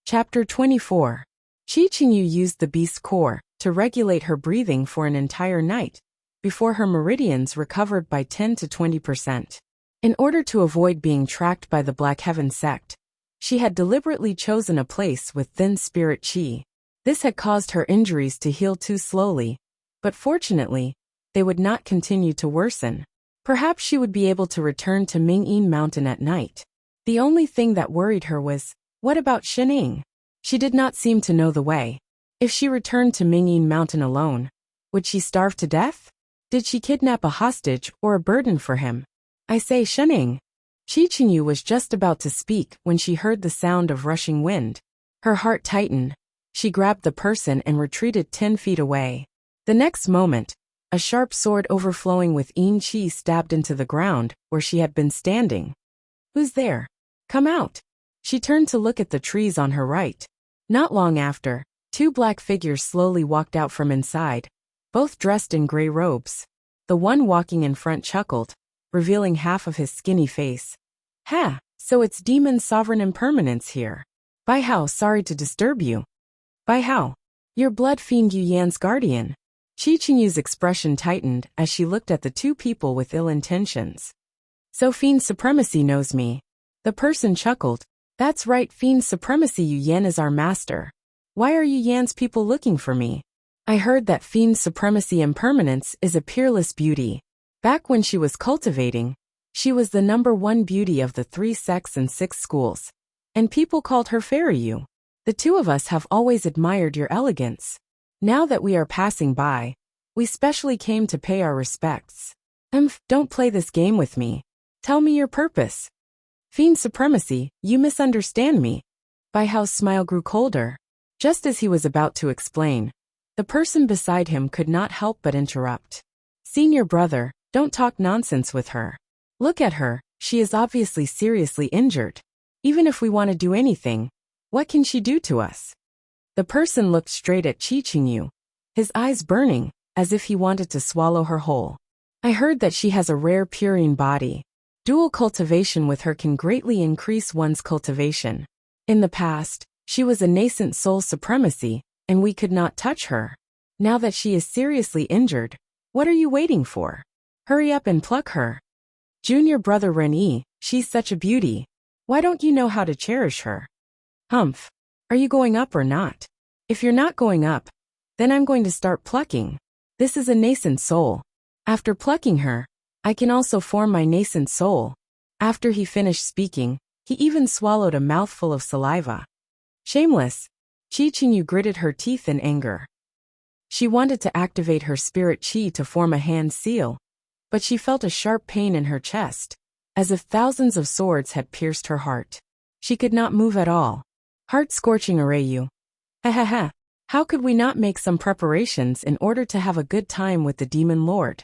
Chapter 24. Qi Qingyu used the beast's core to regulate her breathing for an entire night, before her meridians recovered by 10 to 20%. In order to avoid being tracked by the Black Heaven sect, she had deliberately chosen a place with thin spirit qi. This had caused her injuries to heal too slowly, but fortunately, they would not continue to worsen. Perhaps she would be able to return to Mingyin Mountain at night. The only thing that worried her was, what about Shening? She did not seem to know the way. If she returned to Mingyin Mountain alone, would she starve to death? Did she kidnap a hostage or a burden for him? I say, Shening. Qi Qingyu was just about to speak when she heard the sound of rushing wind. Her heart tightened. She grabbed the person and retreated 10 feet away. The next moment, a sharp sword overflowing with yin qi stabbed into the ground where she had been standing. Who's there? Come out. She turned to look at the trees on her right. Not long after, 2 black figures slowly walked out from inside, both dressed in gray robes. The one walking in front chuckled, revealing half of his skinny face. Ha, so it's Demon Sovereign Impermanence here. Bai Hao, sorry to disturb you. Bai Hao, you're Blood Fiend Yu Yan's guardian. Qi Qingyu's expression tightened as she looked at the 2 people with ill intentions. So Fiend Supremacy knows me. The person chuckled. That's right, Fiend Supremacy Yu Yan is our master. Why are Yu Yan's people looking for me? I heard that Fiend Supremacy Impermanence is a peerless beauty. Back when she was cultivating, she was the #1 beauty of the 3 sects and 6 schools. And people called her Fairy Yu. The 2 of us have always admired your elegance. Now that we are passing by, we specially came to pay our respects. Don't play this game with me. Tell me your purpose. Fiend Supremacy, you misunderstand me. Bai Hao's smile grew colder. Just as he was about to explain, the person beside him could not help but interrupt. Senior brother, don't talk nonsense with her. Look at her, she is obviously seriously injured. Even if we want to do anything, what can she do to us? The person looked straight at Qi Qingyu, his eyes burning, as if he wanted to swallow her whole. I heard that she has a rare purine body. Dual cultivation with her can greatly increase one's cultivation. In the past, she was a nascent soul supremacy, and we could not touch her. Now that she is seriously injured, what are you waiting for? Hurry up and pluck her. Junior brother Renyi, she's such a beauty. Why don't you know how to cherish her? Humph. Are you going up or not? If you're not going up, then I'm going to start plucking. This is a nascent soul. After plucking her, I can also form my nascent soul. After he finished speaking, he even swallowed a mouthful of saliva. Shameless. Qi Qingyu gritted her teeth in anger. She wanted to activate her spirit qi to form a hand seal, but she felt a sharp pain in her chest, as if thousands of swords had pierced her heart. She could not move at all. Heart-scorching Arayu. Ha. How could we not make some preparations in order to have a good time with the Demon Lord?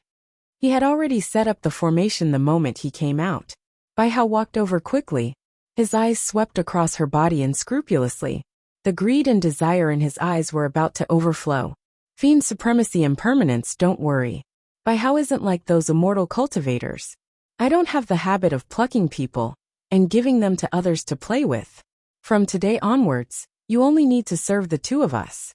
He had already set up the formation the moment he came out. Bai Hao walked over quickly. His eyes swept across her body unscrupulously. The greed and desire in his eyes were about to overflow. Fiend Supremacy Impermanence, don't worry. Bai Hao isn't like those immortal cultivators. I don't have the habit of plucking people and giving them to others to play with. From today onwards, you only need to serve the 2 of us.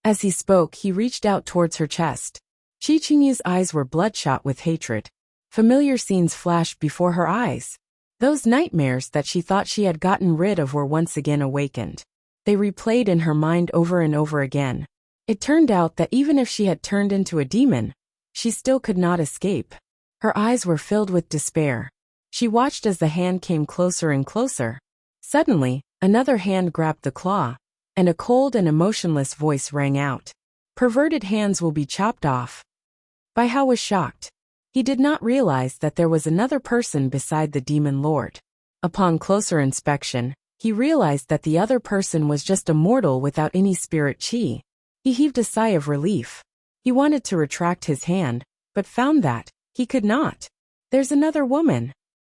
As he spoke, he reached out towards her chest. Qi Qingyu's eyes were bloodshot with hatred. Familiar scenes flashed before her eyes. Those nightmares that she thought she had gotten rid of were once again awakened. They replayed in her mind over and over again. It turned out that even if she had turned into a demon, she still could not escape. Her eyes were filled with despair. She watched as the hand came closer and closer. Suddenly, another hand grabbed the claw, and a cold and emotionless voice rang out. Perverted hands will be chopped off. Bai Hao was shocked. He did not realize that there was another person beside the Demon Lord. Upon closer inspection, he realized that the other person was just a mortal without any spirit qi. He heaved a sigh of relief. He wanted to retract his hand, but found that he could not. There's another woman.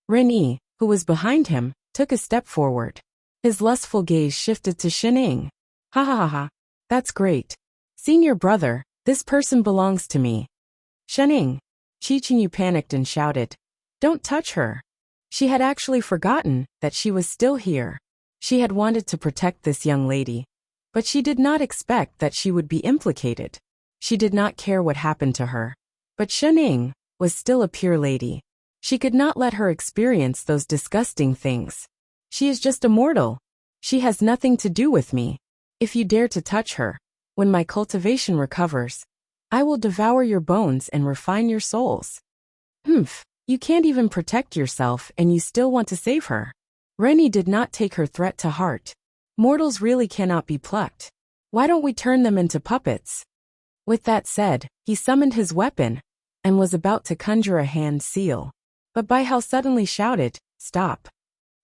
Renyi, who was behind him, took a step forward. His lustful gaze shifted to Shening. Ha. That's great. Senior brother, this person belongs to me. Shening. Qi Qingyu panicked and shouted. Don't touch her. She had actually forgotten that she was still here. She had wanted to protect this young lady, but she did not expect that she would be implicated. She did not care what happened to her. But Shening was still a pure lady. She could not let her experience those disgusting things. She is just a mortal. She has nothing to do with me. If you dare to touch her, when my cultivation recovers, I will devour your bones and refine your souls. Humph, you can't even protect yourself and you still want to save her. Rennie did not take her threat to heart. Mortals really cannot be plucked. Why don't we turn them into puppets? With that said, he summoned his weapon and was about to conjure a hand seal. But Baihao suddenly shouted, "Stop."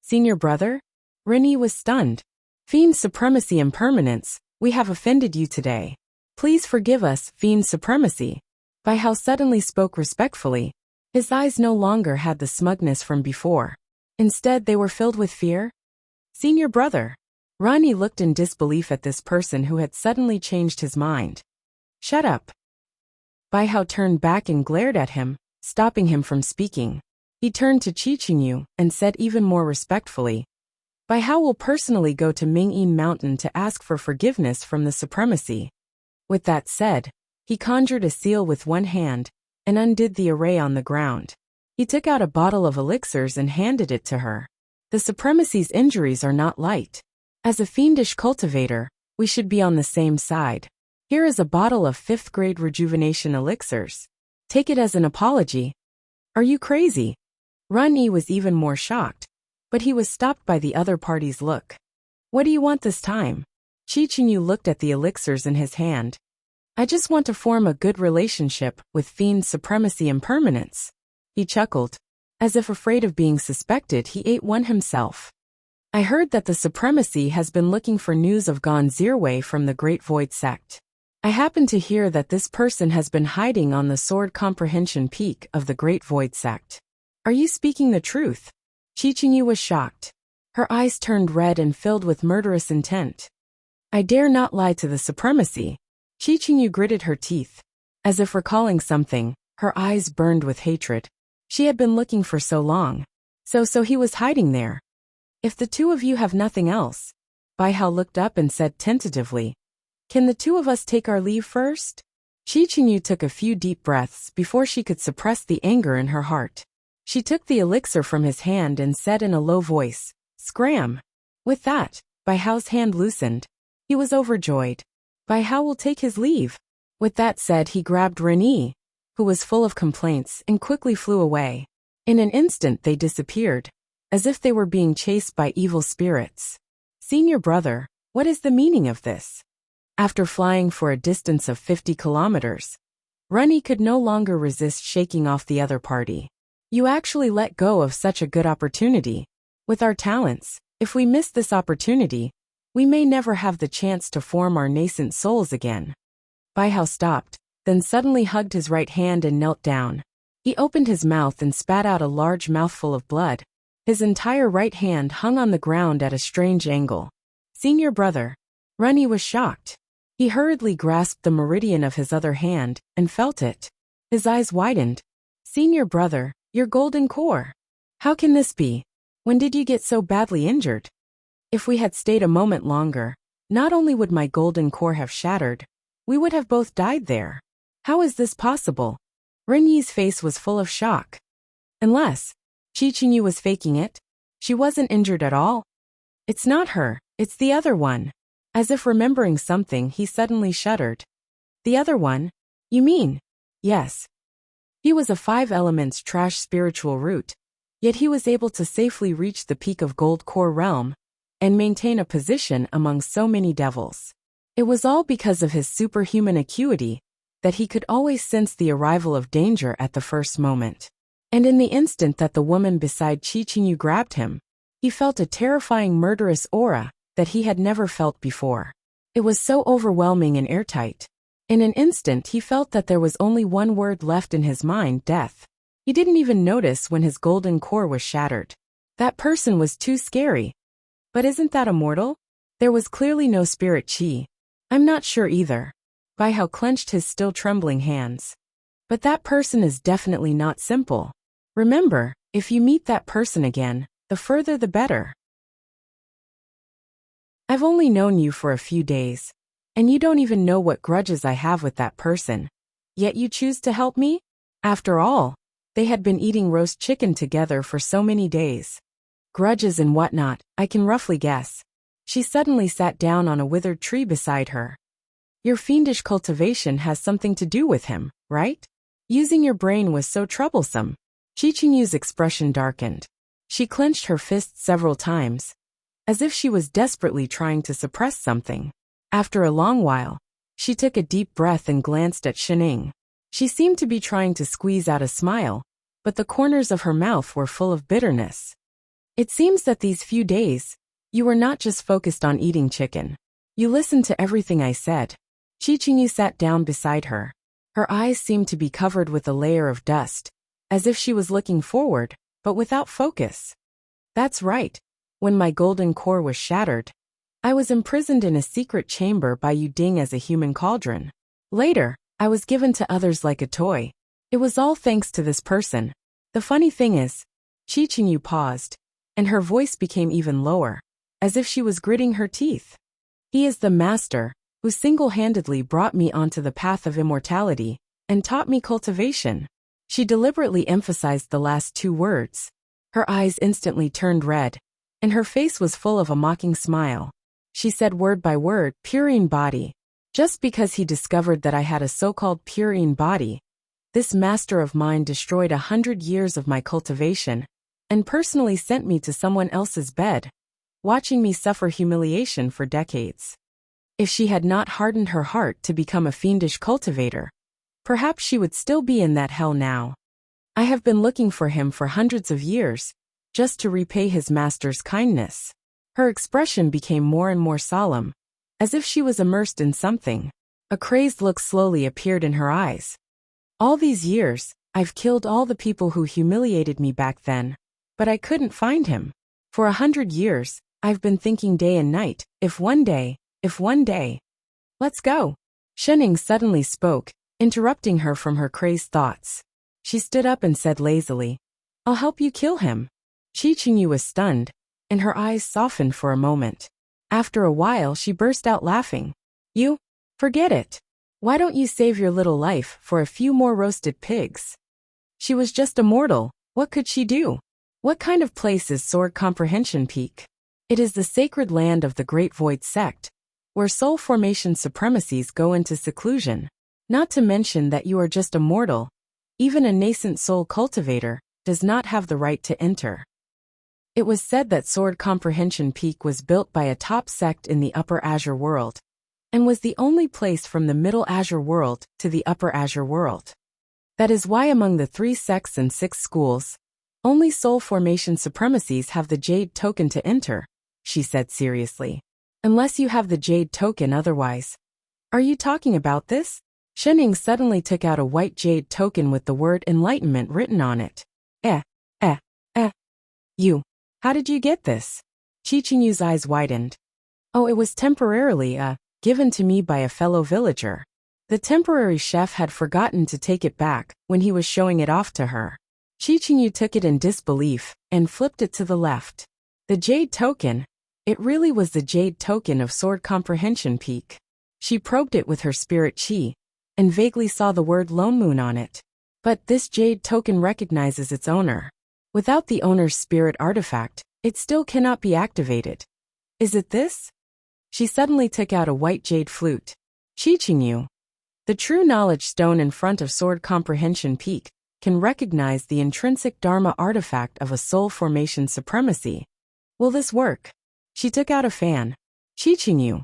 Senior brother? Rennie was stunned. Fiend supremacy and permanence, we have offended you today. Please forgive us, Fiend supremacy. Baihao suddenly spoke respectfully. His eyes no longer had the smugness from before. Instead, they were filled with fear. Senior brother. Ronnie looked in disbelief at this person who had suddenly changed his mind. Shut up. Baihao turned back and glared at him, stopping him from speaking. He turned to Qichinyu and said even more respectfully, Baihao will personally go to Mingyin Mountain to ask for forgiveness from the supremacy. With that said, he conjured a seal with one hand and undid the array on the ground. He took out a bottle of elixirs and handed it to her. The supremacy's injuries are not light. As a fiendish cultivator, we should be on the same side. Here is a bottle of 5th grade rejuvenation elixirs. Take it as an apology. Are you crazy? Ran-Yi was even more shocked, but he was stopped by the other party's look. What do you want this time? Qichinyu looked at the elixirs in his hand. I just want to form a good relationship with fiend supremacy and permanence. He chuckled. As if afraid of being suspected, he ate one himself. I heard that the supremacy has been looking for news of Gon Zirwei from the Great Void Sect. I happen to hear that this person has been hiding on the Sword Comprehension Peak of the Great Void Sect. Are you speaking the truth? Qichinyu was shocked. Her eyes turned red and filled with murderous intent. I dare not lie to the supremacy. Qichinyu gritted her teeth. As if recalling something, her eyes burned with hatred. She had been looking for so long. So he was hiding there. If the two of you have nothing else. Baihao looked up and said tentatively, can the two of us take our leave first? Qichinyu took a few deep breaths before she could suppress the anger in her heart. She took the elixir from his hand and said in a low voice, Scram! With that, Baihao's hand loosened. He was overjoyed. Baihao will take his leave. With that said, he grabbed Ren-Yi, who was full of complaints, and quickly flew away. In an instant they disappeared, as if they were being chased by evil spirits. Senior brother, what is the meaning of this? After flying for a distance of 50 kilometers, Ren-Yi could no longer resist shaking off the other party. You actually let go of such a good opportunity. With our talents, if we miss this opportunity, we may never have the chance to form our nascent souls again. Baihao stopped, then suddenly hugged his right hand and knelt down. He opened his mouth and spat out a large mouthful of blood. His entire right hand hung on the ground at a strange angle. Senior brother. Ren-Yi was shocked. He hurriedly grasped the meridian of his other hand and felt it. His eyes widened. Senior brother, your golden core. How can this be? When did you get so badly injured? If we had stayed a moment longer, not only would my golden core have shattered, we would have both died there. How is this possible? Ren-Yi's face was full of shock. Unless Qichinyu was faking it, she wasn't injured at all. It's not her, it's the other one. As if remembering something, he suddenly shuddered. The other one? You mean? Yes. He was a 5 elements trash spiritual root, yet he was able to safely reach the peak of Gold Core Realm and maintain a position among so many devils. It was all because of his superhuman acuity that he could always sense the arrival of danger at the first moment. And in the instant that the woman beside Qichinyu grabbed him, he felt a terrifying murderous aura that he had never felt before. It was so overwhelming and airtight. In an instant he felt that there was only one word left in his mind, death. He didn't even notice when his golden core was shattered. That person was too scary. But isn't that immortal? There was clearly no spirit chi. I'm not sure either. Baihao clenched his still trembling hands. But that person is definitely not simple. Remember, if you meet that person again, the further the better. I've only known you for a few days, and you don't even know what grudges I have with that person. Yet you choose to help me? After all, they had been eating roast chicken together for so many days. Grudges and whatnot, I can roughly guess. She suddenly sat down on a withered tree beside her. Your fiendish cultivation has something to do with him, right? Using your brain was so troublesome. Chichinyu's expression darkened. She clenched her fists several times, as if she was desperately trying to suppress something. After a long while, she took a deep breath and glanced at Shining. She seemed to be trying to squeeze out a smile, but the corners of her mouth were full of bitterness. It seems that these few days, you were not just focused on eating chicken. You listened to everything I said. Chichinyu sat down beside her. Her eyes seemed to be covered with a layer of dust, as if she was looking forward, but without focus. That's right. When my golden core was shattered, I was imprisoned in a secret chamber by Yu Ding as a human cauldron. Later, I was given to others like a toy. It was all thanks to this person. The funny thing is, Chichinyu paused, and her voice became even lower, as if she was gritting her teeth. He is the master, who single-handedly brought me onto the path of immortality, and taught me cultivation. She deliberately emphasized the last two words. Her eyes instantly turned red, and her face was full of a mocking smile. She said word by word, purine body. Just because he discovered that I had a so-called purine body, this master of mine destroyed 100 years of my cultivation, and personally sent me to someone else's bed, watching me suffer humiliation for decades. If she had not hardened her heart to become a fiendish cultivator, perhaps she would still be in that hell now. I have been looking for him for hundreds of years, just to repay his master's kindness. Her expression became more and more solemn, as if she was immersed in something. A crazed look slowly appeared in her eyes. All these years, I've killed all the people who humiliated me back then, but I couldn't find him. For 100 years, I've been thinking day and night, if one day. Let's go. Shening suddenly spoke, interrupting her from her crazed thoughts. She stood up and said lazily, I'll help you kill him. Chichinyu was stunned, and her eyes softened for a moment. After a while she burst out laughing. You? Forget it. Why don't you save your little life for a few more roasted pigs? She was just a mortal, what could she do? What kind of place is Sword Comprehension Peak? It is the sacred land of the Great Void Sect, where soul formation supremacies go into seclusion. Not to mention that you are just a mortal. Even a nascent soul cultivator does not have the right to enter. It was said that Sword Comprehension Peak was built by a top sect in the Upper Azure World, and was the only place from the Middle Azure World to the Upper Azure World. That is why among the 3 sects and 6 schools, only soul formation supremacies have the Jade Token to enter, she said seriously. Unless you have the Jade Token otherwise. Are you talking about this? Shening suddenly took out a white Jade Token with the word enlightenment written on it. You. How did you get this? Chichinyu's eyes widened. Oh, it was temporarily, given to me by a fellow villager. The temporary chef had forgotten to take it back when he was showing it off to her. Chichinyu took it in disbelief and flipped it to the left. The Jade Token? It really was the Jade Token of Sword Comprehension Peak. She probed it with her spirit chi, and vaguely saw the word Lone Moon on it. But this Jade Token recognizes its owner. Without the owner's spirit artifact, it still cannot be activated. Is it this? She suddenly took out a white jade flute. Chichinyu. The true knowledge stone in front of Sword Comprehension Peak can recognize the intrinsic Dharma artifact of a soul formation supremacy. Will this work? She took out a fan. Chichinyu.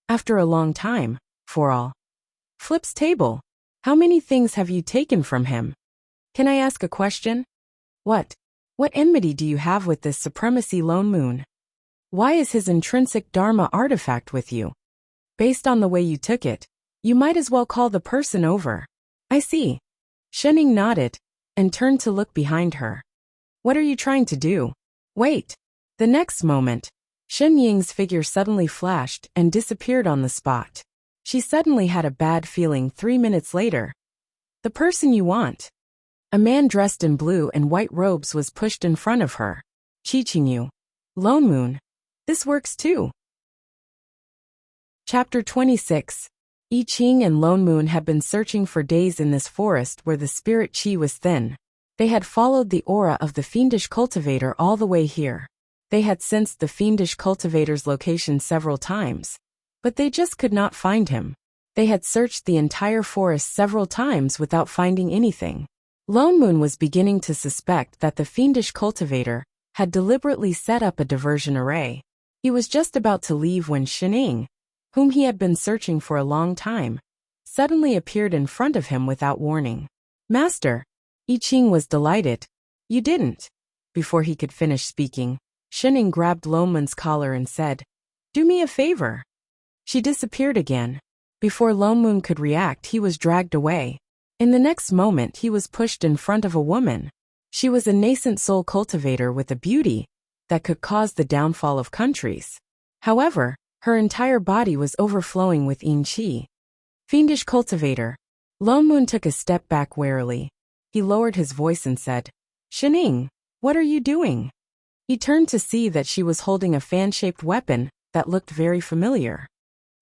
After a long time, for all. Flip's table. How many things have you taken from him? Can I ask a question? What enmity do you have with this supremacy Lone Moon? Why is his intrinsic Dharma artifact with you? Based on the way you took it, you might as well call the person over. I see. Shening nodded, and turned to look behind her. What are you trying to do? Wait. The next moment, Shen Ying's figure suddenly flashed and disappeared on the spot. She suddenly had a bad feeling 3 minutes later. The person you want. A man dressed in blue and white robes was pushed in front of her. Chichinyu. Lone Moon. This works too. Chapter 26. I Ching and Lone Moon had been searching for days in this forest where the spirit chi was thin. They had followed the aura of the fiendish cultivator all the way here. They had sensed the fiendish cultivator's location several times, but they just could not find him. They had searched the entire forest several times without finding anything. Lone Moon was beginning to suspect that the fiendish cultivator had deliberately set up a diversion array. He was just about to leave when Shining, whom he had been searching for a long time, suddenly appeared in front of him without warning. Master! I Ching was delighted. You didn't. Before he could finish speaking, Shining grabbed Lone Moon's collar and said, Do me a favor. She disappeared again. Before Lone Moon could react, he was dragged away. In the next moment, he was pushed in front of a woman. She was a nascent soul cultivator with a beauty that could cause the downfall of countries. However, her entire body was overflowing with yin qi. Fiendish cultivator. Lone Moon took a step back warily. He lowered his voice and said, Shining, what are you doing? He turned to see that she was holding a fan-shaped weapon that looked very familiar.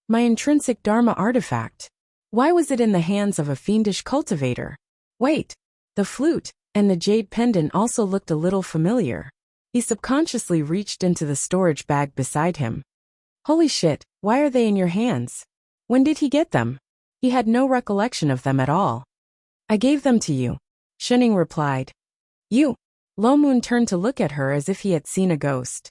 My intrinsic Dharma artifact. Why was it in the hands of a fiendish cultivator? Wait, the flute and the jade pendant also looked a little familiar. He subconsciously reached into the storage bag beside him. Holy shit, why are they in your hands? When did he get them? He had no recollection of them at all. I gave them to you, Shining replied. You? Lone Moon turned to look at her as if he had seen a ghost.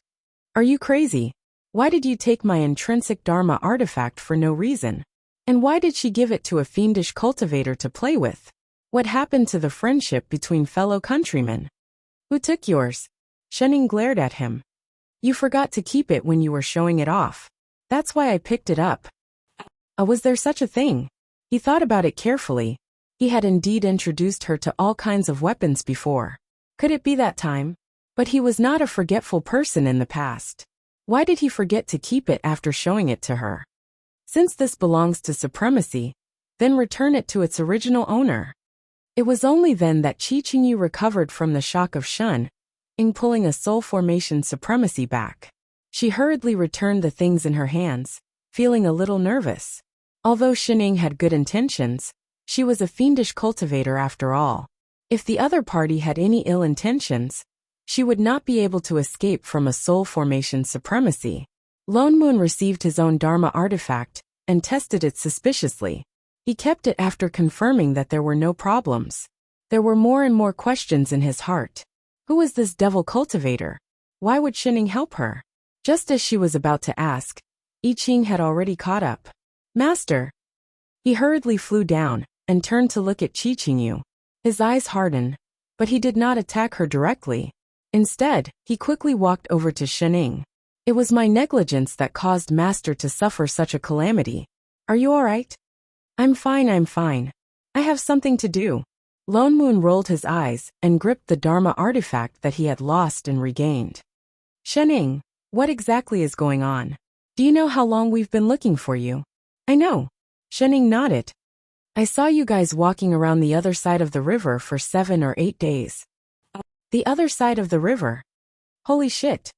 Are you crazy? Why did you take my intrinsic Dharma artifact for no reason? And why did she give it to a fiendish cultivator to play with? What happened to the friendship between fellow countrymen? Who took yours? Shining glared at him. You forgot to keep it when you were showing it off. That's why I picked it up. Was there such a thing? He thought about it carefully. He had indeed introduced her to all kinds of weapons before. Could it be that time? But he was not a forgetful person in the past. Why did he forget to keep it after showing it to her? Since this belongs to supremacy, then return it to its original owner. It was only then that Chi Qingyu recovered from the shock of Shun, in pulling a soul formation supremacy back. She hurriedly returned the things in her hands, feeling a little nervous. Although Shining had good intentions, she was a fiendish cultivator after all. If the other party had any ill intentions, she would not be able to escape from a soul formation supremacy. Lone Moon received his own Dharma artifact and tested it suspiciously. He kept it after confirming that there were no problems. There were more and more questions in his heart. Who was this devil cultivator? Why would Shining help her? Just as she was about to ask, I Ching had already caught up. Master! He hurriedly flew down and turned to look at Chi Qingyu. His eyes hardened, but he did not attack her directly. Instead, he quickly walked over to Shining. It was my negligence that caused Master to suffer such a calamity. Are you all right? I'm fine. I have something to do. Lone Moon rolled his eyes and gripped the Dharma artifact that he had lost and regained. Shining, what exactly is going on? Do you know how long we've been looking for you? I know. Shining nodded. I saw you guys walking around the other side of the river for 7 or 8 days. The other side of the river? Holy shit.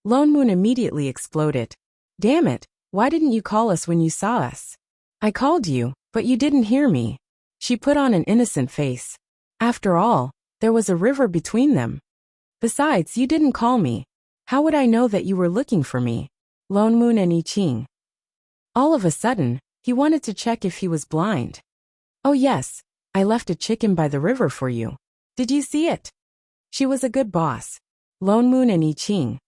Lone Moon immediately exploded. Damn it, why didn't you call us when you saw us? I called you, but you didn't hear me. She put on an innocent face. After all, there was a river between them. Besides, you didn't call me. How would I know that you were looking for me? Lone Moon and I Ching. All of a sudden, he wanted to check if he was blind. Oh yes, I left a chicken by the river for you. Did you see it? She was a good boss. Lone Moon and I Ching.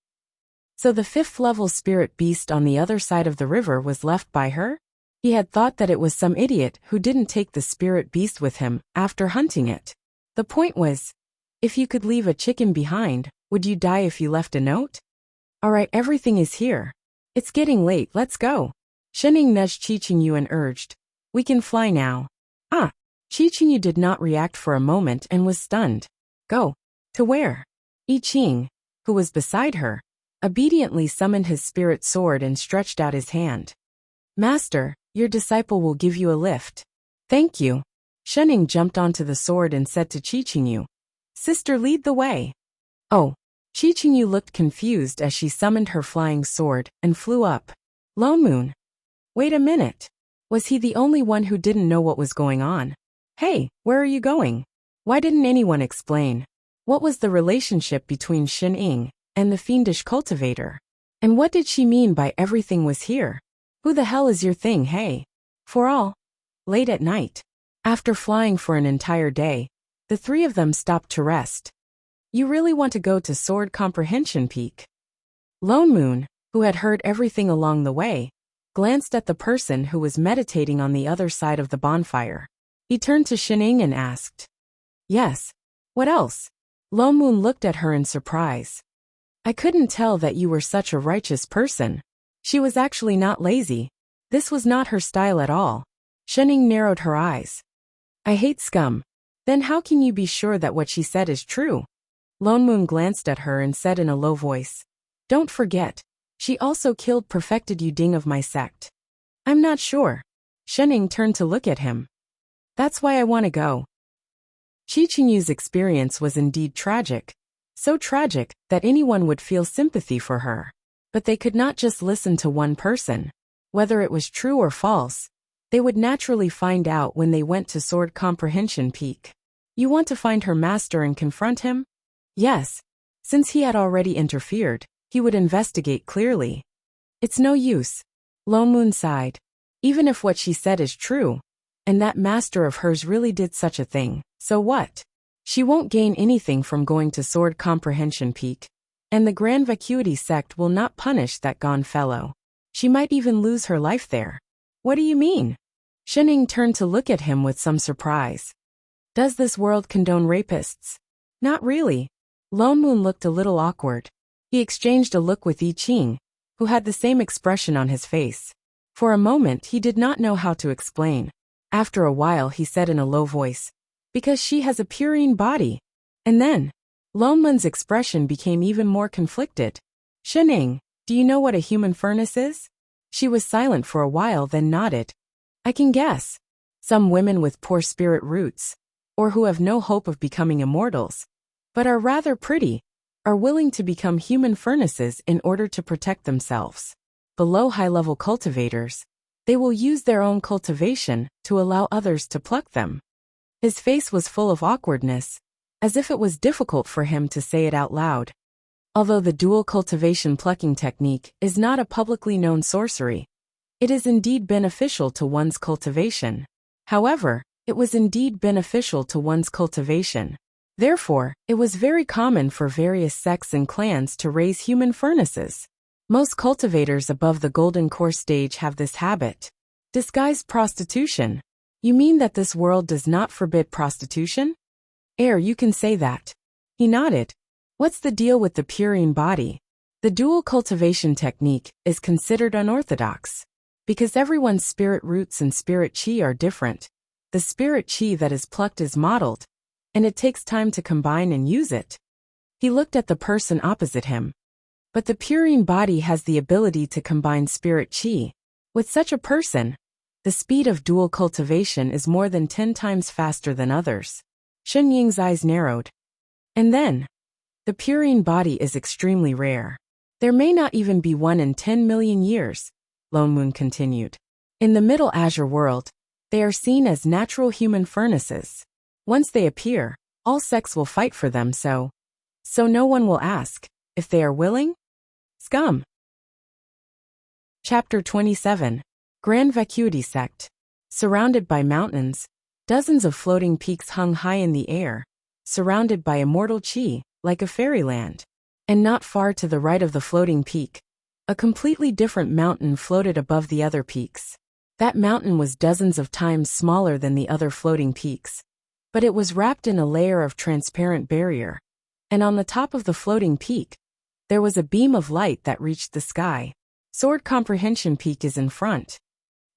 So the 5th level spirit beast on the other side of the river was left by her? He had thought that it was some idiot who didn't take the spirit beast with him after hunting it. The point was, if you could leave a chicken behind, would you die if you left a note? Alright, everything is here. It's getting late, let's go. Shining nudged Chi Qingyu and urged, we can fly now. Chi Qingyu did not react for a moment and was stunned. Go. To where? I Ching, who was beside her, obediently summoned his spirit sword and stretched out his hand. Master, your disciple will give you a lift. Thank you. Shining jumped onto the sword and said to Chi Qingyu, Sister, lead the way. Oh. Chi Qingyu looked confused as she summoned her flying sword and flew up. Lone Moon. Wait a minute. Was he the only one who didn't know what was going on? Hey, where are you going? Why didn't anyone explain? What was the relationship between Shen Ying and the fiendish cultivator? And what did she mean by everything was here? Who the hell is your thing, hey? For all. Late at night. After flying for an entire day, the three of them stopped to rest. You really want to go to Sword Comprehension Peak? Lone Moon, who had heard everything along the way, glanced at the person who was meditating on the other side of the bonfire. He turned to Shining and asked, Yes. What else? Lone Moon looked at her in surprise. I couldn't tell that you were such a righteous person. She was actually not lazy. This was not her style at all. Shining narrowed her eyes. I hate scum. Then how can you be sure that what she said is true? Lone Moon glanced at her and said in a low voice, Don't forget, she also killed Perfected Yuding of my sect. I'm not sure. Shining turned to look at him. That's why I want to go. Qi Qingyu's experience was indeed tragic. So tragic that anyone would feel sympathy for her. But they could not just listen to one person. Whether it was true or false, they would naturally find out when they went to Sword Comprehension Peak. You want to find her master and confront him? Yes. Since he had already interfered, he would investigate clearly. It's no use. Lone Moon sighed. Even if what she said is true, and that master of hers really did such a thing, so what? She won't gain anything from going to Sword Comprehension Peak, and the Grand Vacuity sect will not punish that gone fellow. She might even lose her life there. What do you mean? Shining turned to look at him with some surprise. Does this world condone rapists? Not really. Lone Moon looked a little awkward. He exchanged a look with Yi Qing, who had the same expression on his face. For a moment he did not know how to explain. After a while he said in a low voice, Because she has a purine body. And then, Lone Moon's expression became even more conflicted. Shining, do you know what a human furnace is? She was silent for a while then nodded. I can guess. Some women with poor spirit roots, or who have no hope of becoming immortals, but are rather pretty, are willing to become human furnaces in order to protect themselves. Below high-level cultivators, they will use their own cultivation to allow others to pluck them. His face was full of awkwardness, as if it was difficult for him to say it out loud. Although the dual cultivation plucking technique is not a publicly known sorcery, it is indeed beneficial to one's cultivation. However, it was indeed beneficial to one's cultivation. Therefore, it was very common for various sects and clans to raise human furnaces. Most cultivators above the golden core stage have this habit. Disguised prostitution. You mean that this world does not forbid prostitution? You can say that. He nodded. What's the deal with the purine body? The dual cultivation technique is considered unorthodox. Because everyone's spirit roots and spirit qi are different, the spirit qi that is plucked is modeled, and it takes time to combine and use it. He looked at the person opposite him. But the purine body has the ability to combine spirit qi. With such a person, the speed of dual cultivation is more than 10 times faster than others. Shen Ying's eyes narrowed. And then, the purine body is extremely rare. There may not even be one in 10 million years, Lone Moon continued. In the Middle Azure world, they are seen as natural human furnaces. Once they appear, all sects will fight for them so no one will ask if they are willing? Scum. Chapter 27. Grand Vacuity Sect. Surrounded by mountains, dozens of floating peaks hung high in the air, surrounded by immortal qi, like a fairyland. And not far to the right of the floating peak, a completely different mountain floated above the other peaks. That mountain was dozens of times smaller than the other floating peaks, but it was wrapped in a layer of transparent barrier. And on the top of the floating peak, there was a beam of light that reached the sky. Sword Comprehension Peak is in front.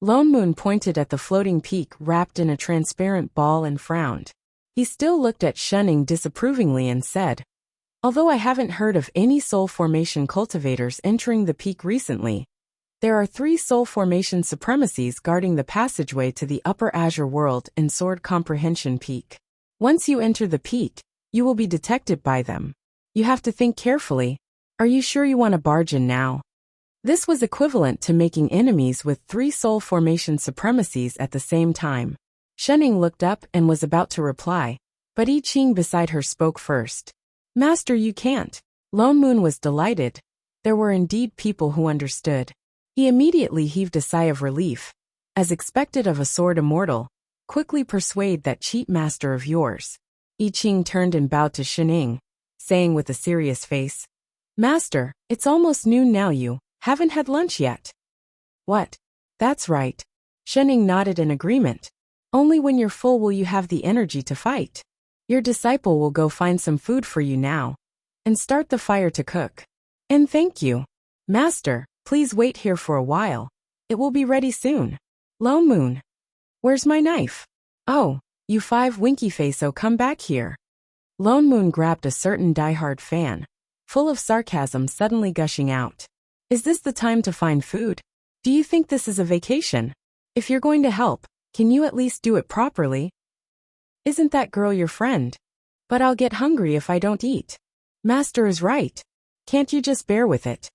Lone Moon pointed at the floating peak wrapped in a transparent ball and frowned. He still looked at Shunning disapprovingly and said, Although I haven't heard of any soul formation cultivators entering the peak recently, there are 3 soul formation supremacies guarding the passageway to the Upper Azure world in Sword Comprehension Peak. Once you enter the peak, you will be detected by them. You have to think carefully. Are you sure you want to barge in now? This was equivalent to making enemies with 3 soul formation supremacies at the same time. Shening looked up and was about to reply, but I Ching beside her spoke first. Master, you can't. Lone Moon was delighted. There were indeed people who understood. He immediately heaved a sigh of relief. As expected of a sword immortal, quickly persuade that cheap master of yours. I Ching turned and bowed to Shening, saying with a serious face, Master, it's almost noon now, you haven't had lunch yet. What? That's right. Shening nodded in agreement. Only when you're full will you have the energy to fight. Your disciple will go find some food for you now, and start the fire to cook. And thank you. Master, please wait here for a while. It will be ready soon. Lone Moon. Where's my knife? Oh, you 5 winky face, oh come back here. Lone Moon grabbed a certain diehard fan, full of sarcasm suddenly gushing out. Is this the time to find food? Do you think this is a vacation? If you're going to help, can you at least do it properly? Isn't that girl your friend? But I'll get hungry if I don't eat. Master is right. Can't you just bear with it?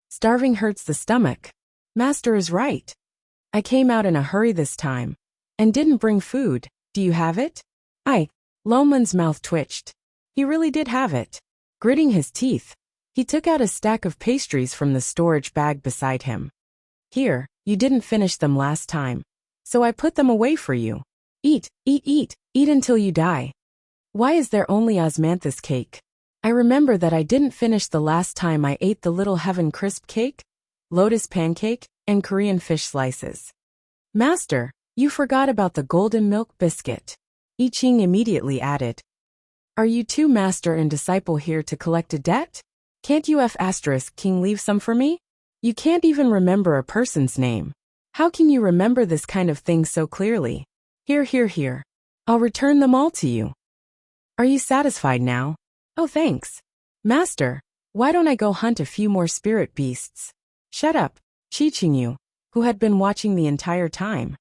Starving hurts the stomach. Master is right. I came out in a hurry this time, and didn't bring food. Do you have it? Lone Moon's mouth twitched. He really did have it. Gritting his teeth, he took out a stack of pastries from the storage bag beside him. Here, you didn't finish them last time, so I put them away for you. Eat, eat, eat, eat until you die. Why is there only osmanthus cake? I remember that I didn't finish the last time I ate the little heaven crisp cake, lotus pancake, and Korean fish slices. Master, you forgot about the golden milk biscuit. I Ching immediately added. Are you two master and disciple here to collect a debt? Can't you King leave some for me? You can't even remember a person's name. How can you remember this kind of thing so clearly? Here. I'll return them all to you. Are you satisfied now? Oh thanks. Master, why don't I go hunt a few more spirit beasts? Shut up, Chichinyu, who had been watching the entire time.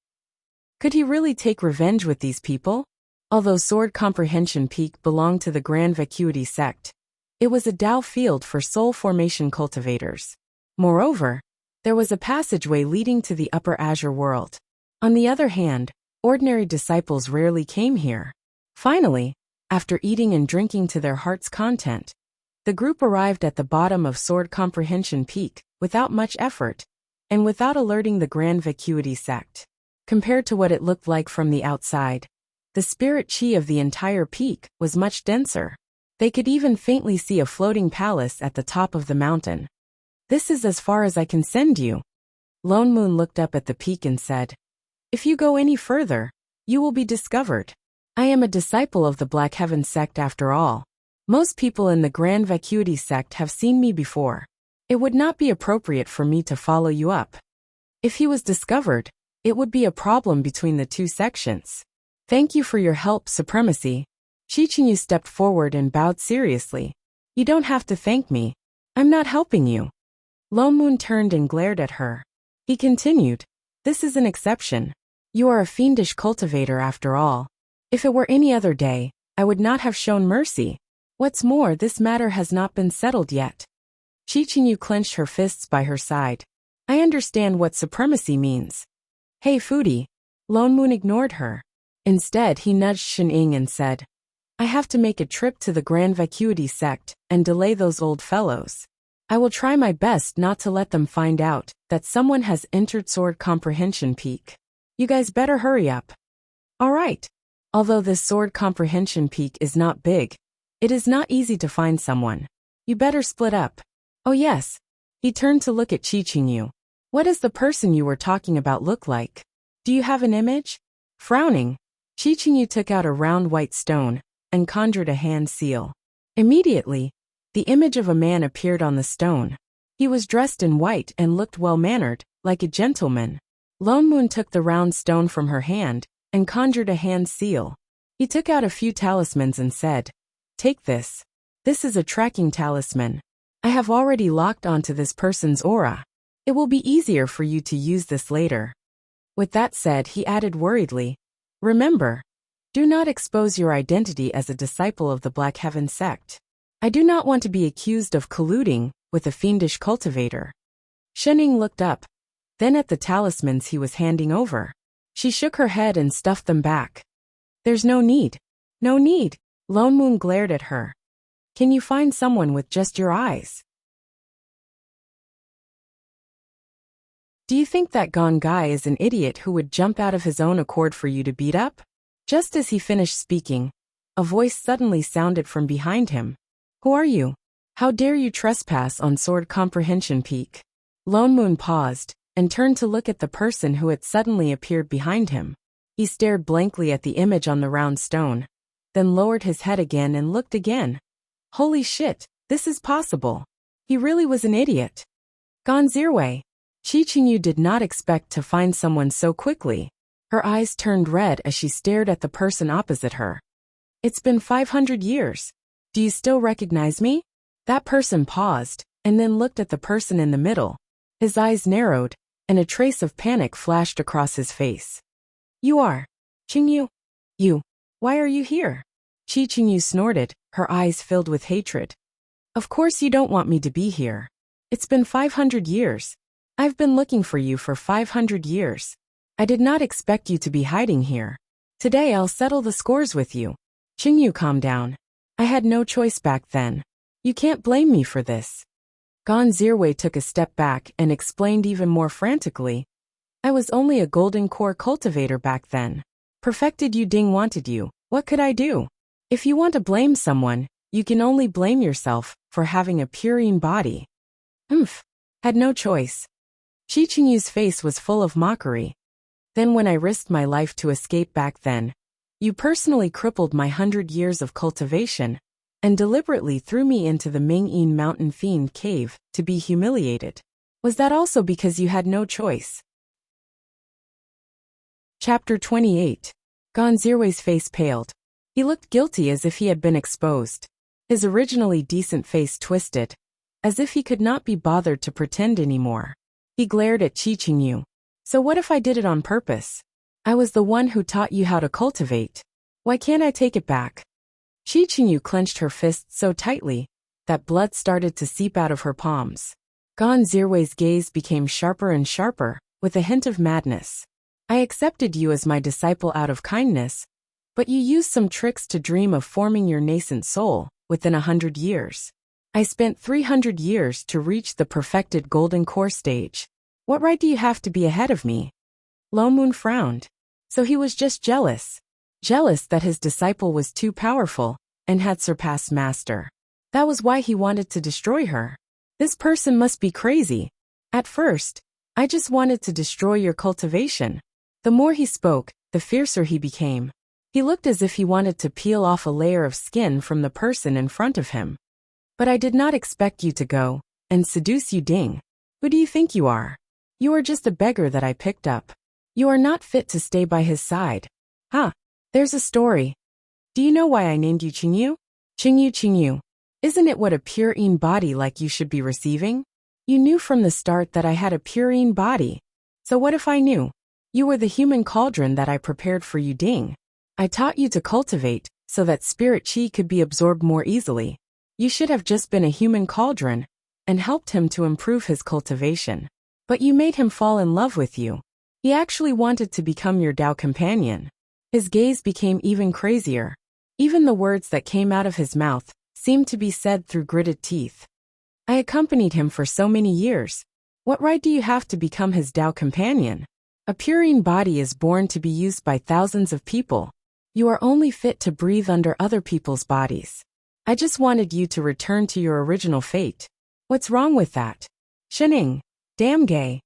Could he really take revenge with these people? Although Sword Comprehension Peak belonged to the Grand Vacuity sect, it was a Dao field for soul formation cultivators. Moreover, there was a passageway leading to the Upper Azure world. On the other hand, ordinary disciples rarely came here. Finally, after eating and drinking to their heart's content, the group arrived at the bottom of Sword Comprehension Peak without much effort, and without alerting the Grand Vacuity sect. Compared to what it looked like from the outside, the spirit chi of the entire peak was much denser. They could even faintly see a floating palace at the top of the mountain. This is as far as I can send you. Lone Moon looked up at the peak and said, If you go any further, you will be discovered. I am a disciple of the Black Heaven sect after all. Most people in the Grand Vacuity sect have seen me before. It would not be appropriate for me to follow you up. If he was discovered, it would be a problem between the two sections. Thank you for your help, Supremacy. Chichinyu stepped forward and bowed seriously. You don't have to thank me. I'm not helping you. Lone Moon turned and glared at her. He continued, This is an exception. You are a fiendish cultivator after all. If it were any other day, I would not have shown mercy. What's more, this matter has not been settled yet. Chichinyu clenched her fists by her side. I understand what supremacy means. Hey foodie. Lone Moon ignored her. Instead, he nudged Shening and said, I have to make a trip to the Grand Vacuity sect and delay those old fellows. I will try my best not to let them find out that someone has entered Sword Comprehension Peak. You guys better hurry up. All right. Although this Sword Comprehension Peak is not big, it is not easy to find someone. You better split up. Oh yes. He turned to look at Chichinyu. What does the person you were talking about look like? Do you have an image? Frowning, Chichinyu took out a round white stone and conjured a hand seal. Immediately, the image of a man appeared on the stone. He was dressed in white and looked well-mannered, like a gentleman. Lone Moon took the round stone from her hand and conjured a hand seal. He took out a few talismans and said, Take this. This is a tracking talisman. I have already locked onto this person's aura. It will be easier for you to use this later. With that said, he added worriedly, Remember, do not expose your identity as a disciple of the Black Heaven sect. I do not want to be accused of colluding with a fiendish cultivator. Shening looked up, then at the talismans he was handing over. She shook her head and stuffed them back. There's no need. No need. Lone Moon glared at her. Can you find someone with just your eyes? Do you think that gone guy is an idiot who would jump out of his own accord for you to beat up? Just as he finished speaking, a voice suddenly sounded from behind him. Who are you? How dare you trespass on Sword Comprehension Peak? Lone Moon paused and turned to look at the person who had suddenly appeared behind him. He stared blankly at the image on the round stone, then lowered his head again and looked again. Holy shit, this is possible. He really was an idiot. Gone Zirway. Qi Qingyu did not expect to find someone so quickly. Her eyes turned red as she stared at the person opposite her. It's been 500 years. Do you still recognize me? That person paused, and then looked at the person in the middle. His eyes narrowed, and a trace of panic flashed across his face. You are Qingyu? You. Why are you here? Qi Qingyu snorted, her eyes filled with hatred. Of course you don't want me to be here. It's been 500 years. I've been looking for you for 500 years. I did not expect you to be hiding here. Today I'll settle the scores with you. Qingyu, calm down. I had no choice back then. You can't blame me for this. Gone Zirway took a step back and explained even more frantically. I was only a golden core cultivator back then. Perfected Yu Ding wanted you. What could I do? If you want to blame someone, you can only blame yourself for having a purine body. Had no choice. Qi Qingyu's face was full of mockery. Then when I risked my life to escape back then, you personally crippled my 100 years of cultivation and deliberately threw me into the Mingyin Mountain Fiend Cave to be humiliated. Was that also because you had no choice? Chapter 28. Gone Zirway's face paled. He looked guilty as if he had been exposed. His originally decent face twisted, as if he could not be bothered to pretend anymore. He glared at Qi Qingyu. So what if I did it on purpose? I was the one who taught you how to cultivate. Why can't I take it back? Qi Qingyu clenched her fists so tightly that blood started to seep out of her palms. Gone Zirway's gaze became sharper and sharper, with a hint of madness. I accepted you as my disciple out of kindness, but you used some tricks to dream of forming your nascent soul within 100 years. I spent 300 years to reach the perfected golden core stage. What right do you have to be ahead of me? Lone Moon frowned. So he was just jealous. Jealous that his disciple was too powerful and had surpassed Master. That was why he wanted to destroy her. This person must be crazy. At first, I just wanted to destroy your cultivation. The more he spoke, the fiercer he became. He looked as if he wanted to peel off a layer of skin from the person in front of him. But I did not expect you to go and seduce Yu Ding. Who do you think you are? You are just a beggar that I picked up. You are not fit to stay by his side. There's a story. Do you know why I named you Qingyu? Qingyu. Isn't it what a purine body like you should be receiving? You knew from the start that I had a purine body. So what if I knew? You were the human cauldron that I prepared for Yu Ding. I taught you to cultivate so that spirit qi could be absorbed more easily. You should have just been a human cauldron and helped him to improve his cultivation. But you made him fall in love with you. He actually wanted to become your Dao companion. His gaze became even crazier. Even the words that came out of his mouth seemed to be said through gritted teeth. I accompanied him for so many years. What right do you have to become his Dao companion? A purine body is born to be used by thousands of people. You are only fit to breathe under other people's bodies. I just wanted you to return to your original fate. What's wrong with that? Shening. Damn gay.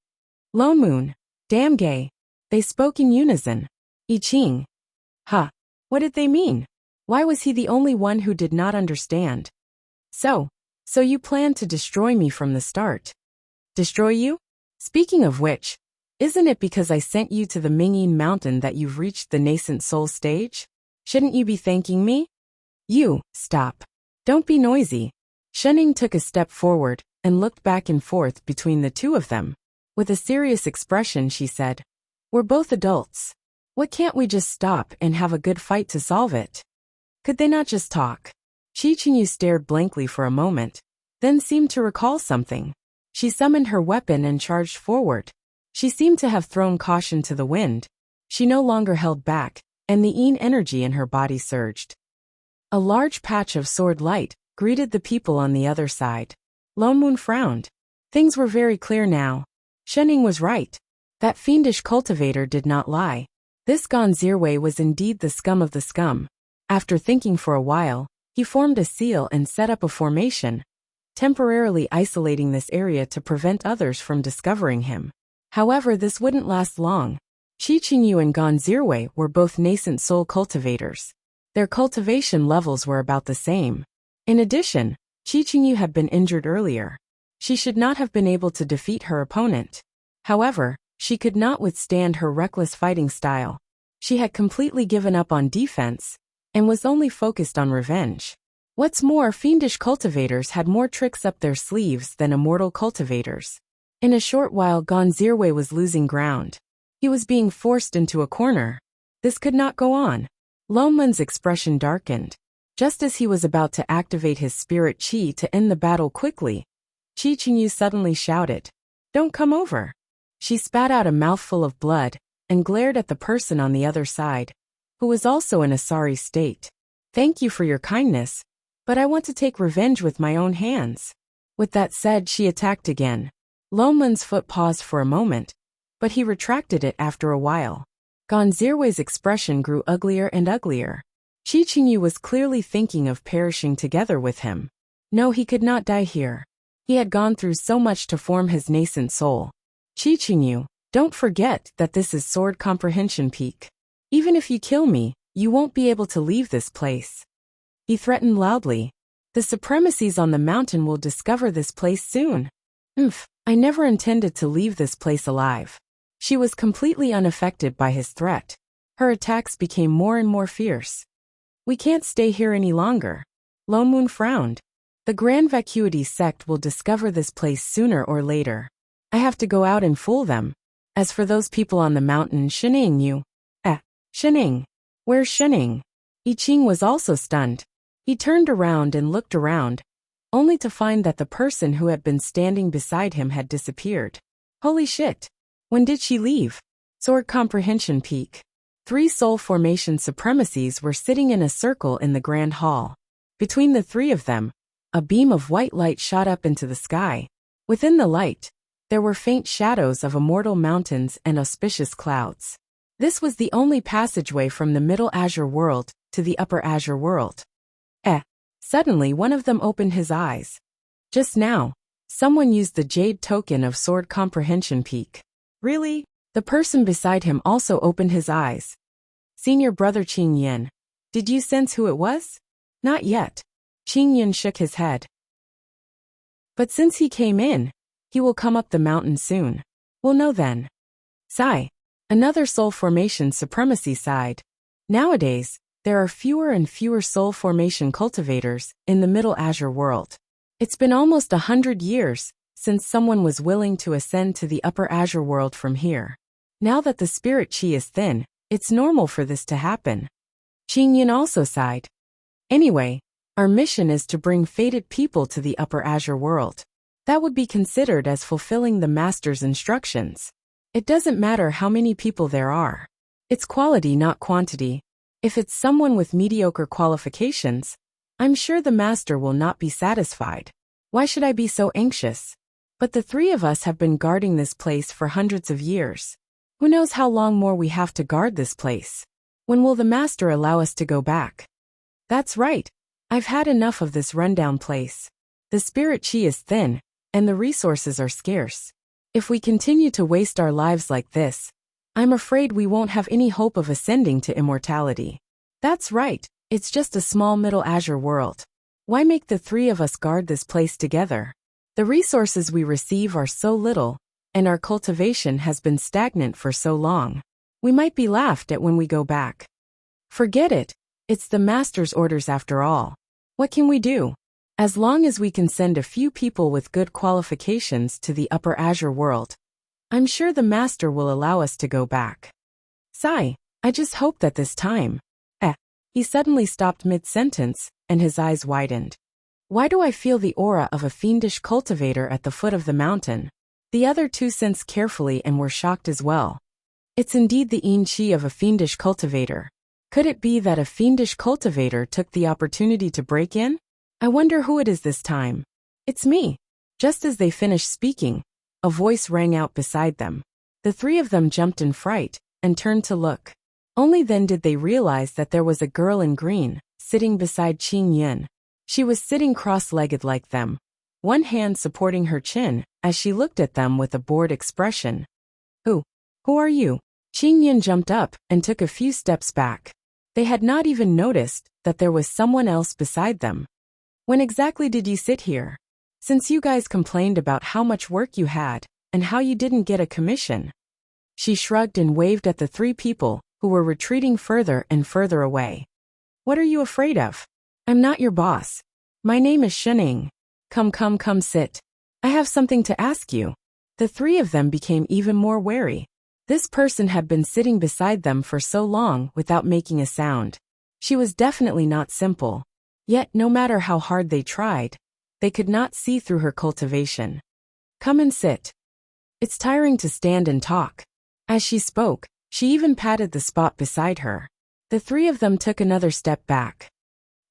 Lone Moon. Damn gay. They spoke in unison. I Ching. What did they mean? Why was he the only one who did not understand? So you planned to destroy me from the start. Destroy you? Speaking of which, isn't it because I sent you to the Mingyin Mountain that you've reached the nascent soul stage? Shouldn't you be thanking me? You, stop. Don't be noisy. Shening took a step forward and looked back and forth between the two of them. With a serious expression she said, We're both adults. What can't we just stop and have a good fight to solve it? Could they not just talk? Qi Qingyu stared blankly for a moment, then seemed to recall something. She summoned her weapon and charged forward. She seemed to have thrown caution to the wind. She no longer held back, and the yin energy in her body surged. A large patch of sword light greeted the people on the other side. Lone Moon frowned. Things were very clear now. Shening was right. That fiendish cultivator did not lie. This Gonzirwei was indeed the scum of the scum. After thinking for a while, he formed a seal and set up a formation, temporarily isolating this area to prevent others from discovering him. However, this wouldn't last long. Qi Qingyu and Gonzirwei were both nascent soul cultivators. Their cultivation levels were about the same. In addition, Qi Qingyu had been injured earlier. She should not have been able to defeat her opponent. However, she could not withstand her reckless fighting style. She had completely given up on defense, and was only focused on revenge. What's more, fiendish cultivators had more tricks up their sleeves than immortal cultivators. In a short while, Gonzirwei was losing ground. He was being forced into a corner. This could not go on. Loman's expression darkened. Just as he was about to activate his spirit qi to end the battle quickly, Qi Qingyu suddenly shouted, "Don't come over." She spat out a mouthful of blood and glared at the person on the other side, who was also in a sorry state. "Thank you for your kindness, but I want to take revenge with my own hands." With that said, she attacked again. Loman's foot paused for a moment, but he retracted it after a while. Gonzirwei's expression grew uglier and uglier. Qi Qingyu was clearly thinking of perishing together with him. No, he could not die here. He had gone through so much to form his nascent soul. Qi Qingyu, don't forget that this is Sword Comprehension Peak. Even if you kill me, you won't be able to leave this place. He threatened loudly. The supremacies on the mountain will discover this place soon. I never intended to leave this place alive. She was completely unaffected by his threat. Her attacks became more and more fierce. We can't stay here any longer. Lone Moon frowned. The Grand Vacuity sect will discover this place sooner or later. I have to go out and fool them. As for those people on the mountain, Shening, Shening. Where's Shening? I Ching was also stunned. He turned around and looked around, only to find that the person who had been standing beside him had disappeared. Holy shit! When did she leave? Sword Comprehension Peak. 3 soul formation supremacies were sitting in a circle in the Grand Hall. Between the 3 of them, a beam of white light shot up into the sky. Within the light, there were faint shadows of immortal mountains and auspicious clouds. This was the only passageway from the Middle Azure world to the Upper Azure world. Suddenly one of them opened his eyes. Just now, someone used the jade token of Sword Comprehension Peak. Really? The person beside him also opened his eyes. Senior brother Qing Yin. Did you sense who it was? Not yet. Qing Yin shook his head. But since he came in, he will come up the mountain soon. We'll know then. Sigh. Another soul formation supremacy sighed. Nowadays, there are fewer and fewer soul formation cultivators in the Middle Azure world. It's been almost 100 years since someone was willing to ascend to the Upper Azure world from here. Now that the spirit chi is thin, it's normal for this to happen. Qing Yin also sighed. Anyway, our mission is to bring fated people to the Upper Azure world. That would be considered as fulfilling the Master's instructions. It doesn't matter how many people there are. It's quality, not quantity. If it's someone with mediocre qualifications, I'm sure the Master will not be satisfied. Why should I be so anxious? But the 3 of us have been guarding this place for hundreds of years. Who knows how long more we have to guard this place? When will the Master allow us to go back? That's right. I've had enough of this rundown place. The spirit chi is thin, and the resources are scarce. If we continue to waste our lives like this, I'm afraid we won't have any hope of ascending to immortality. That's right, it's just a small Middle Azure world. Why make the 3 of us guard this place together? The resources we receive are so little, and our cultivation has been stagnant for so long. We might be laughed at when we go back. Forget it, it's the Master's orders after all. What can we do? As long as we can send a few people with good qualifications to the Upper Azure world, I'm sure the Master will allow us to go back. Sigh, I just hope that this time. He suddenly stopped mid-sentence, and his eyes widened. Why do I feel the aura of a fiendish cultivator at the foot of the mountain? The other two sensed carefully and were shocked as well. It's indeed the chi of a fiendish cultivator. Could it be that a fiendish cultivator took the opportunity to break in? I wonder who it is this time. It's me. Just as they finished speaking, a voice rang out beside them. The three of them jumped in fright and turned to look. Only then did they realize that there was a girl in green, sitting beside Qing Yun. She was sitting cross-legged like them, one hand supporting her chin, as she looked at them with a bored expression. Who are you? Qing Yun jumped up and took a few steps back. They had not even noticed that there was someone else beside them. When exactly did you sit here? Since you guys complained about how much work you had, and how you didn't get a commission. She shrugged and waved at the three people, who were retreating further and further away. What are you afraid of? I'm not your boss. My name is Shening. Come sit. I have something to ask you. The three of them became even more wary. This person had been sitting beside them for so long without making a sound. She was definitely not simple. Yet no matter how hard they tried, they could not see through her cultivation. Come and sit. It's tiring to stand and talk. As she spoke, she even patted the spot beside her. The three of them took another step back.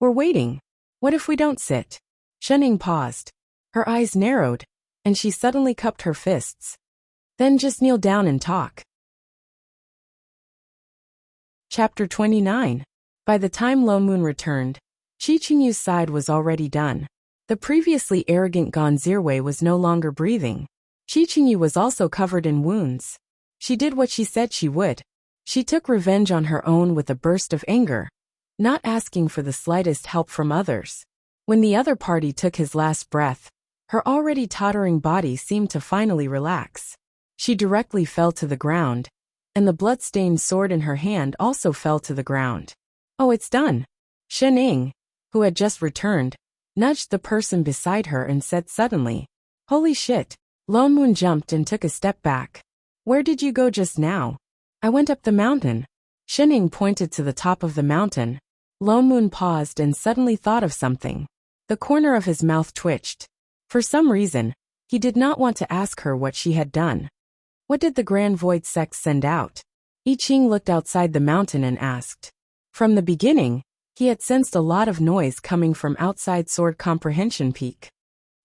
We're waiting. What if we don't sit? Shening paused. Her eyes narrowed, and she suddenly cupped her fists. Then just kneel down and talk. Chapter 29. By the time Lone Moon returned, Chi Qingyu's side was already done. The previously arrogant Gonzirwei was no longer breathing. Chi Qingyu was also covered in wounds. She did what she said she would. She took revenge on her own with a burst of anger, not asking for the slightest help from others. When the other party took his last breath, her already tottering body seemed to finally relax. She directly fell to the ground, and the blood-stained sword in her hand also fell to the ground. Oh, it's done. Shening, who had just returned, nudged the person beside her and said suddenly, Holy shit. Lone Moon jumped and took a step back. Where did you go just now? I went up the mountain. Shening pointed to the top of the mountain. Lone Moon paused and suddenly thought of something. The corner of his mouth twitched. For some reason, he did not want to ask her what she had done. What did the Grand Void sect send out? I Ching looked outside the mountain and asked. From the beginning, he had sensed a lot of noise coming from outside Sword Comprehension Peak.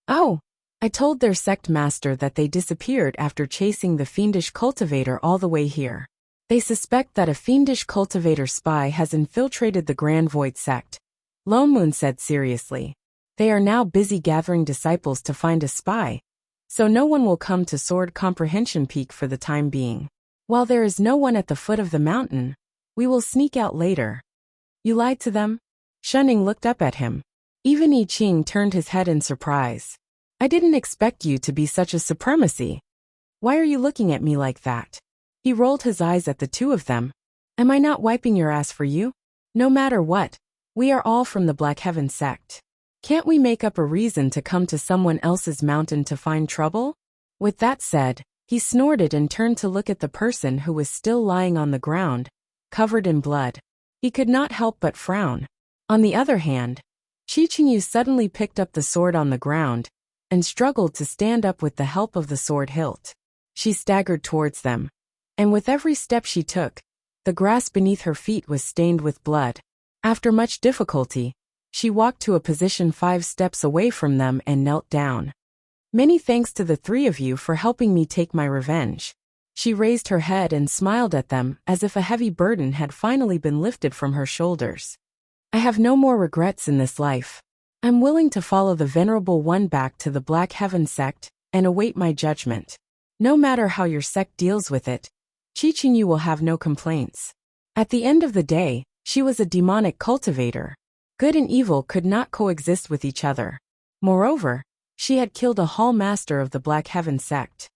Oh! I told their sect master that they disappeared after chasing the fiendish cultivator all the way here. They suspect that a fiendish cultivator spy has infiltrated the Grand Void sect. Lone Moon said seriously. They are now busy gathering disciples to find a spy, so no one will come to Sword Comprehension Peak for the time being. While there is no one at the foot of the mountain, we will sneak out later. You lied to them? Shening looked up at him. Even I Ching turned his head in surprise. I didn't expect you to be such a supremacy. Why are you looking at me like that? He rolled his eyes at the two of them. Am I not wiping your ass for you? No matter what, we are all from the Black Heaven sect. Can't we make up a reason to come to someone else's mountain to find trouble? With that said, he snorted and turned to look at the person who was still lying on the ground, covered in blood. He could not help but frown. On the other hand, Chi Qingyu suddenly picked up the sword on the ground, and struggled to stand up with the help of the sword hilt. She staggered towards them, and with every step she took, the grass beneath her feet was stained with blood. After much difficulty, she walked to a position 5 steps away from them and knelt down. Many thanks to the three of you for helping me take my revenge. She raised her head and smiled at them as if a heavy burden had finally been lifted from her shoulders. I have no more regrets in this life. I'm willing to follow the Venerable One back to the Black Heaven sect and await my judgment. No matter how your sect deals with it, Chi Qingyu will have no complaints. At the end of the day, she was a demonic cultivator. Good and evil could not coexist with each other. Moreover, she had killed a hall master of the Black Heaven sect.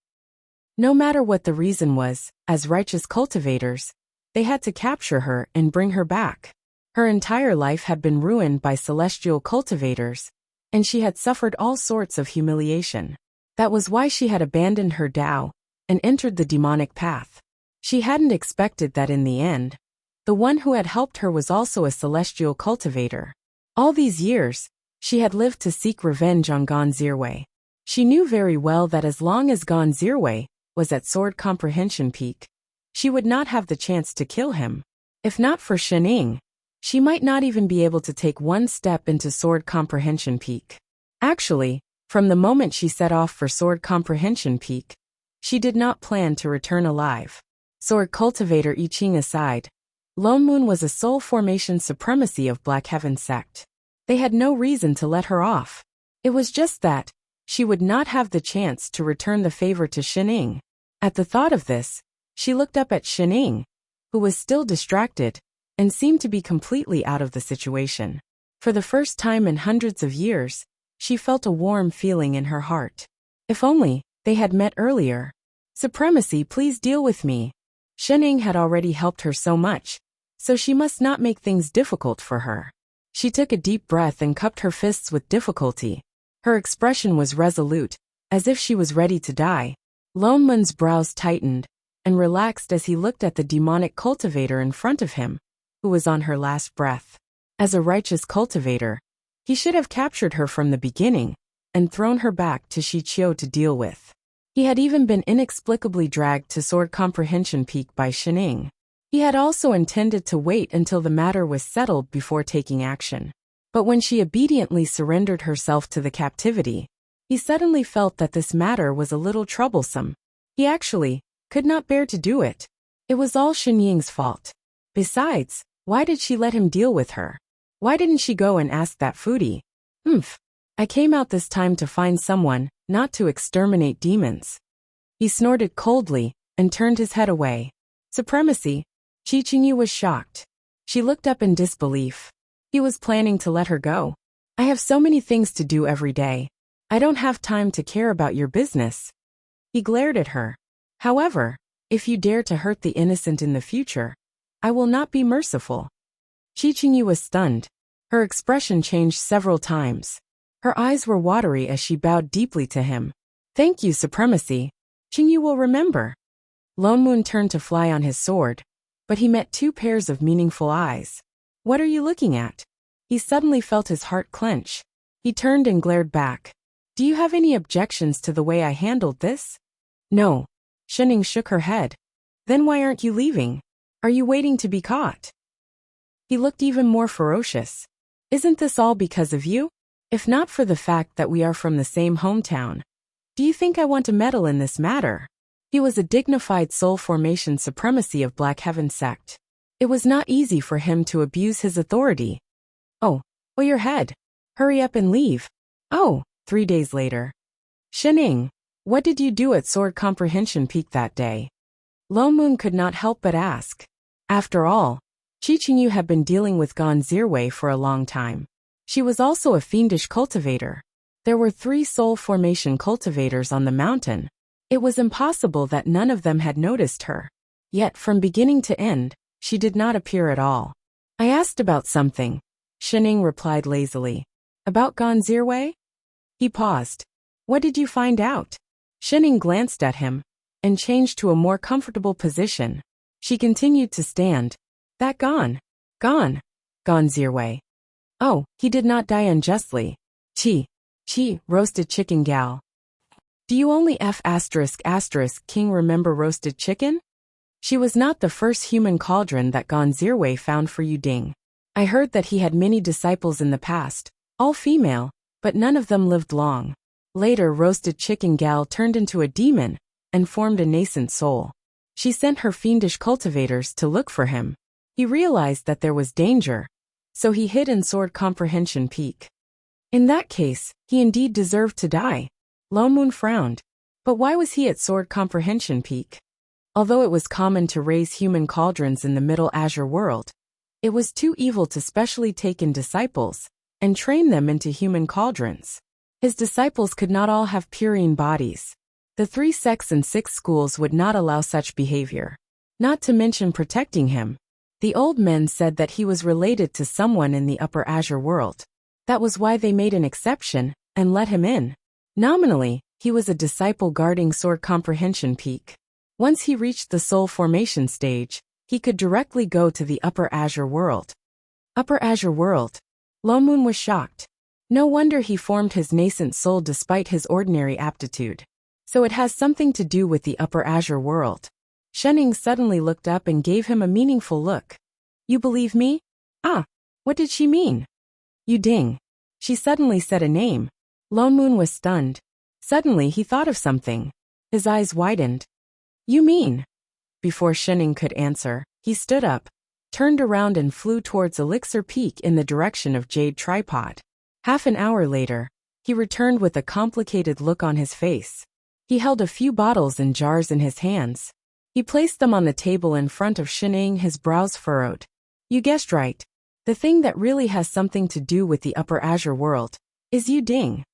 No matter what the reason was, as righteous cultivators, they had to capture her and bring her back. Her entire life had been ruined by celestial cultivators, and she had suffered all sorts of humiliation. That was why she had abandoned her Tao and entered the demonic path. She hadn't expected that in the end, the one who had helped her was also a celestial cultivator. All these years, She had lived to seek revenge on Gonzirwe. She knew very well that as long as Gonzirwe was at Sword Comprehension Peak, she would not have the chance to kill him. If not for Shening, she might not even be able to take one step into Sword Comprehension Peak. Actually, from the moment she set off for Sword Comprehension Peak, she did not plan to return alive. Sword Cultivator I Ching aside, Lone Moon was a soul formation supremacy of Black Heaven sect. They had no reason to let her off. It was just that she would not have the chance to return the favor to Shening. At the thought of this, she looked up at Shening, who was still distracted and seemed to be completely out of the situation. For the first time in hundreds of years, she felt a warm feeling in her heart. If only they had met earlier. Supremacy, please deal with me. Shening had already helped her so much, so she must not make things difficult for her. She took a deep breath and cupped her fists with difficulty. Her expression was resolute, as if she was ready to die. Lone Moon's brows tightened and relaxed as he looked at the demonic cultivator in front of him, who was on her last breath. As a righteous cultivator, he should have captured her from the beginning and thrown her back to Shichio to deal with. He had even been inexplicably dragged to Sword Comprehension Peak by Shening. He had also intended to wait until the matter was settled before taking action. But when she obediently surrendered herself to the captivity, he suddenly felt that this matter was a little troublesome. He actually could not bear to do it. It was all Shenying's fault. Besides, why did she let him deal with her? Why didn't she go and ask that foodie? I came out this time to find someone, not to exterminate demons. He snorted coldly and turned his head away. Supremacy. Chi Qingyu was shocked. She looked up in disbelief. He was planning to let her go. I have so many things to do every day. I don't have time to care about your business. He glared at her. However, if you dare to hurt the innocent in the future, I will not be merciful. Chi Qingyu was stunned. Her expression changed several times. Her eyes were watery as she bowed deeply to him. Thank you, Supremacy. Qingyu will remember. Lone Moon turned to fly on his sword, but he met two pairs of meaningful eyes. What are you looking at? He suddenly felt his heart clench. He turned and glared back. Do you have any objections to the way I handled this? No. Shening shook her head. Then why aren't you leaving? Are you waiting to be caught? He looked even more ferocious. Isn't this all because of you? If not for the fact that we are from the same hometown, do you think I want to meddle in this matter? He was a dignified soul formation supremacy of Black Heaven sect. It was not easy for him to abuse his authority. Oh, your head. Hurry up and leave. 3 days later. Shening, what did you do at Sword Comprehension Peak that day? Lone Moon could not help but ask. After all, Chi Qingyu had been dealing with Gonzirwe for a long time. She was also a fiendish cultivator. There were 3 soul formation cultivators on the mountain. It was impossible that none of them had noticed her. Yet from beginning to end, she did not appear at all. I asked about something, Shening replied lazily. About Gonzirwe? He paused. What did you find out? Shening glanced at him and changed to a more comfortable position. She continued to stand. That gone, Gonzirwe. Oh, he did not die unjustly. Chi, roasted chicken gal. Do you only King remember roasted chicken? She was not the first human cauldron that Gonzirwe found for you ding. I heard that he had many disciples in the past, all female, but none of them lived long. Later roasted chicken gal turned into a demon and formed a nascent soul. She sent her fiendish cultivators to look for him. He realized that there was danger, so he hid in Sword Comprehension Peak. In that case, he indeed deserved to die. Lone Moon frowned. But why was he at Sword Comprehension Peak? Although it was common to raise human cauldrons in the Middle Azure world, it was too evil to specially take in disciples and train them into human cauldrons. His disciples could not all have purine bodies. The 3 sects and 6 schools would not allow such behavior. Not to mention protecting him. The old men said that he was related to someone in the Upper Azure world. That was why they made an exception and let him in. Nominally, he was a disciple guarding Sword Comprehension Peak. Once he reached the soul formation stage, he could directly go to the Upper Azure world. Upper Azure world? Lone Moon was shocked. No wonder he formed his nascent soul despite his ordinary aptitude. So it has something to do with the upper azure world. Shenning suddenly looked up and gave him a meaningful look. You believe me? Ah, what did she mean? Yu Ding. She suddenly said a name. Lone Moon was stunned. Suddenly he thought of something. His eyes widened. You mean? Before Shenning could answer, he stood up, turned around and flew towards Elixir Peak in the direction of Jade Tripod. Half an hour later, he returned with a complicated look on his face. He held a few bottles and jars in his hands. He placed them on the table in front of Shenning, his brows furrowed. You guessed right. The thing that really has something to do with the upper azure world is Yu Ding.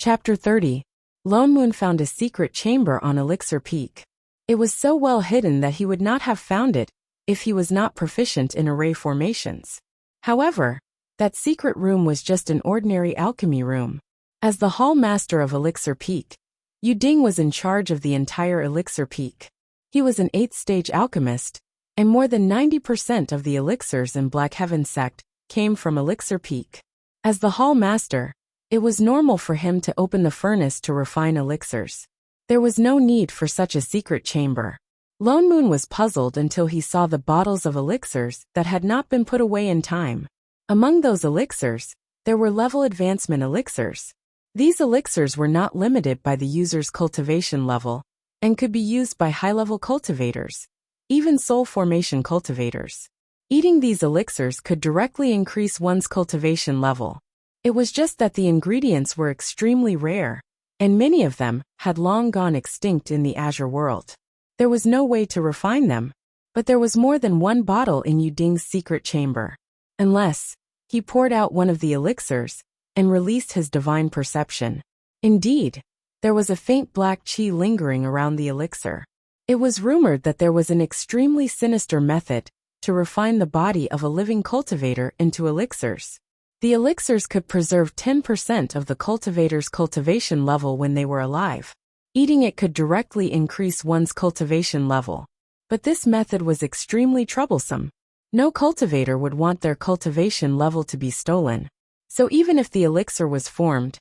Chapter 30. Lone Moon found a secret chamber on Elixir Peak. It was so well hidden that he would not have found it if he was not proficient in array formations. However, that secret room was just an ordinary alchemy room. As the hall master of Elixir Peak, Yu Ding was in charge of the entire Elixir Peak. He was an 8th-stage alchemist, and more than 90% of the elixirs in Black Heaven sect came from Elixir Peak. As the hall master, it was normal for him to open the furnace to refine elixirs. There was no need for such a secret chamber. Lone Moon was puzzled until he saw the bottles of elixirs that had not been put away in time. Among those elixirs, there were level advancement elixirs. These elixirs were not limited by the user's cultivation level and could be used by high-level cultivators, even soul formation cultivators. Eating these elixirs could directly increase one's cultivation level. It was just that the ingredients were extremely rare, and many of them had long gone extinct in the Azure world. There was no way to refine them, but there was more than one bottle in Yu Ding's secret chamber. Unless he poured out one of the elixirs and released his divine perception. Indeed, there was a faint black qi lingering around the elixir. It was rumored that there was an extremely sinister method to refine the body of a living cultivator into elixirs. The elixirs could preserve 10% of the cultivator's cultivation level when they were alive. Eating it could directly increase one's cultivation level. But this method was extremely troublesome. No cultivator would want their cultivation level to be stolen. So even if the elixir was formed,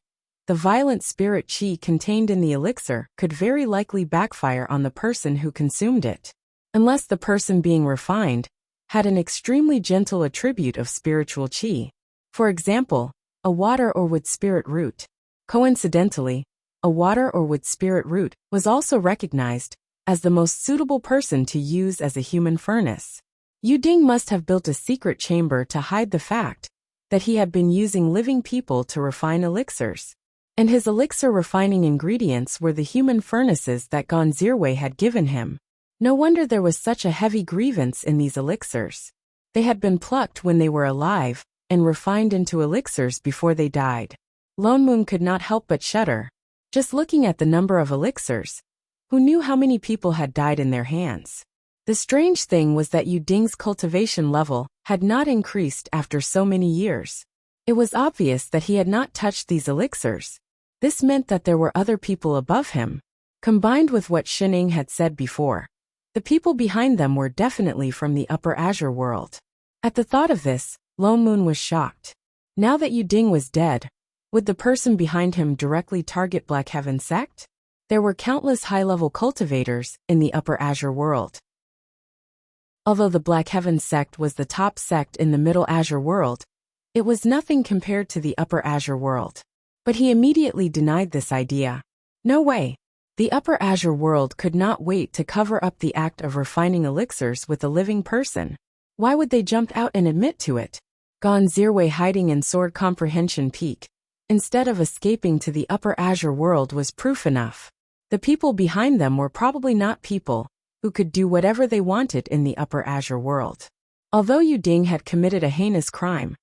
the violent spirit qi contained in the elixir could very likely backfire on the person who consumed it. Unless the person being refined had an extremely gentle attribute of spiritual qi. For example, a water or wood spirit root. Coincidentally, a water or wood spirit root was also recognized as the most suitable person to use as a human furnace. Yu Ding must have built a secret chamber to hide the fact that he had been using living people to refine elixirs. And his elixir refining ingredients were the human furnaces that Gonzirwei had given him. No wonder there was such a heavy grievance in these elixirs. They had been plucked when they were alive and refined into elixirs before they died. Lone Moon could not help but shudder. Just looking at the number of elixirs, who knew how many people had died in their hands? The strange thing was that Yu Ding's cultivation level had not increased after so many years. It was obvious that he had not touched these elixirs. This meant that there were other people above him. Combined with what Shenning had said before, the people behind them were definitely from the upper azure world. At the thought of this, Lone Moon was shocked. Now that Yu Ding was dead, would the person behind him directly target Black Heaven sect? There were countless high-level cultivators in the upper azure world. Although the Black Heaven sect was the top sect in the Middle Azure world, it was nothing compared to the Upper Azure world. But he immediately denied this idea. No way. The Upper Azure world could not wait to cover up the act of refining elixirs with a living person. Why would they jump out and admit to it? Gonzirwei hiding in Sword Comprehension Peak, instead of escaping to the Upper Azure world, was proof enough. The people behind them were probably not people who could do whatever they wanted in the Upper Azure world. Although Yu Ding had committed a heinous crime,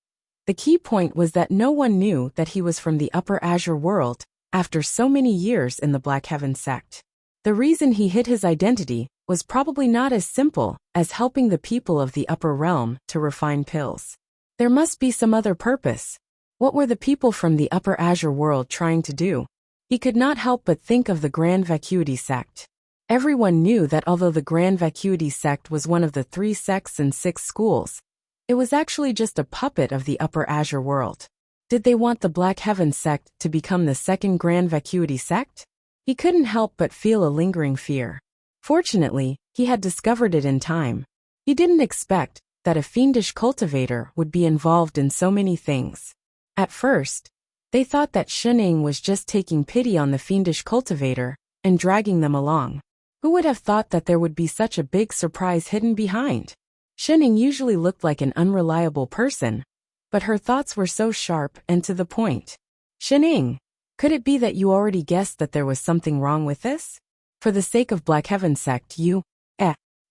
the key point was that no one knew that he was from the Upper Azure world after so many years in the Black Heaven sect. The reason he hid his identity was probably not as simple as helping the people of the Upper Realm to refine pills. There must be some other purpose. What were the people from the Upper Azure world trying to do? He could not help but think of the Grand Vacuity sect. Everyone knew that although the Grand Vacuity sect was one of the 3 sects and 6 schools, It was actually just a puppet of the Upper Azure world. Did they want the Black Heaven sect to become the second Grand Vacuity sect? He couldn't help but feel a lingering fear. Fortunately, he had discovered it in time. He didn't expect that a fiendish cultivator would be involved in so many things. At first, they thought that Shening was just taking pity on the fiendish cultivator and dragging them along. Who would have thought that there would be such a big surprise hidden behind? Shening usually looked like an unreliable person, but her thoughts were so sharp and to the point. Shening, could it be that you already guessed that there was something wrong with this? For the sake of Black Heaven sect,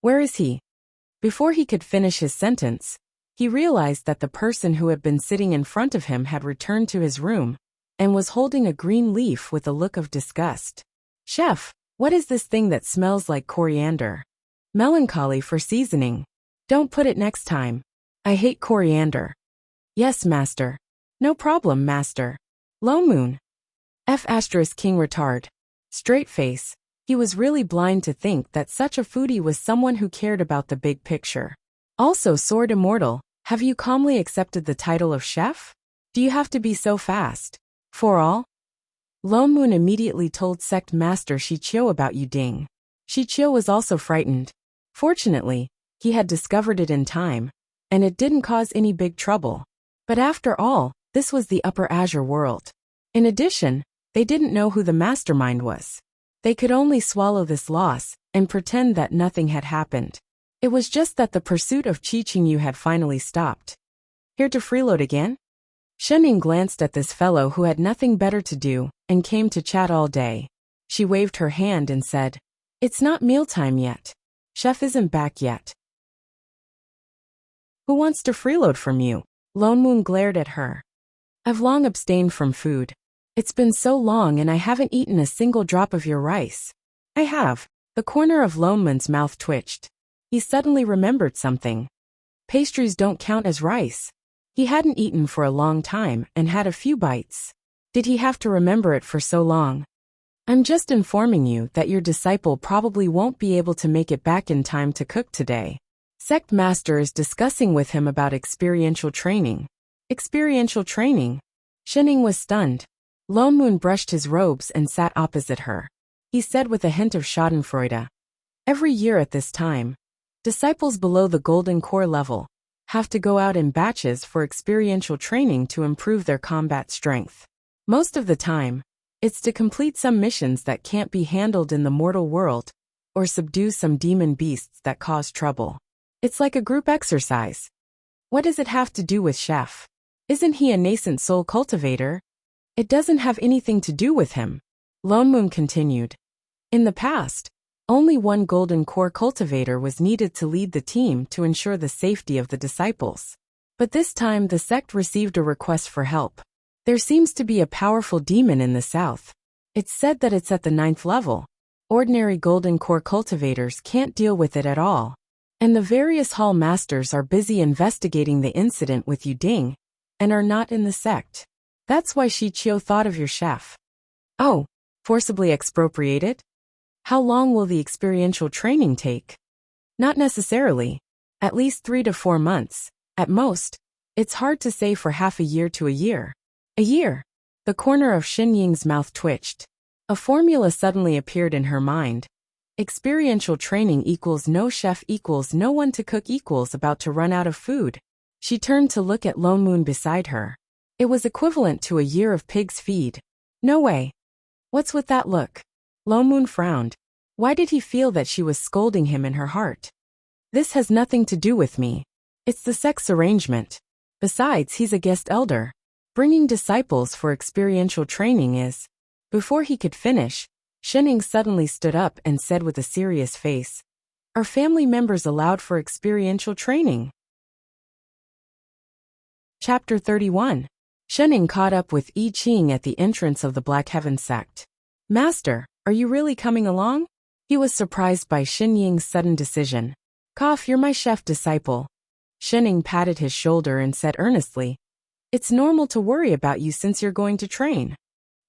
where is he? Before he could finish his sentence, he realized that the person who had been sitting in front of him had returned to his room and was holding a green leaf with a look of disgust. Chef, what is this thing that smells like coriander? Melancholy for seasoning. Don't put it next time. I hate coriander. Yes, master. No problem, master. Lone Moon. King retard. Straight face. He was really blind to think that such a foodie was someone who cared about the big picture. Also, Sword Immortal, have you calmly accepted the title of chef? Do you have to be so fast? For all? Lone Moon immediately told Sect Master Shichio about Yuding. Shichio was also frightened. Fortunately, he had discovered it in time, and it didn't cause any big trouble. But after all, this was the Upper Azure world. In addition, they didn't know who the mastermind was. They could only swallow this loss and pretend that nothing had happened. It was just that the pursuit of Qingyu had finally stopped. Here to freeload again? Shening glanced at this fellow who had nothing better to do and came to chat all day. She waved her hand and said, "It's not mealtime yet. Chef isn't back yet." Who wants to freeload from you? Lone Moon glared at her. I've long abstained from food. It's been so long and I haven't eaten a single drop of your rice. I have. The corner of Lone Moon's mouth twitched. He suddenly remembered something. Pastries don't count as rice. He hadn't eaten for a long time and had a few bites. Did he have to remember it for so long? I'm just informing you that your disciple probably won't be able to make it back in time to cook today. Sect Master is discussing with him about experiential training. Experiential training? Shening was stunned. Lone Moon brushed his robes and sat opposite her. He said with a hint of schadenfreude, every year at this time, disciples below the Golden Core level have to go out in batches for experiential training to improve their combat strength. Most of the time, it's to complete some missions that can't be handled in the mortal world or subdue some demon beasts that cause trouble. It's like a group exercise. What does it have to do with Chef? Isn't he a nascent soul cultivator? It doesn't have anything to do with him. Lone Moon continued. In the past, only one Golden Core cultivator was needed to lead the team to ensure the safety of the disciples. But this time the sect received a request for help. There seems to be a powerful demon in the south. It's said that it's at the 9th level. Ordinary Golden Core cultivators can't deal with it at all. And the various hall masters are busy investigating the incident with Yuding, and are not in the sect. That's why Shichio thought of your chef. Oh, forcibly expropriated? How long will the experiential training take? Not necessarily. At least 3 to 4 months. At most. It's hard to say for half a year to a year. A year. The corner of Xin Ying's mouth twitched. A formula suddenly appeared in her mind. Experiential training equals no chef equals no one to cook equals about to run out of food. She turned to look at Lone Moon beside her. It was equivalent to a year of pig's feed. No way. What's with that look? Lone Moon frowned. Why did he feel that she was scolding him in her heart? This has nothing to do with me. It's the sex arrangement. Besides, he's a guest elder. Bringing disciples for experiential training is... Before he could finish, Shening suddenly stood up and said with a serious face, "Are family members allowed for experiential training?" Chapter 31. Shening caught up with I Ching at the entrance of the Black Heaven sect. "Master, are you really coming along?" He was surprised by Xin Ying's sudden decision. "Cough, you're my chef disciple." Shening patted his shoulder and said earnestly, "It's normal to worry about you since you're going to train.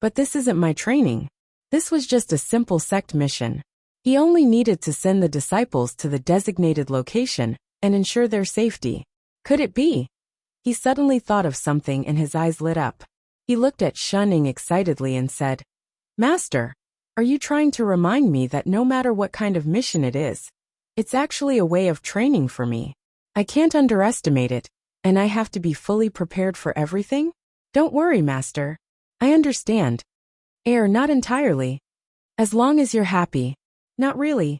But this isn't my training. This was just a simple sect mission. He only needed to send the disciples to the designated location and ensure their safety." Could it be? He suddenly thought of something and his eyes lit up. He looked at Shunning excitedly and said, Master, are you trying to remind me that no matter what kind of mission it is, it's actually a way of training for me? I can't underestimate it, and I have to be fully prepared for everything? Don't worry, Master. I understand. Not entirely. As long as you're happy. Not really.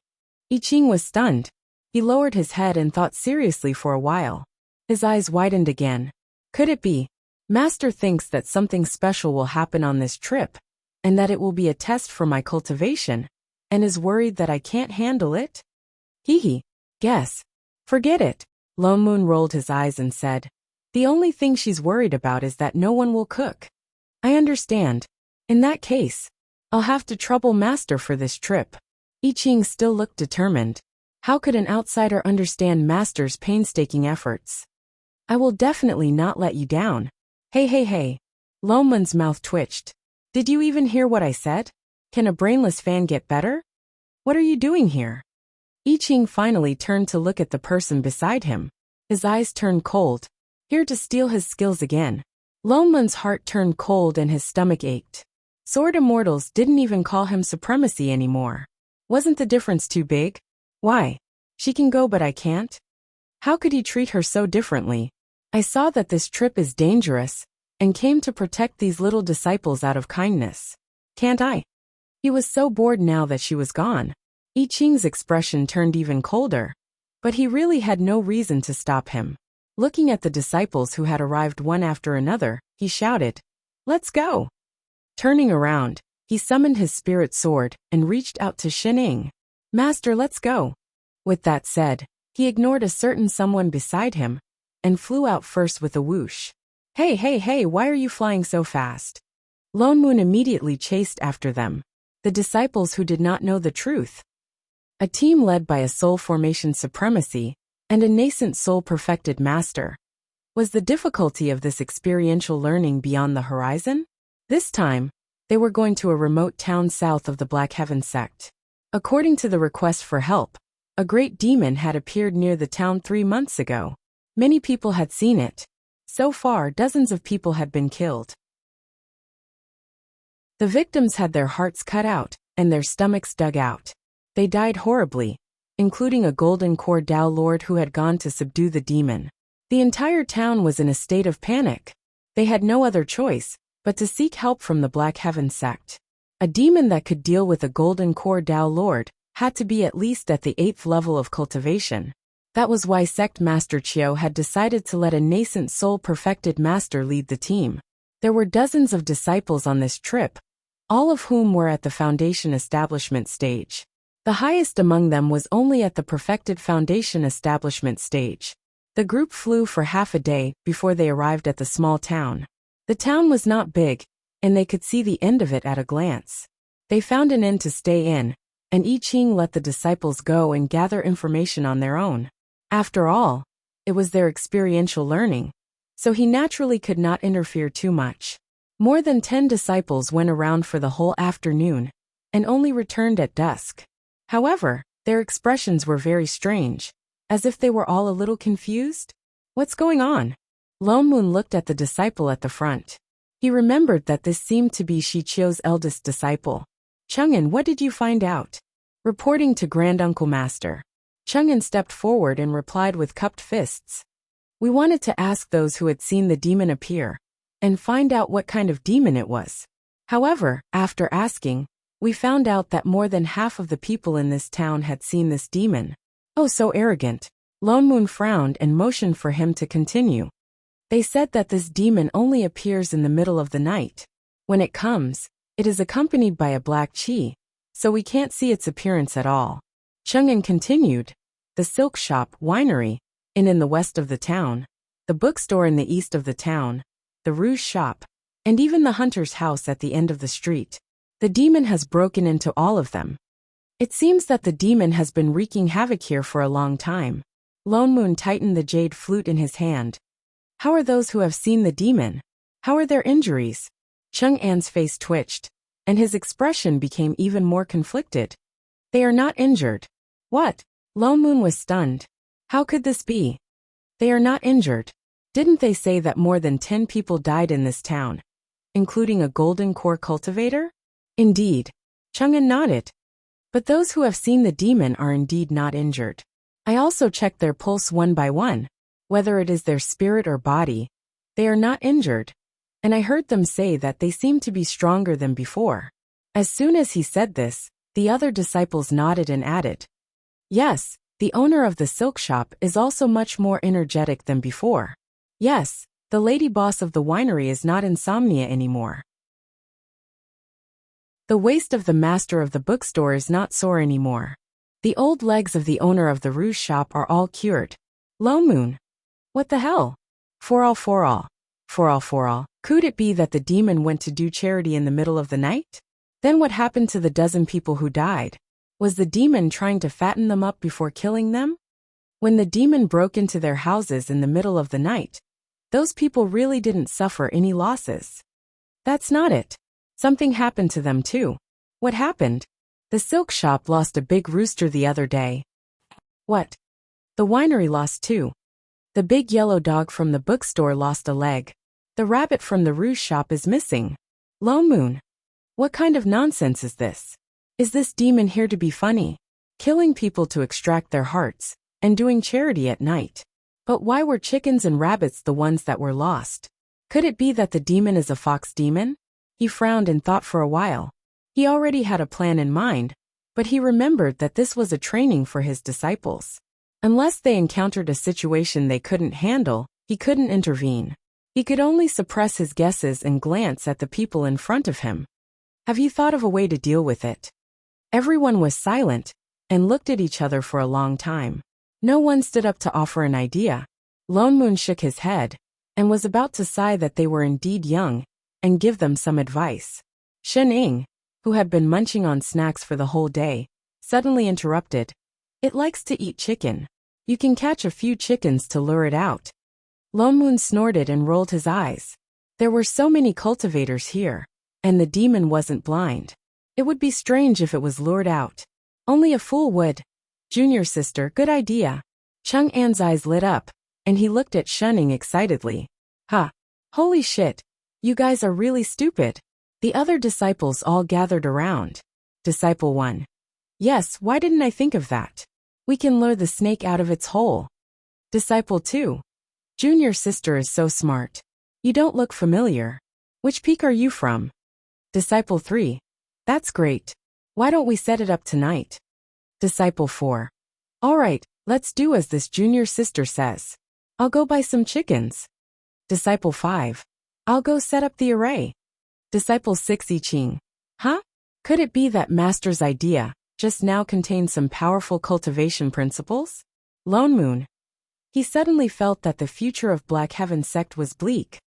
I Ching was stunned. He lowered his head and thought seriously for a while. His eyes widened again. Could it be? Master thinks that something special will happen on this trip, and that it will be a test for my cultivation, and is worried that I can't handle it? Hee. Guess. Forget it. Lone Moon rolled his eyes and said, The only thing she's worried about is that no one will cook. I understand. In that case, I'll have to trouble Master for this trip. I Ching still looked determined. How could an outsider understand Master's painstaking efforts? I will definitely not let you down. Hey. Lone Moon's mouth twitched. Did you even hear what I said? Can a brainless fan get better? What are you doing here? I Ching finally turned to look at the person beside him. His eyes turned cold. Here to steal his skills again. Lone Moon's heart turned cold and his stomach ached. Sword Immortals didn't even call him supremacy anymore. Wasn't the difference too big? Why? She can go but I can't? How could he treat her so differently? I saw that this trip is dangerous, and came to protect these little disciples out of kindness. Can't I? He was so bored now that she was gone. I Ching's expression turned even colder. But he really had no reason to stop him. Looking at the disciples who had arrived one after another, he shouted, Let's go! Turning around, he summoned his spirit sword and reached out to Shining. Master, let's go! With that said, he ignored a certain someone beside him, and flew out first with a whoosh. Hey, why are you flying so fast? Lone Moon immediately chased after them. The disciples who did not know the truth. A team led by a soul formation supremacy, and a nascent soul-perfected master. Was the difficulty of this experiential learning beyond the horizon? This time, they were going to a remote town south of the Black Heaven sect. According to the request for help, a great demon had appeared near the town 3 months ago. Many people had seen it. So far, dozens of people had been killed. The victims had their hearts cut out, and their stomachs dug out. They died horribly, including a golden core Tao lord who had gone to subdue the demon. The entire town was in a state of panic. They had no other choice but to seek help from the Black Heaven sect. A demon that could deal with a golden core Tao lord had to be at least at the 8th level of cultivation. That was why Sect Master Chiu had decided to let a nascent soul-perfected master lead the team. There were dozens of disciples on this trip, all of whom were at the foundation establishment stage. The highest among them was only at the perfected foundation establishment stage. The group flew for half a day before they arrived at the small town. The town was not big, and they could see the end of it at a glance. They found an inn to stay in, and I Ching let the disciples go and gather information on their own. After all, it was their experiential learning, so he naturally could not interfere too much. More than 10 disciples went around for the whole afternoon, and only returned at dusk. However, their expressions were very strange, as if they were all a little confused. What's going on? Lone Moon looked at the disciple at the front. He remembered that this seemed to be Shi Chiu's eldest disciple. Chang'an, what did you find out? Reporting to Granduncle Master. Chang'an stepped forward and replied with cupped fists. We wanted to ask those who had seen the demon appear, and find out what kind of demon it was. However, after asking, we found out that more than half of the people in this town had seen this demon. Oh, so arrogant. Lone Moon frowned and motioned for him to continue. They said that this demon only appears in the middle of the night. When it comes, it is accompanied by a black chi, so we can't see its appearance at all. Chang'an continued. The silk shop, winery, in the west of the town, the bookstore in the east of the town, the rouge shop, and even the hunter's house at the end of the street. The demon has broken into all of them. It seems that the demon has been wreaking havoc here for a long time. Lone Moon tightened the jade flute in his hand. How are those who have seen the demon? How are their injuries? Chang'an's face twitched, and his expression became even more conflicted. They are not injured. What? Lone Moon was stunned. How could this be? They are not injured. Didn't they say that more than 10 people died in this town, including a golden core cultivator? Indeed. Chang'an nodded. But those who have seen the demon are indeed not injured. I also checked their pulse one by one, whether it is their spirit or body. They are not injured. And I heard them say that they seem to be stronger than before. As soon as he said this, the other disciples nodded and added, yes, the owner of the silk shop is also much more energetic than before. Yes, the lady boss of the winery is not insomnia anymore. The waist of the master of the bookstore is not sore anymore. The old legs of the owner of the rouge shop are all cured. Lone Moon. What the hell? For all. Could it be that the demon went to do charity in the middle of the night? Then what happened to the dozen people who died? Was the demon trying to fatten them up before killing them? When the demon broke into their houses in the middle of the night, those people really didn't suffer any losses. That's not it. Something happened to them too. What happened? The silk shop lost a big rooster the other day. What? The winery lost too. The big yellow dog from the bookstore lost a leg. The rabbit from the rouge shop is missing. Lone Moon. What kind of nonsense is this? Is this demon here to be funny? Killing people to extract their hearts, and doing charity at night. But why were chickens and rabbits the ones that were lost? Could it be that the demon is a fox demon? He frowned and thought for a while. He already had a plan in mind, but he remembered that this was a training for his disciples. Unless they encountered a situation they couldn't handle, he couldn't intervene. He could only suppress his guesses and glance at the people in front of him. Have you thought of a way to deal with it? Everyone was silent and looked at each other for a long time. No one stood up to offer an idea. Lone Moon shook his head and was about to sigh that they were indeed young and give them some advice. Shen Ying, who had been munching on snacks for the whole day, suddenly interrupted. It likes to eat chicken. You can catch a few chickens to lure it out. Lone Moon snorted and rolled his eyes. There were so many cultivators here, and the demon wasn't blind. It would be strange if it was lured out. Only a fool would. Junior sister, good idea. Chang'an's eyes lit up, and he looked at Shen Ying excitedly. Ha! Holy shit! You guys are really stupid. The other disciples all gathered around. Disciple 1. Yes, why didn't I think of that? We can lure the snake out of its hole. Disciple 2. Junior sister is so smart. You don't look familiar. Which peak are you from? Disciple 3. That's great. Why don't we set it up tonight? Disciple 4. All right, let's do as this junior sister says. I'll go buy some chickens. Disciple 5. I'll go set up the array. Disciple 6 I Ching. Huh? Could it be that master's idea just now contained some powerful cultivation principles? Lone Moon. He suddenly felt that the future of Black Heaven sect was bleak.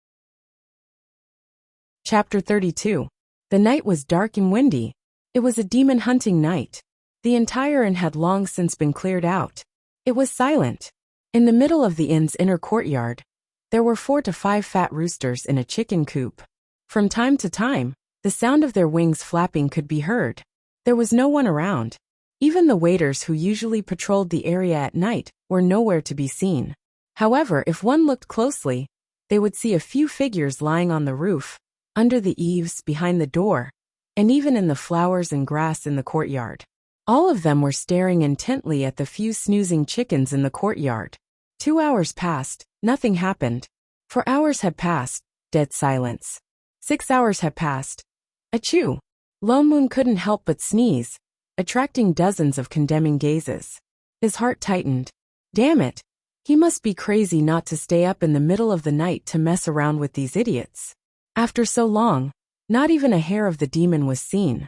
Chapter 32. The night was dark and windy. It was a demon hunting night. The entire inn had long since been cleared out. It was silent. In the middle of the inn's inner courtyard, there were 4 to 5 fat roosters in a chicken coop. From time to time, the sound of their wings flapping could be heard. There was no one around. Even the waiters who usually patrolled the area at night were nowhere to be seen. However, if one looked closely, they would see a few figures lying on the roof, under the eaves, behind the door, and even in the flowers and grass in the courtyard. All of them were staring intently at the few snoozing chickens in the courtyard. 2 hours passed, nothing happened. 4 hours had passed, dead silence. 6 hours had passed. Achoo! Lone Moon couldn't help but sneeze, attracting dozens of condemning gazes. His heart tightened. Damn it! He must be crazy not to stay up in the middle of the night to mess around with these idiots. After so long, not even a hair of the demon was seen.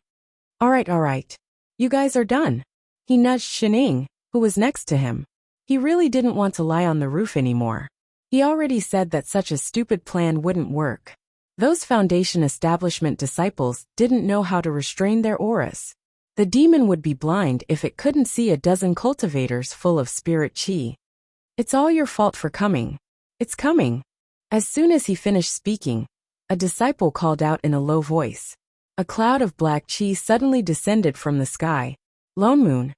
All right. You guys are done. He nudged Shen Ying, who was next to him. He really didn't want to lie on the roof anymore. He already said that such a stupid plan wouldn't work. Those Foundation establishment disciples didn't know how to restrain their auras. The demon would be blind if it couldn't see a dozen cultivators full of spirit chi. It's all your fault for coming. It's coming. As soon as he finished speaking, a disciple called out in a low voice. A cloud of black chi suddenly descended from the sky. Lone Moon.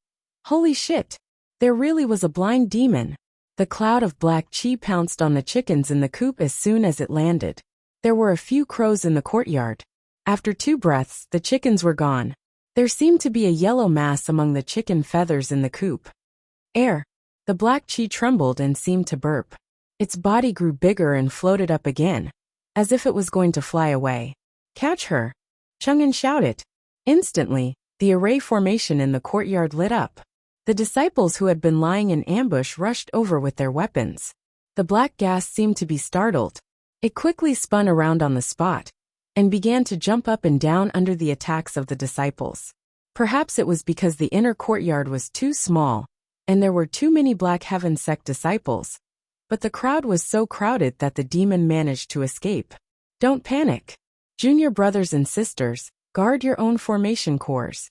Holy shit! There really was a blind demon. The cloud of black chi pounced on the chickens in the coop as soon as it landed. There were a few crows in the courtyard. After 2 breaths, the chickens were gone. There seemed to be a yellow mass among the chicken feathers in the coop. Air. The black chi trembled and seemed to burp. Its body grew bigger and floated up again, as if it was going to fly away. Catch her! Chang'an shouted. Instantly, the array formation in the courtyard lit up. The disciples who had been lying in ambush rushed over with their weapons. The black gas seemed to be startled. It quickly spun around on the spot and began to jump up and down under the attacks of the disciples. Perhaps it was because the inner courtyard was too small and there were too many Black Heaven sect disciples, but the crowd was so crowded that the demon managed to escape. Don't panic. Junior brothers and sisters, guard your own formation cores.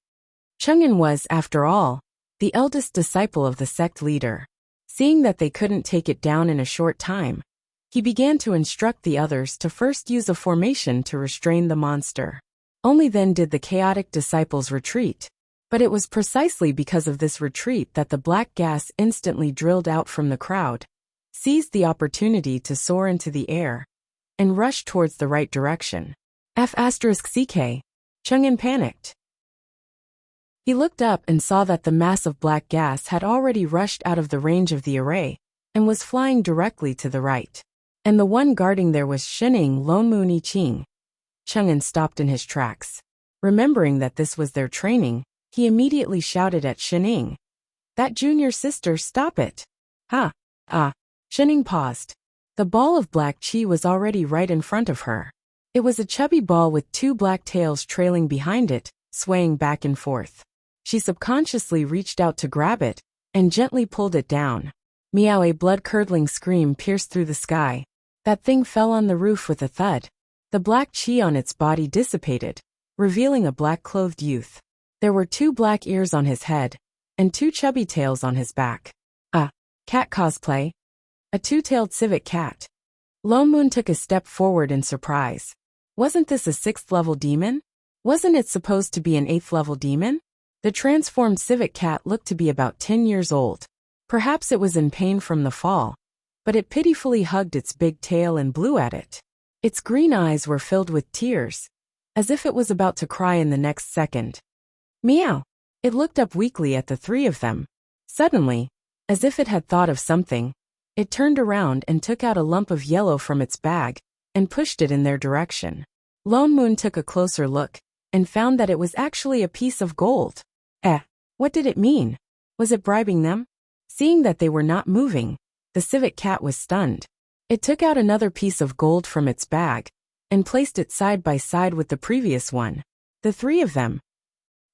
Chang'an was, after all, the eldest disciple of the sect leader. Seeing that they couldn't take it down in a short time, he began to instruct the others to first use a formation to restrain the monster. Only then did the chaotic disciples retreat. But it was precisely because of this retreat that the black gas instantly drilled out from the crowd, seized the opportunity to soar into the air, and rushed towards the right direction. F***CK. Chang'an panicked. He looked up and saw that the mass of black gas had already rushed out of the range of the array and was flying directly to the right. And the one guarding there was Shining Lonmun Yiqing. Chang'an stopped in his tracks. Remembering that this was their training, he immediately shouted at Shining. That junior sister, stop it! Shining paused. The ball of black chi was already right in front of her. It was a chubby ball with 2 black tails trailing behind it, swaying back and forth. She subconsciously reached out to grab it and gently pulled it down. Meow! A blood-curdling scream pierced through the sky. That thing fell on the roof with a thud. The black chi on its body dissipated, revealing a black-clothed youth. There were 2 black ears on his head and 2 chubby tails on his back. Cat cosplay? A 2-tailed civet cat. Lonmun took a step forward in surprise. Wasn't this a 6th-level demon? Wasn't it supposed to be an 8th-level demon? The transformed civet cat looked to be about 10 years old. Perhaps it was in pain from the fall, but it pitifully hugged its big tail and blew at it. Its green eyes were filled with tears, as if it was about to cry in the next second. Meow! It looked up weakly at the 3 of them. Suddenly, as if it had thought of something, it turned around and took out a lump of yellow from its bag and pushed it in their direction. Lonmun took a closer look and found that it was actually a piece of gold. What did it mean? Was it bribing them? Seeing that they were not moving, the civet cat was stunned. It took out another piece of gold from its bag and placed it side by side with the previous one. The 3 of them.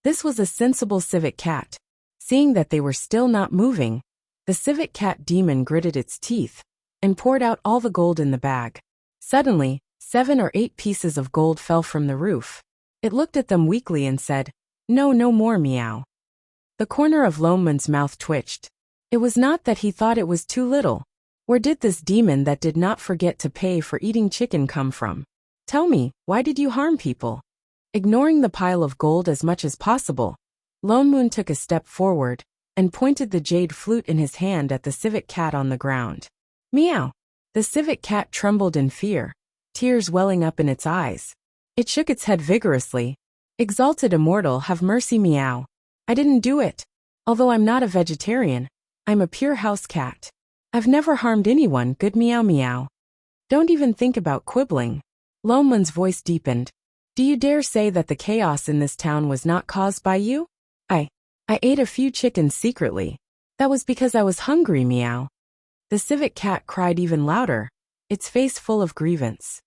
This was a sensible civet cat. Seeing that they were still not moving, the civet cat demon gritted its teeth and poured out all the gold in the bag. Suddenly, 7 or 8 pieces of gold fell from the roof. It looked at them weakly and said, No more, meow. The corner of Lonmun's mouth twitched. It was not that he thought it was too little. Where did this demon that did not forget to pay for eating chicken come from? Tell me, why did you harm people? Ignoring the pile of gold as much as possible, Lonmun took a step forward and pointed the jade flute in his hand at the civet cat on the ground. Meow! The civet cat trembled in fear, tears welling up in its eyes. It shook its head vigorously. Exalted immortal, have mercy, meow. I didn't do it. Although I'm not a vegetarian, I'm a pure house cat. I've never harmed anyone, good meow meow. Don't even think about quibbling. Lonmun's voice deepened. Do you dare say that the chaos in this town was not caused by you? I ate a few chickens secretly. That was because I was hungry, meow. The civet cat cried even louder, its face full of grievance.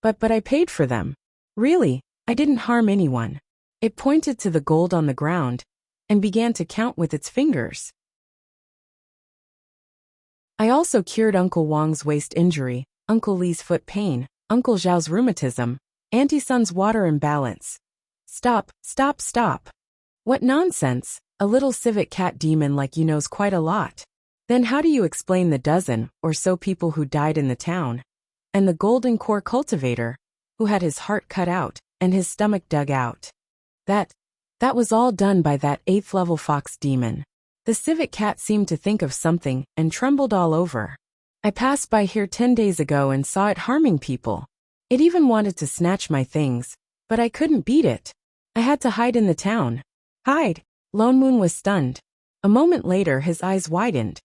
But I paid for them. Really, I didn't harm anyone. It pointed to the gold on the ground and began to count with its fingers. I also cured Uncle Wang's waist injury, Uncle Li's foot pain, Uncle Zhao's rheumatism, Auntie Sun's water imbalance. Stop. What nonsense, a little civet cat demon like you knows quite a lot. Then how do you explain the dozen or so people who died in the town? And the golden core cultivator, who had his heart cut out and his stomach dug out? That was all done by that 8th level fox demon. The civet cat seemed to think of something and trembled all over. I passed by here 10 days ago and saw it harming people. It even wanted to snatch my things, but I couldn't beat it. I had to hide in the town. Hide? Lone Moon was stunned. A moment later his eyes widened.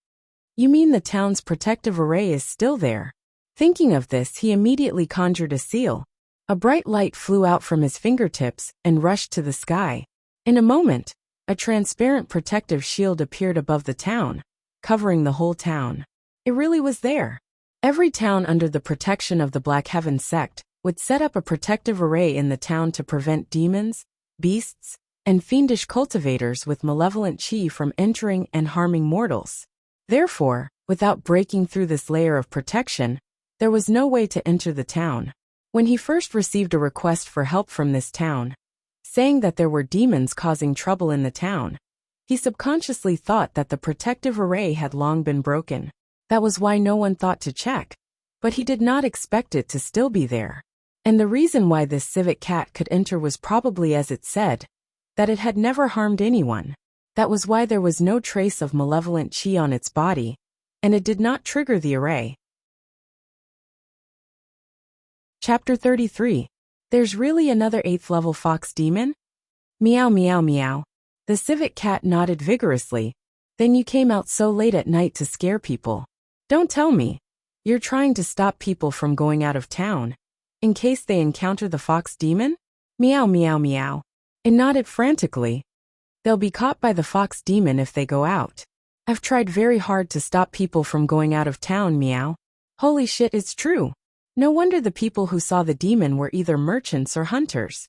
You mean the town's protective array is still there? Thinking of this, he immediately conjured a seal. A bright light flew out from his fingertips and rushed to the sky. In a moment, a transparent protective shield appeared above the town, covering the whole town. It really was there. Every town under the protection of the Black Heaven sect would set up a protective array in the town to prevent demons, beasts, and fiendish cultivators with malevolent chi from entering and harming mortals. Therefore, without breaking through this layer of protection, there was no way to enter the town. When he first received a request for help from this town, saying that there were demons causing trouble in the town, he subconsciously thought that the protective array had long been broken. That was why no one thought to check. But he did not expect it to still be there. And the reason why this civet cat could enter was probably, as it said, that it had never harmed anyone. That was why there was no trace of malevolent chi on its body, and it did not trigger the array. Chapter 33. There's really another 8th level fox demon? Meow meow meow. The civet cat nodded vigorously. Then you came out so late at night to scare people. Don't tell me. You're trying to stop people from going out of town, in case they encounter the fox demon? Meow meow meow. It nodded frantically. They'll be caught by the fox demon if they go out. I've tried very hard to stop people from going out of town, meow. Holy shit, it's true. No wonder the people who saw the demon were either merchants or hunters.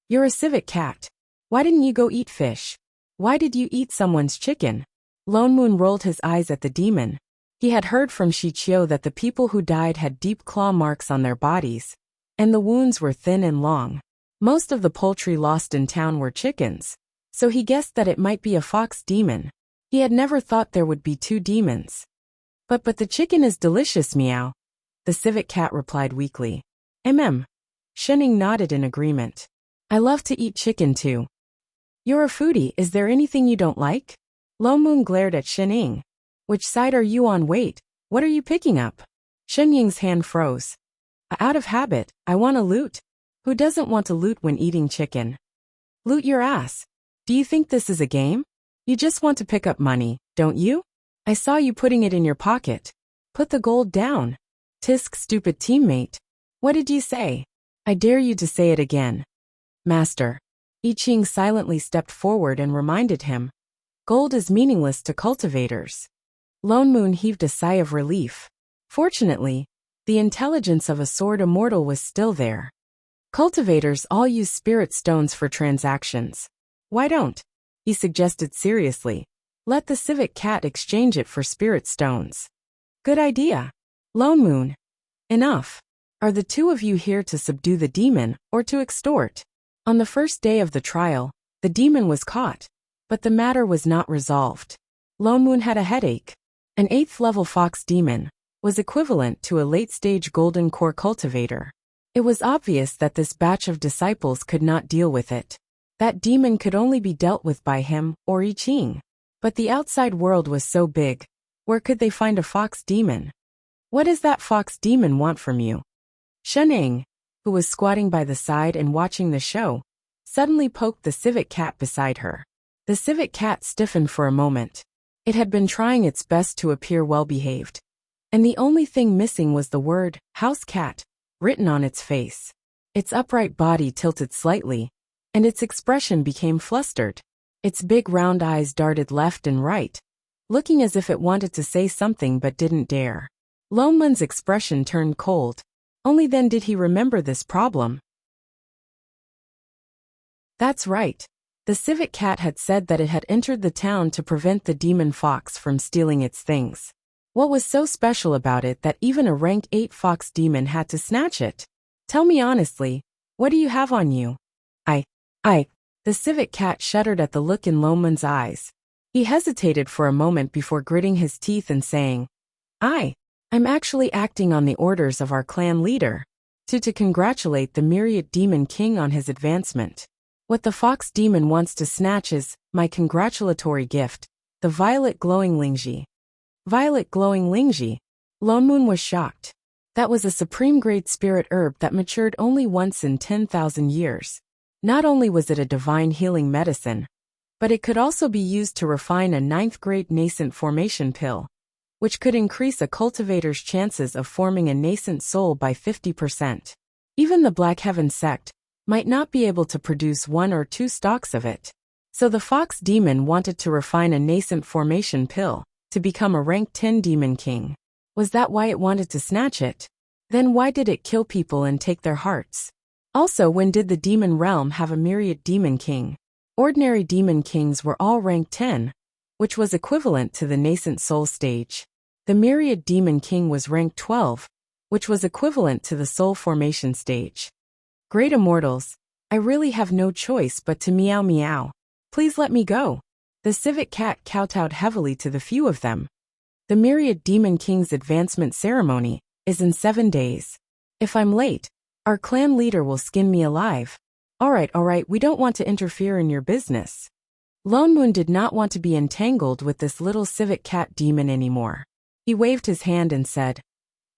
You're a civet cat. Why didn't you go eat fish? Why did you eat someone's chicken? Lone Moon rolled his eyes at the demon. He had heard from Shichio that the people who died had deep claw marks on their bodies, and the wounds were thin and long. Most of the poultry lost in town were chickens, so he guessed that it might be a fox demon. He had never thought there would be 2 demons. But the chicken is delicious, meow. The civet cat replied weakly. Shening nodded in agreement. I love to eat chicken too. You're a foodie, is there anything you don't like? Lone Moon glared at Shening. Which side are you on? Wait, what are you picking up? Shenying's hand froze. Out of habit, I want to loot. Who doesn't want to loot when eating chicken? Loot your ass. Do you think this is a game? You just want to pick up money, don't you? I saw you putting it in your pocket. Put the gold down. Tisk, stupid teammate. What did you say? I dare you to say it again. Master. I Ching silently stepped forward and reminded him. Gold is meaningless to cultivators. Lone Moon heaved a sigh of relief. Fortunately, the intelligence of a sword immortal was still there. Cultivators all use spirit stones for transactions. Why don't? He suggested seriously. Let the civet cat exchange it for spirit stones. Good idea. Lone Moon. Enough. Are the 2 of you here to subdue the demon, or to extort? On the first day of the trial, the demon was caught, but the matter was not resolved. Lone Moon had a headache. An 8th level fox demon was equivalent to a late-stage golden core cultivator. It was obvious that this batch of disciples could not deal with it. That demon could only be dealt with by him or I Ching. But the outside world was so big. Where could they find a fox demon? What does that fox demon want from you? Shening, who was squatting by the side and watching the show, suddenly poked the civet cat beside her. The civet cat stiffened for a moment. It had been trying its best to appear well-behaved, and the only thing missing was the word, house cat, written on its face. Its upright body tilted slightly, and its expression became flustered. Its big round eyes darted left and right, looking as if it wanted to say something but didn't dare. Lone Moon's expression turned cold. Only then did he remember this problem. That's right. The civet cat had said that it had entered the town to prevent the demon fox from stealing its things. What was so special about it that even a rank 8 fox demon had to snatch it? Tell me honestly, what do you have on you? The civet cat shuddered at the look in Lone Moon's eyes. He hesitated for a moment before gritting his teeth and saying, I'm actually acting on the orders of our clan leader, to congratulate the Myriad Demon King on his advancement. What the fox demon wants to snatch is my congratulatory gift, the violet glowing lingji. Violet glowing lingji. Lone Moon was shocked. That was a supreme grade spirit herb that matured only once in 10,000 years. Not only was it a divine healing medicine, but it could also be used to refine a 9th grade nascent formation pill, which could increase a cultivator's chances of forming a nascent soul by 50%. Even the Black Heaven sect might not be able to produce 1 or 2 stalks of it. So the fox demon wanted to refine a nascent formation pill to become a rank 10 demon king. Was that why it wanted to snatch it? Then why did it kill people and take their hearts? Also, when did the demon realm have a myriad demon king? Ordinary demon kings were all rank 10, which was equivalent to the nascent soul stage. The myriad demon king was rank 12, which was equivalent to the soul formation stage. Great immortals, I really have no choice but to meow meow. Please let me go. The civet cat kowtowed heavily to the few of them. The myriad demon king's advancement ceremony is in 7 days. If I'm late, our clan leader will skin me alive. Alright, we don't want to interfere in your business. Lone Moon did not want to be entangled with this little civet cat demon anymore. He waved his hand and said,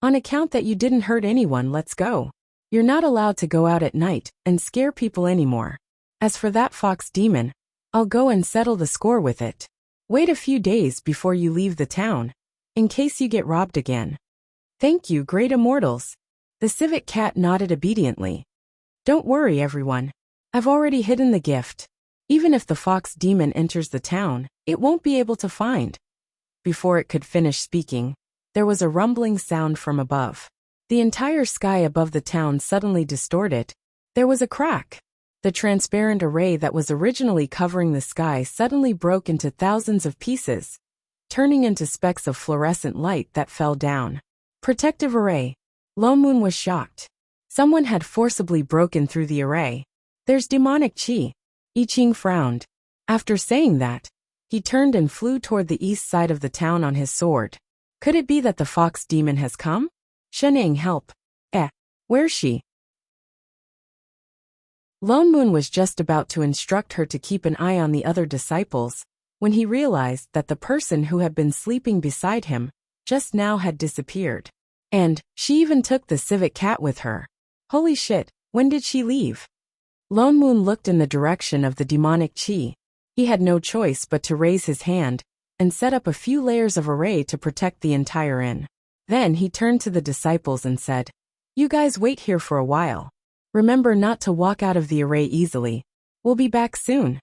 "On account that you didn't hurt anyone, let's go. You're not allowed to go out at night and scare people anymore. As for that fox demon, I'll go and settle the score with it. Wait a few days before you leave the town, in case you get robbed again." "Thank you, great immortals." The civet cat nodded obediently. "Don't worry, everyone. I've already hidden the gift. Even if the fox demon enters the town, it won't be able to find." Before it could finish speaking, there was a rumbling sound from above. The entire sky above the town suddenly distorted. There was a crack. The transparent array that was originally covering the sky suddenly broke into thousands of pieces, turning into specks of fluorescent light that fell down. Protective array. Lone Moon was shocked. Someone had forcibly broken through the array. "There's demonic chi." I Ching frowned. After saying that, he turned and flew toward the east side of the town on his sword. Could it be that the fox demon has come? "Sheneng, help. Where's she?" Lone Moon was just about to instruct her to keep an eye on the other disciples when he realized that the person who had been sleeping beside him just now had disappeared. And she even took the civet cat with her. Holy shit, when did she leave? Lone Moon looked in the direction of the demonic chi. He had no choice but to raise his hand and set up a few layers of array to protect the entire inn. Then he turned to the disciples and said, "You guys wait here for a while. Remember not to walk out of the array easily. We'll be back soon."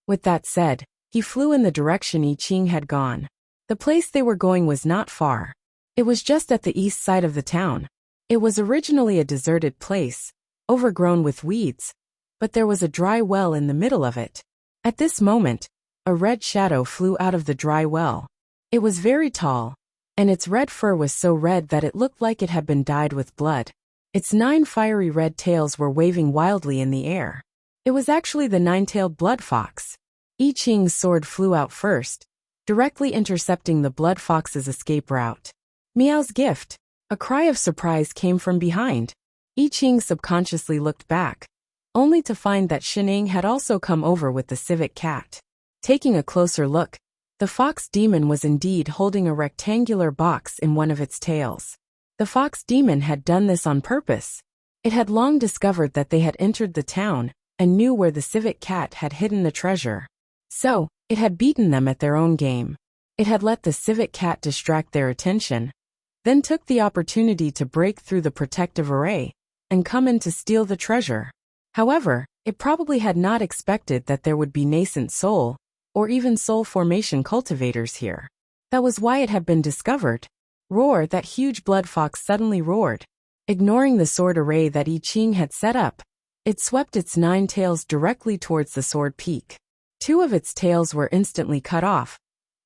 With that said, he flew in the direction I Ching had gone. The place they were going was not far. It was just at the east side of the town. It was originally a deserted place, overgrown with weeds, but there was a dry well in the middle of it. At this moment, a red shadow flew out of the dry well. It was very tall, and its red fur was so red that it looked like it had been dyed with blood. Its 9 fiery red tails were waving wildly in the air. It was actually the 9-tailed blood fox. I Ching's sword flew out first, directly intercepting the blood fox's escape route. Meow's gift. A cry of surprise came from behind. I Ching subconsciously looked back, only to find that Sheneng had also come over with the civet cat. Taking a closer look, the fox demon was indeed holding a rectangular box in one of its tails. The fox demon had done this on purpose. It had long discovered that they had entered the town and knew where the civet cat had hidden the treasure. So, it had beaten them at their own game. It had let the civet cat distract their attention, then took the opportunity to break through the protective array and come in to steal the treasure. However, it probably had not expected that there would be nascent soul or even soul formation cultivators here. That was why it had been discovered. Roar! That huge blood fox suddenly roared. Ignoring the sword array that I Ching had set up, it swept its 9 tails directly towards the sword peak. 2 of its tails were instantly cut off,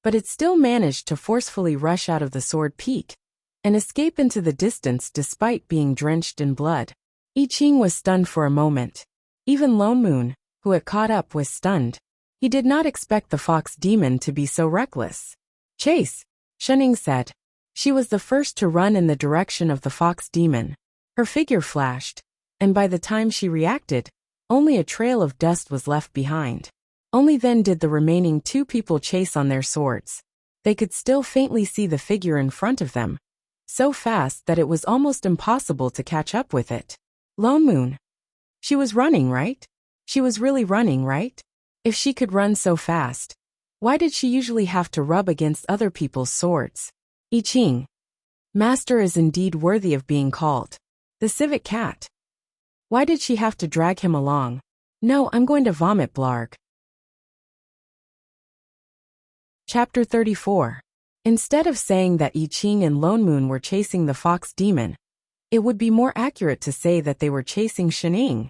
but it still managed to forcefully rush out of the sword peak and escape into the distance despite being drenched in blood. I Ching was stunned for a moment. Even Lone Moon, who had caught up, was stunned. He did not expect the fox demon to be so reckless. "Chase!" Sheneng said. She was the first to run in the direction of the fox demon. Her figure flashed, and by the time she reacted, only a trail of dust was left behind. Only then did the remaining two people chase on their swords. They could still faintly see the figure in front of them, so fast that it was almost impossible to catch up with it. Lone Moon. She was running, right? She was really running, right? If she could run so fast, why did she usually have to rub against other people's swords? I Ching. Master is indeed worthy of being called the civet cat. Why did she have to drag him along? No, I'm going to vomit, blarg. Chapter 34. Instead of saying that I Ching and Lone Moon were chasing the fox demon, it would be more accurate to say that they were chasing Shening,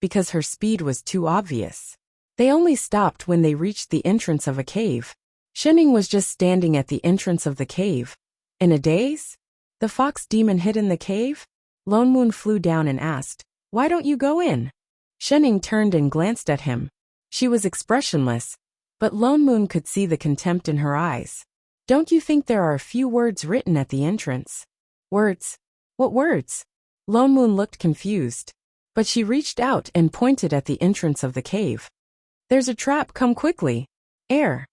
because her speed was too obvious. They only stopped when they reached the entrance of a cave. Shening was just standing at the entrance of the cave. In a daze? The fox demon hid in the cave? Lone Moon flew down and asked, "Why don't you go in?" Shening turned and glanced at him. She was expressionless, but Lone Moon could see the contempt in her eyes. Don't you think there are a few words written at the entrance? Words? What words? Lone Moon looked confused, but she reached out and pointed at the entrance of the cave. There's a trap, come quickly. Air.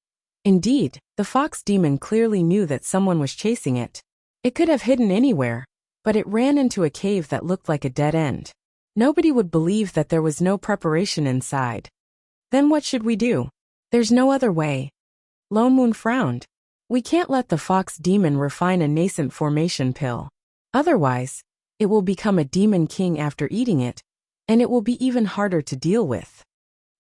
Indeed, the fox demon clearly knew that someone was chasing it. It could have hidden anywhere, but it ran into a cave that looked like a dead end. Nobody would believe that there was no preparation inside. Then what should we do? There's no other way. Lone Moon frowned. We can't let the fox demon refine a nascent formation pill. Otherwise, it will become a demon king after eating it, and it will be even harder to deal with.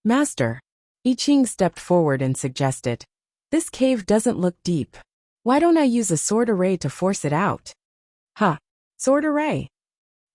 Master. I Ching stepped forward and suggested, "This cave doesn't look deep. Why don't I use a sword array to force it out?" Huh. Sword array?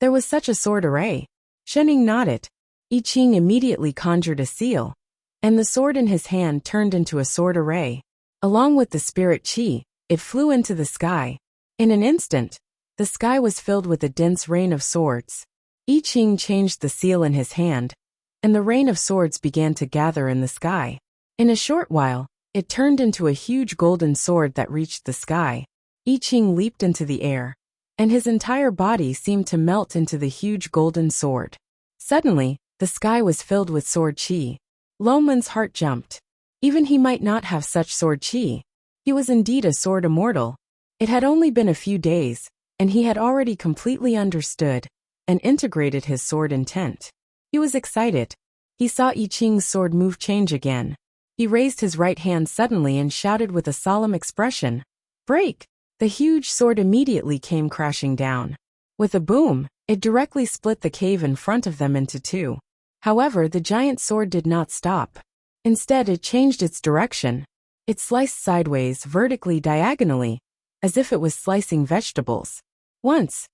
There was such a sword array. Shening nodded. I Ching immediately conjured a seal, and the sword in his hand turned into a sword array. Along with the spirit chi, it flew into the sky. In an instant, the sky was filled with a dense rain of swords. I Ching changed the seal in his hand, and the rain of swords began to gather in the sky. In a short while, it turned into a huge golden sword that reached the sky. I Ching leaped into the air, and his entire body seemed to melt into the huge golden sword. Suddenly, the sky was filled with sword chi. Lone Moon's heart jumped. Even he might not have such sword chi. He was indeed a sword immortal. It had only been a few days, and he had already completely understood and integrated his sword intent. He was excited. He saw I Ching's sword move change again. He raised his right hand suddenly and shouted with a solemn expression, "Break!" The huge sword immediately came crashing down. With a boom, it directly split the cave in front of them into two. However, the giant sword did not stop. Instead, it changed its direction. It sliced sideways, vertically, diagonally, as if it was slicing vegetables. Once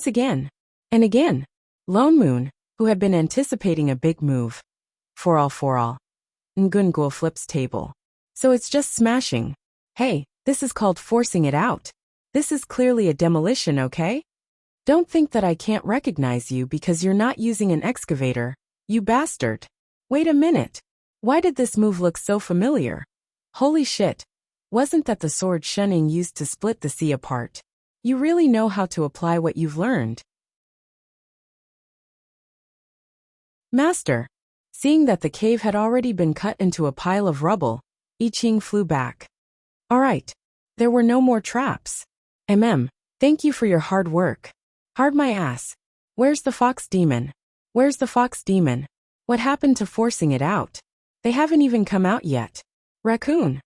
again, and again. Lone Moon, who had been anticipating a big move. For all. Ngungul flips table. So it's just smashing. Hey, this is called forcing it out. This is clearly a demolition, okay? Don't think that I can't recognize you because you're not using an excavator, you bastard. Wait a minute. Why did this move look so familiar? Holy shit. Wasn't that the sword Shening used to split the sea apart? You really know how to apply what you've learned. Master. Seeing that the cave had already been cut into a pile of rubble, I Ching flew back. All right. There were no more traps. Thank you for your hard work. Hard my ass. Where's the fox demon? Where's the fox demon? What happened to forcing it out? They haven't even come out yet. Raccoon.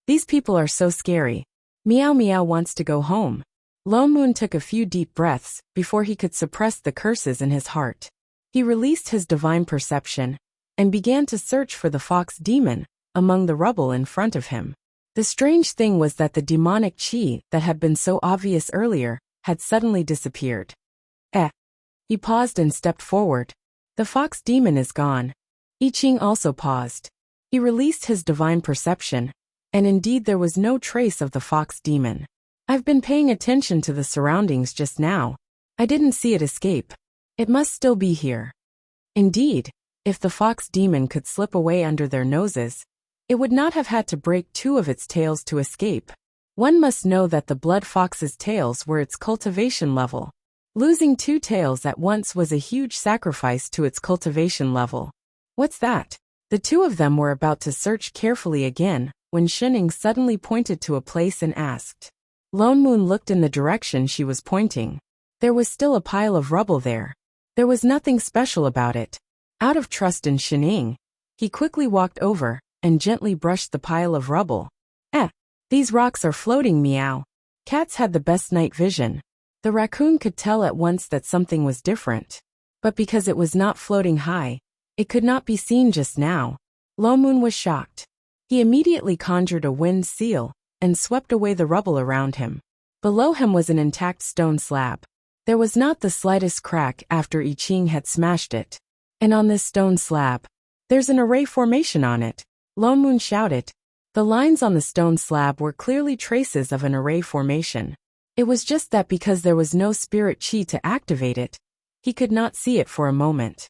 These people are so scary. Meow Meow wants to go home. Lone Moon took a few deep breaths before he could suppress the curses in his heart. He released his divine perception and began to search for the fox demon among the rubble in front of him. The strange thing was that the demonic chi that had been so obvious earlier had suddenly disappeared. He paused and stepped forward. The fox demon is gone. I Ching also paused. He released his divine perception, and indeed there was no trace of the fox demon. I've been paying attention to the surroundings just now. I didn't see it escape. It must still be here. Indeed, if the fox demon could slip away under their noses, it would not have had to break two of its tails to escape. One must know that the blood fox's tails were its cultivation level. Losing two tails at once was a huge sacrifice to its cultivation level. What's that? The two of them were about to search carefully again, when Shining suddenly pointed to a place and asked. Lone Moon looked in the direction she was pointing. There was still a pile of rubble there. There was nothing special about it. Out of trust in Shining, he quickly walked over and gently brushed the pile of rubble. These rocks are floating, meow. Cats had the best night vision. The raccoon could tell at once that something was different. But because it was not floating high, it could not be seen just now. Lone Moon was shocked. He immediately conjured a wind seal and swept away the rubble around him. Below him was an intact stone slab. There was not the slightest crack after I Ching had smashed it. And on this stone slab, there's an array formation on it. Lone Moon shouted. The lines on the stone slab were clearly traces of an array formation. It was just that because there was no spirit chi to activate it, he could not see it for a moment.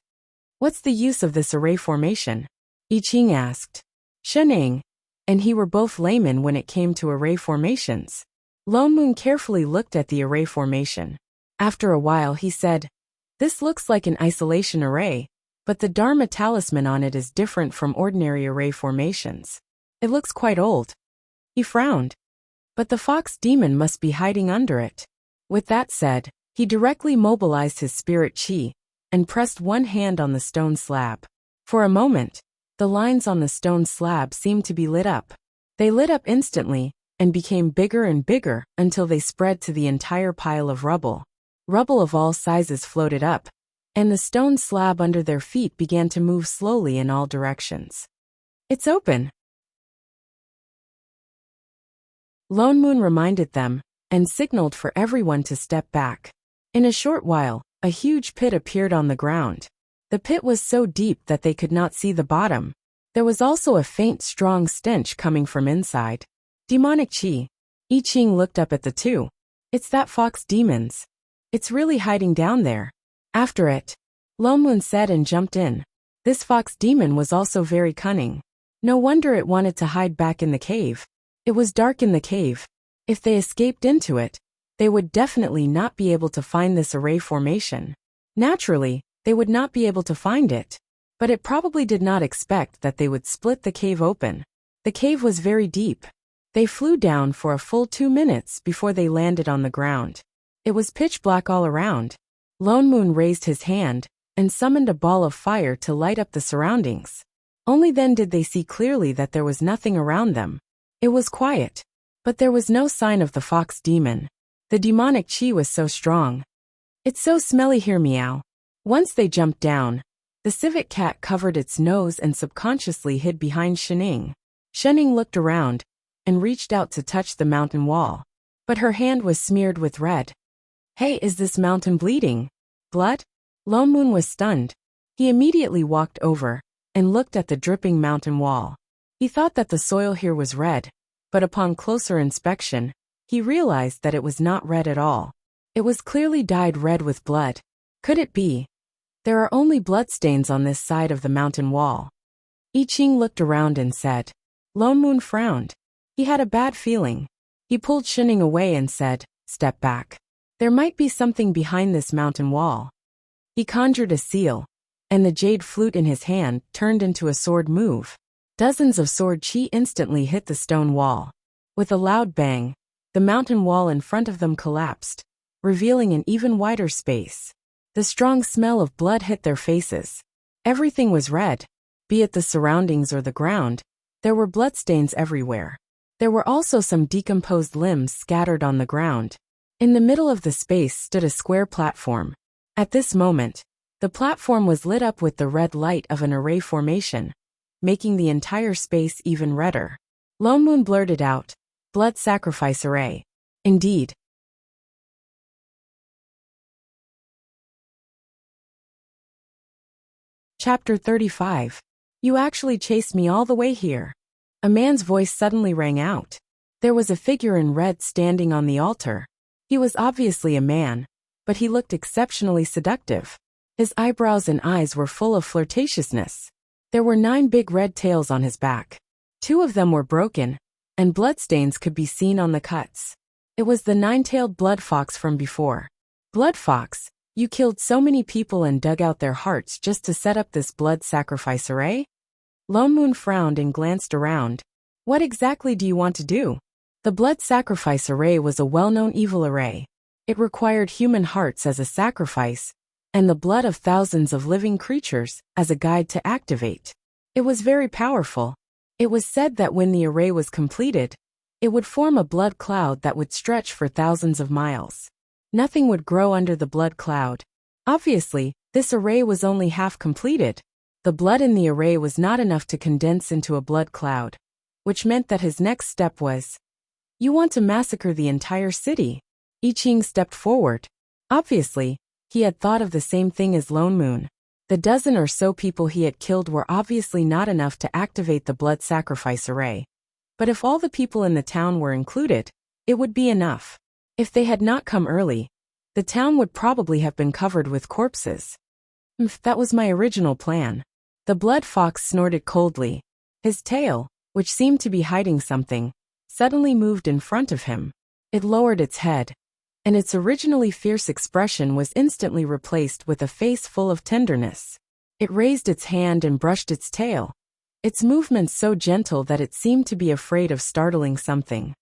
What's the use of this array formation? I Ching asked. Shining and he were both laymen when it came to array formations. Lone Moon carefully looked at the array formation. After a while he said, This looks like an isolation array, but the Dharma talisman on it is different from ordinary array formations. It looks quite old. He frowned. But the fox demon must be hiding under it. With that said, he directly mobilized his spirit chi and pressed one hand on the stone slab. For a moment, the lines on the stone slab seemed to be lit up. They lit up instantly and became bigger and bigger until they spread to the entire pile of rubble. Rubble of all sizes floated up, and the stone slab under their feet began to move slowly in all directions. It's open. Lone Moon reminded them and signaled for everyone to step back. In a short while, a huge pit appeared on the ground. The pit was so deep that they could not see the bottom. There was also a faint, strong stench coming from inside. Demonic chi. I Ching looked up at the two. It's that fox demon's. It's really hiding down there. After it, Lone Moon said and jumped in. This fox demon was also very cunning. No wonder it wanted to hide back in the cave. It was dark in the cave. If they escaped into it, they would definitely not be able to find this array formation. Naturally, they would not be able to find it. But it probably did not expect that they would split the cave open. The cave was very deep. They flew down for a full 2 minutes before they landed on the ground. It was pitch black all around. Lone Moon raised his hand and summoned a ball of fire to light up the surroundings. Only then did they see clearly that there was nothing around them. It was quiet, but there was no sign of the fox demon. The demonic chi was so strong. It's so smelly here, meow. Once they jumped down, the civet cat covered its nose and subconsciously hid behind Shining. Shining looked around and reached out to touch the mountain wall, but her hand was smeared with red. Hey, is this mountain bleeding? Blood? Lone Moon was stunned. He immediately walked over and looked at the dripping mountain wall. He thought that the soil here was red, but upon closer inspection, he realized that it was not red at all. It was clearly dyed red with blood. Could it be? There are only bloodstains on this side of the mountain wall. I Ching looked around and said. Lone Moon frowned. He had a bad feeling. He pulled Shining away and said, Step back. There might be something behind this mountain wall. He conjured a seal, and the jade flute in his hand turned into a sword move. Dozens of sword chi instantly hit the stone wall. With a loud bang, the mountain wall in front of them collapsed, revealing an even wider space. The strong smell of blood hit their faces. Everything was red, be it the surroundings or the ground. There were bloodstains everywhere. There were also some decomposed limbs scattered on the ground. In the middle of the space stood a square platform. At this moment, the platform was lit up with the red light of an array formation, making the entire space even redder. Lone Moon blurted out, Blood sacrifice array. Indeed. Chapter 35. You actually chased me all the way here. A man's voice suddenly rang out. There was a figure in red standing on the altar. He was obviously a man, but he looked exceptionally seductive. His eyebrows and eyes were full of flirtatiousness. There were 9 big red tails on his back. 2 of them were broken, and bloodstains could be seen on the cuts. It was the 9-tailed blood fox from before. Blood fox, you killed so many people and dug out their hearts just to set up this blood sacrifice array? Lone Moon frowned and glanced around. What exactly do you want to do? The blood sacrifice array was a well-known evil array. It required human hearts as a sacrifice, and the blood of thousands of living creatures as a guide to activate. It was very powerful. It was said that when the array was completed, it would form a blood cloud that would stretch for thousands of miles. Nothing would grow under the blood cloud. Obviously, this array was only half completed. The blood in the array was not enough to condense into a blood cloud, which meant that his next step was, "You want to massacre the entire city?" I Ching stepped forward. Obviously, he had thought of the same thing as Lone Moon. The dozen or so people he had killed were obviously not enough to activate the blood sacrifice array. But if all the people in the town were included, it would be enough. If they had not come early, the town would probably have been covered with corpses. That was my original plan. The blood fox snorted coldly. His tail, which seemed to be hiding something, suddenly moved in front of him. It lowered its head, and its originally fierce expression was instantly replaced with a face full of tenderness. It raised its hand and brushed its tail, its movements so gentle that it seemed to be afraid of startling something.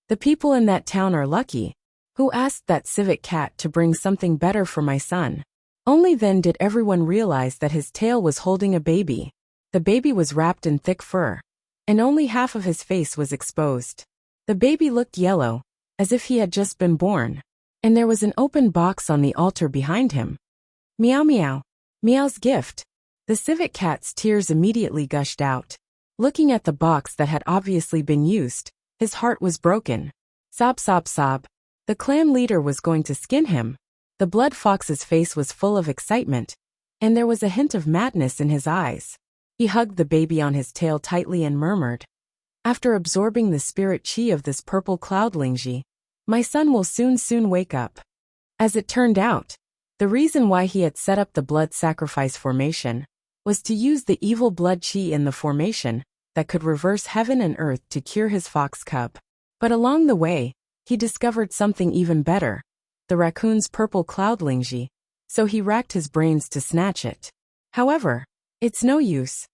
The people in that town are lucky. Who asked that civet cat to bring something better for my son? Only then did everyone realize that his tail was holding a baby. The baby was wrapped in thick fur, and only half of his face was exposed. The baby looked yellow, as if he had just been born, and there was an open box on the altar behind him. Meow meow. Meow's gift. The civet cat's tears immediately gushed out. Looking at the box that had obviously been used, his heart was broken. Sob sob sob. The clan leader was going to skin him. The blood fox's face was full of excitement, and there was a hint of madness in his eyes. He hugged the baby on his tail tightly and murmured, "After absorbing the spirit chi of this purple cloudlingji, my son will soon wake up." As it turned out, the reason why he had set up the blood sacrifice formation was to use the evil blood chi in the formation that could reverse heaven and earth to cure his fox cub. But along the way, he discovered something even better, the raccoon's purple cloudlingji, so he racked his brains to snatch it. However, it's no use.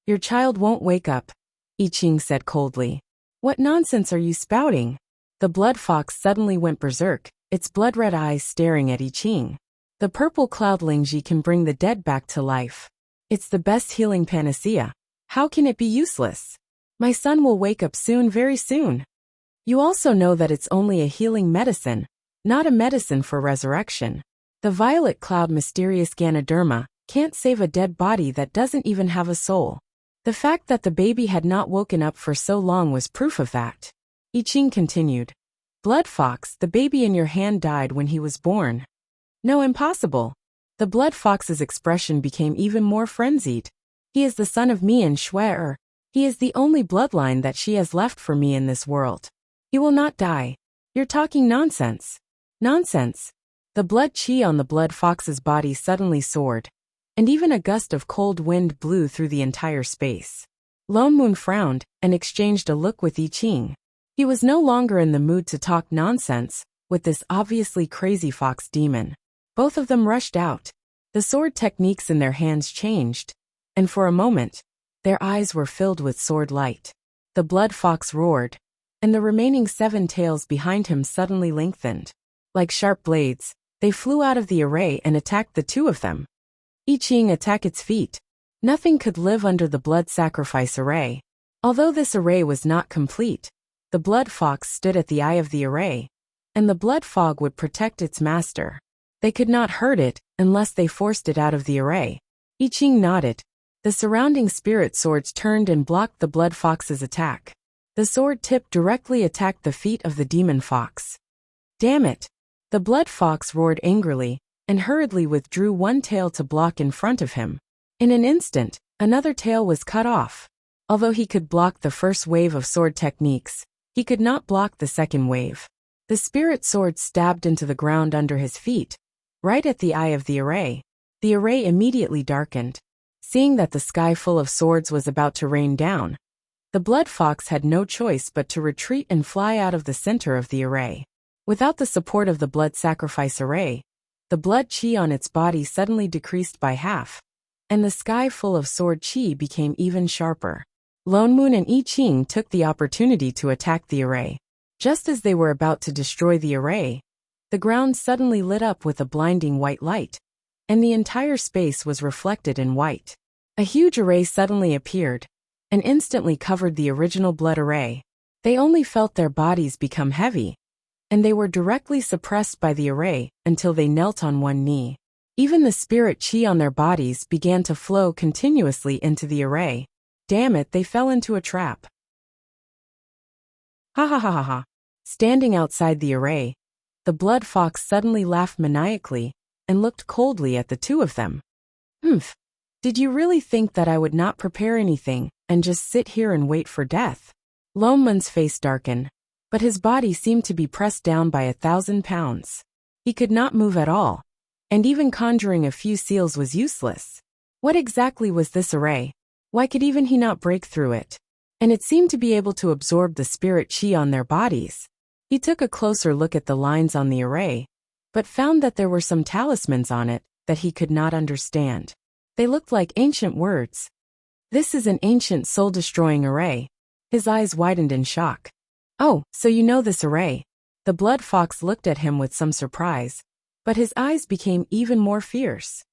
Your child won't wake up, I Ching said coldly. What nonsense are you spouting? The blood fox suddenly went berserk, its blood-red eyes staring at I Ching. The purple cloudlingji can bring the dead back to life. It's the best healing panacea. How can it be useless? My son will wake up soon, very soon. You also know that it's only a healing medicine, not a medicine for resurrection. The violet cloud mysterious Ganoderma can't save a dead body that doesn't even have a soul. The fact that the baby had not woken up for so long was proof of that. I Ching continued. Blood fox, the baby in your hand died when he was born. No, impossible. The blood fox's expression became even more frenzied. He is the son of me and Shui. He is the only bloodline that she has left for me in this world. He will not die. You're talking nonsense. Nonsense. The blood chi on the blood fox's body suddenly soared, and even a gust of cold wind blew through the entire space. Lone Moon frowned and exchanged a look with I Ching. He was no longer in the mood to talk nonsense with this obviously crazy fox demon. Both of them rushed out. The sword techniques in their hands changed, and for a moment, their eyes were filled with sword light. The blood fox roared, and the remaining 7 tails behind him suddenly lengthened. Like sharp blades, they flew out of the array and attacked the 2 of them. I Ching attacked its feet. Nothing could live under the blood sacrifice array. Although this array was not complete, the blood fox stood at the eye of the array, and the blood fog would protect its master. They could not hurt it unless they forced it out of the array. I Ching nodded. The surrounding spirit swords turned and blocked the blood fox's attack. The sword tip directly attacked the feet of the demon fox. Damn it! The blood fox roared angrily, and hurriedly withdrew one tail to block in front of him. In an instant, another tail was cut off. Although he could block the first wave of sword techniques, he could not block the second wave. The spirit sword stabbed into the ground under his feet, right at the eye of the array. The array immediately darkened. Seeing that the sky full of swords was about to rain down, the blood fox had no choice but to retreat and fly out of the center of the array. Without the support of the blood sacrifice array, the blood chi on its body suddenly decreased by half, and the sky full of sword chi became even sharper. Lone Moon and I Ching took the opportunity to attack the array. Just as they were about to destroy the array, the ground suddenly lit up with a blinding white light, and the entire space was reflected in white. A huge array suddenly appeared, and instantly covered the original blood array. They only felt their bodies become heavy, and they were directly suppressed by the array until they knelt on one knee. Even the spirit chi on their bodies began to flow continuously into the array. Damn it, they fell into a trap. Ha ha ha ha ha. Standing outside the array, the blood fox suddenly laughed maniacally and looked coldly at the two of them. Humph. Did you really think that I would not prepare anything and just sit here and wait for death? Lone Moon's face darkened, but his body seemed to be pressed down by 1,000 pounds. He could not move at all, and even conjuring a few seals was useless. What exactly was this array? Why could even he not break through it? And it seemed to be able to absorb the spirit chi on their bodies. He took a closer look at the lines on the array, but found that there were some talismans on it that he could not understand. They looked like ancient words. This is an ancient soul-destroying array. His eyes widened in shock. Oh, so you know this array? The blood fox looked at him with some surprise, but his eyes became even more fierce.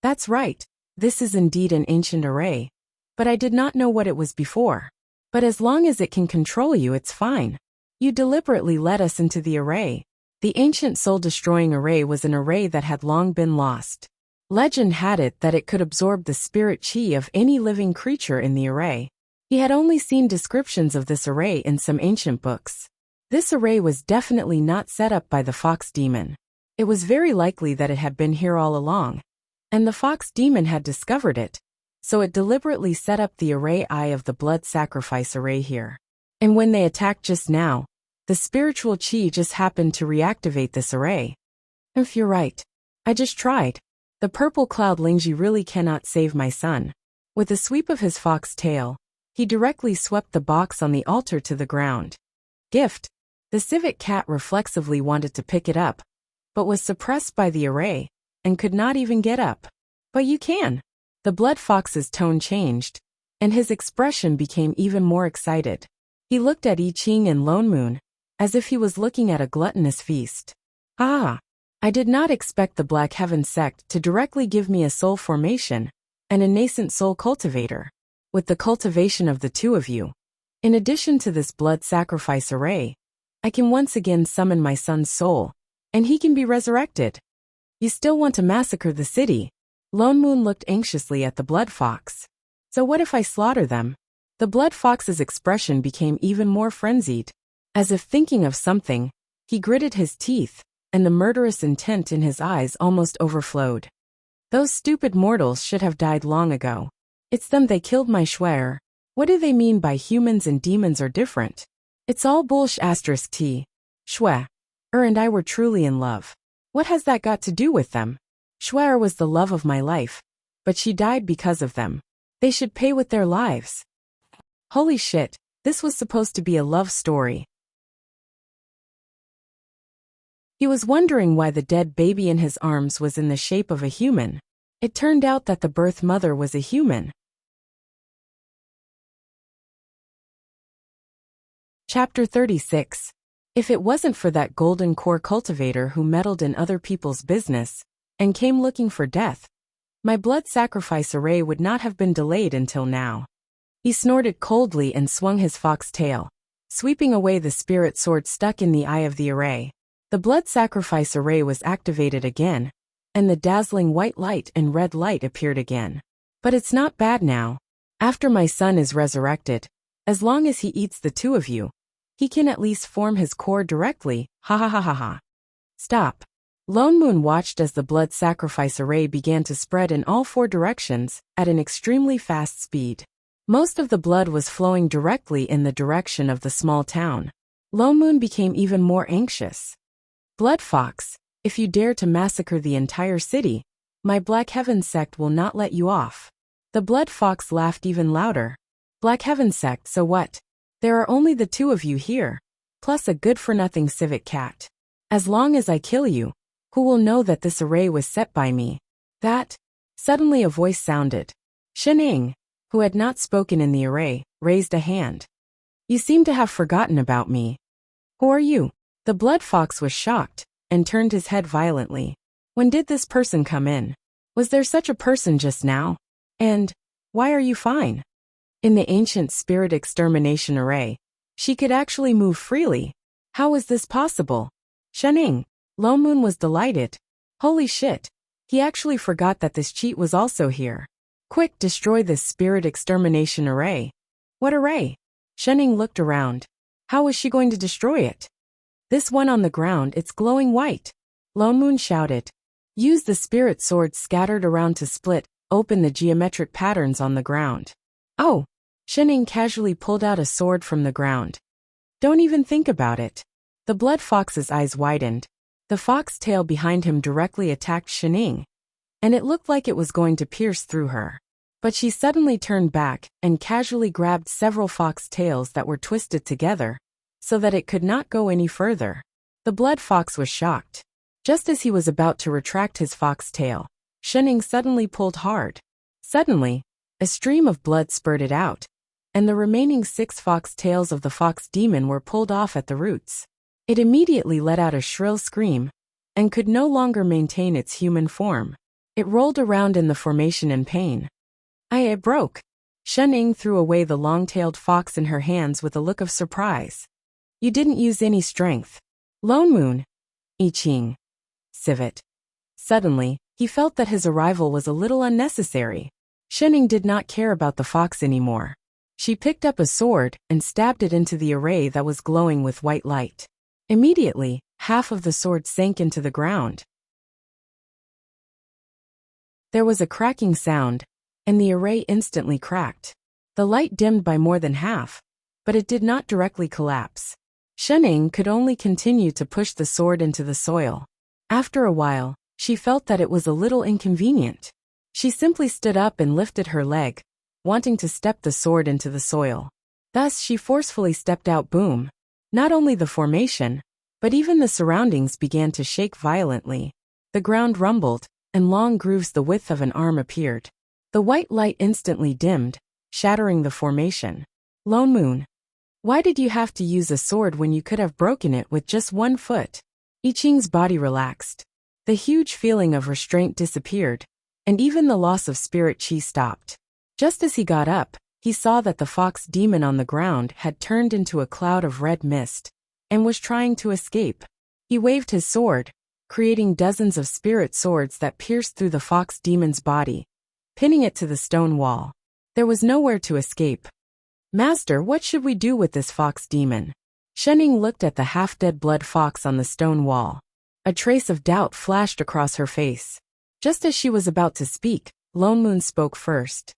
That's right, this is indeed an ancient array, but I did not know what it was before. But as long as it can control you, it's fine. You deliberately led us into the array. The ancient soul-destroying array was an array that had long been lost. Legend had it that it could absorb the spirit chi of any living creature in the array. He had only seen descriptions of this array in some ancient books. This array was definitely not set up by the fox demon. It was very likely that it had been here all along, and the fox demon had discovered it, so it deliberately set up the array eye of the blood sacrifice array here. And when they attacked just now, the spiritual chi just happened to reactivate this array. If you're right, I just tried. The purple cloud Lingji really cannot save my son. With a sweep of his fox tail, he directly swept the box on the altar to the ground. Gift. The civet cat reflexively wanted to pick it up, but was suppressed by the array, and could not even get up. But you can. The blood fox's tone changed, and his expression became even more excited. He looked at I Ching and Lone Moon, as if he was looking at a gluttonous feast. Ah! I did not expect the Black Heaven sect to directly give me a soul formation and a nascent soul cultivator. With the cultivation of the two of you, in addition to this blood sacrifice array, I can once again summon my son's soul, and he can be resurrected. You still want to massacre the city? Lone Moon looked anxiously at the blood fox. So what if I slaughter them? The blood fox's expression became even more frenzied. As if thinking of something, he gritted his teeth, and the murderous intent in his eyes almost overflowed. Those stupid mortals should have died long ago. It's them they killed, my schwer. What do they mean by humans and demons are different? It's all bullsh asterisk t. Schwer. And I were truly in love. What has that got to do with them? Schwer was the love of my life, but she died because of them. They should pay with their lives. Holy shit, this was supposed to be a love story. He was wondering why the dead baby in his arms was in the shape of a human. It turned out that the birth mother was a human. Chapter 36. If it wasn't for that golden core cultivator who meddled in other people's business and came looking for death, my blood sacrifice array would not have been delayed until now. He snorted coldly and swung his fox tail, sweeping away the spirit sword stuck in the eye of the array. The blood sacrifice array was activated again, and the dazzling white light and red light appeared again. But it's not bad now. After my son is resurrected, as long as he eats the two of you, he can at least form his core directly, ha ha ha ha ha. Stop. Lone Moon watched as the blood sacrifice array began to spread in all four directions at an extremely fast speed. Most of the blood was flowing directly in the direction of the small town. Lone Moon became even more anxious. Blood Fox, if you dare to massacre the entire city, my Black Heaven sect will not let you off. The Blood Fox laughed even louder. Black Heaven sect, so what? There are only the two of you here, plus a good-for-nothing civet cat. As long as I kill you, who will know that this array was set by me? That? Suddenly a voice sounded. Shening, who had not spoken in the array, raised a hand. You seem to have forgotten about me. Who are you? The blood fox was shocked and turned his head violently. When did this person come in? Was there such a person just now? And why are you fine? In the ancient spirit extermination array, she could actually move freely. How was this possible? Shening. Lone Moon was delighted. Holy shit. He actually forgot that this cheat was also here. Quick, destroy this spirit extermination array. What array? Shening looked around. How was she going to destroy it? This one on the ground, it's glowing white. Lone Moon shouted. Use the spirit sword scattered around to split open the geometric patterns on the ground. Oh. Shening casually pulled out a sword from the ground. Don't even think about it. The blood fox's eyes widened. The fox tail behind him directly attacked Shening, and it looked like it was going to pierce through her. But she suddenly turned back and casually grabbed several fox tails that were twisted together, so that it could not go any further. The blood fox was shocked. Just as he was about to retract his fox tail, Shening suddenly pulled hard. Suddenly, a stream of blood spurted out, and the remaining 6 fox tails of the fox demon were pulled off at the roots. It immediately let out a shrill scream, and could no longer maintain its human form. It rolled around in the formation in pain. It broke. Shening threw away the long-tailed fox in her hands with a look of surprise. You didn't use any strength. Lone Moon. I Ching. Civet. Suddenly, he felt that his arrival was a little unnecessary. Shening did not care about the fox anymore. She picked up a sword and stabbed it into the array that was glowing with white light. Immediately, half of the sword sank into the ground. There was a cracking sound, and the array instantly cracked. The light dimmed by more than half, but it did not directly collapse. Shening could only continue to push the sword into the soil. After a while, she felt that it was a little inconvenient. She simply stood up and lifted her leg, wanting to step the sword into the soil. Thus she forcefully stepped out. Boom. Not only the formation, but even the surroundings began to shake violently. The ground rumbled, and long grooves the width of an arm appeared. The white light instantly dimmed, shattering the formation. Lone Moon. Why did you have to use a sword when you could have broken it with just 1 foot? I Ching's body relaxed. The huge feeling of restraint disappeared, and even the loss of spirit chi stopped. Just as he got up, he saw that the fox demon on the ground had turned into a cloud of red mist, and was trying to escape. He waved his sword, creating dozens of spirit swords that pierced through the fox demon's body, pinning it to the stone wall. There was nowhere to escape. Master, what should we do with this fox demon? Shening looked at the half-dead blood fox on the stone wall. A trace of doubt flashed across her face. Just as she was about to speak, Lone Moon spoke first.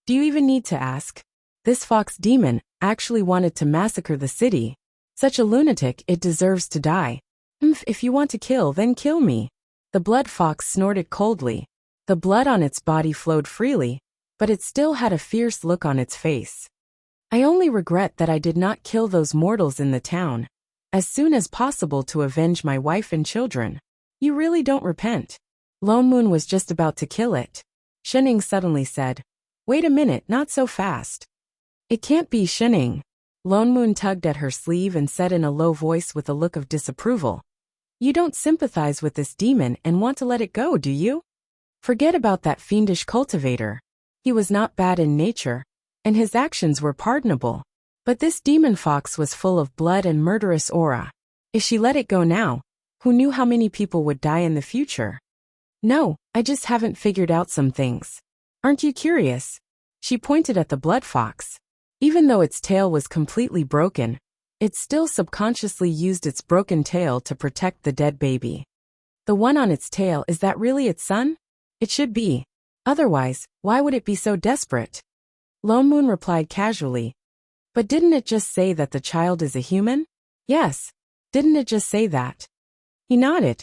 Do you even need to ask? This fox demon actually wanted to massacre the city. Such a lunatic, it deserves to die. If you want to kill, then kill me. The blood fox snorted coldly. The blood on its body flowed freely, but it still had a fierce look on its face. I only regret that I did not kill those mortals in the town as soon as possible to avenge my wife and children. You really don't repent. Lone Moon was just about to kill it. Shening suddenly said, Wait a minute, not so fast. It can't be. Shening. Lone Moon tugged at her sleeve and said in a low voice with a look of disapproval. You don't sympathize with this demon and want to let it go, do you? Forget about that fiendish cultivator. He was not bad in nature, and his actions were pardonable. But this demon fox was full of blood and murderous aura. If she let it go now, who knew how many people would die in the future? No, I just haven't figured out some things. Aren't you curious? She pointed at the blood fox. Even though its tail was completely broken, it still subconsciously used its broken tail to protect the dead baby. The one on its tail, is that really its son? It should be. Otherwise, why would it be so desperate? Lone Moon replied casually. But didn't it just say that the child is a human? Yes. Didn't it just say that? He nodded.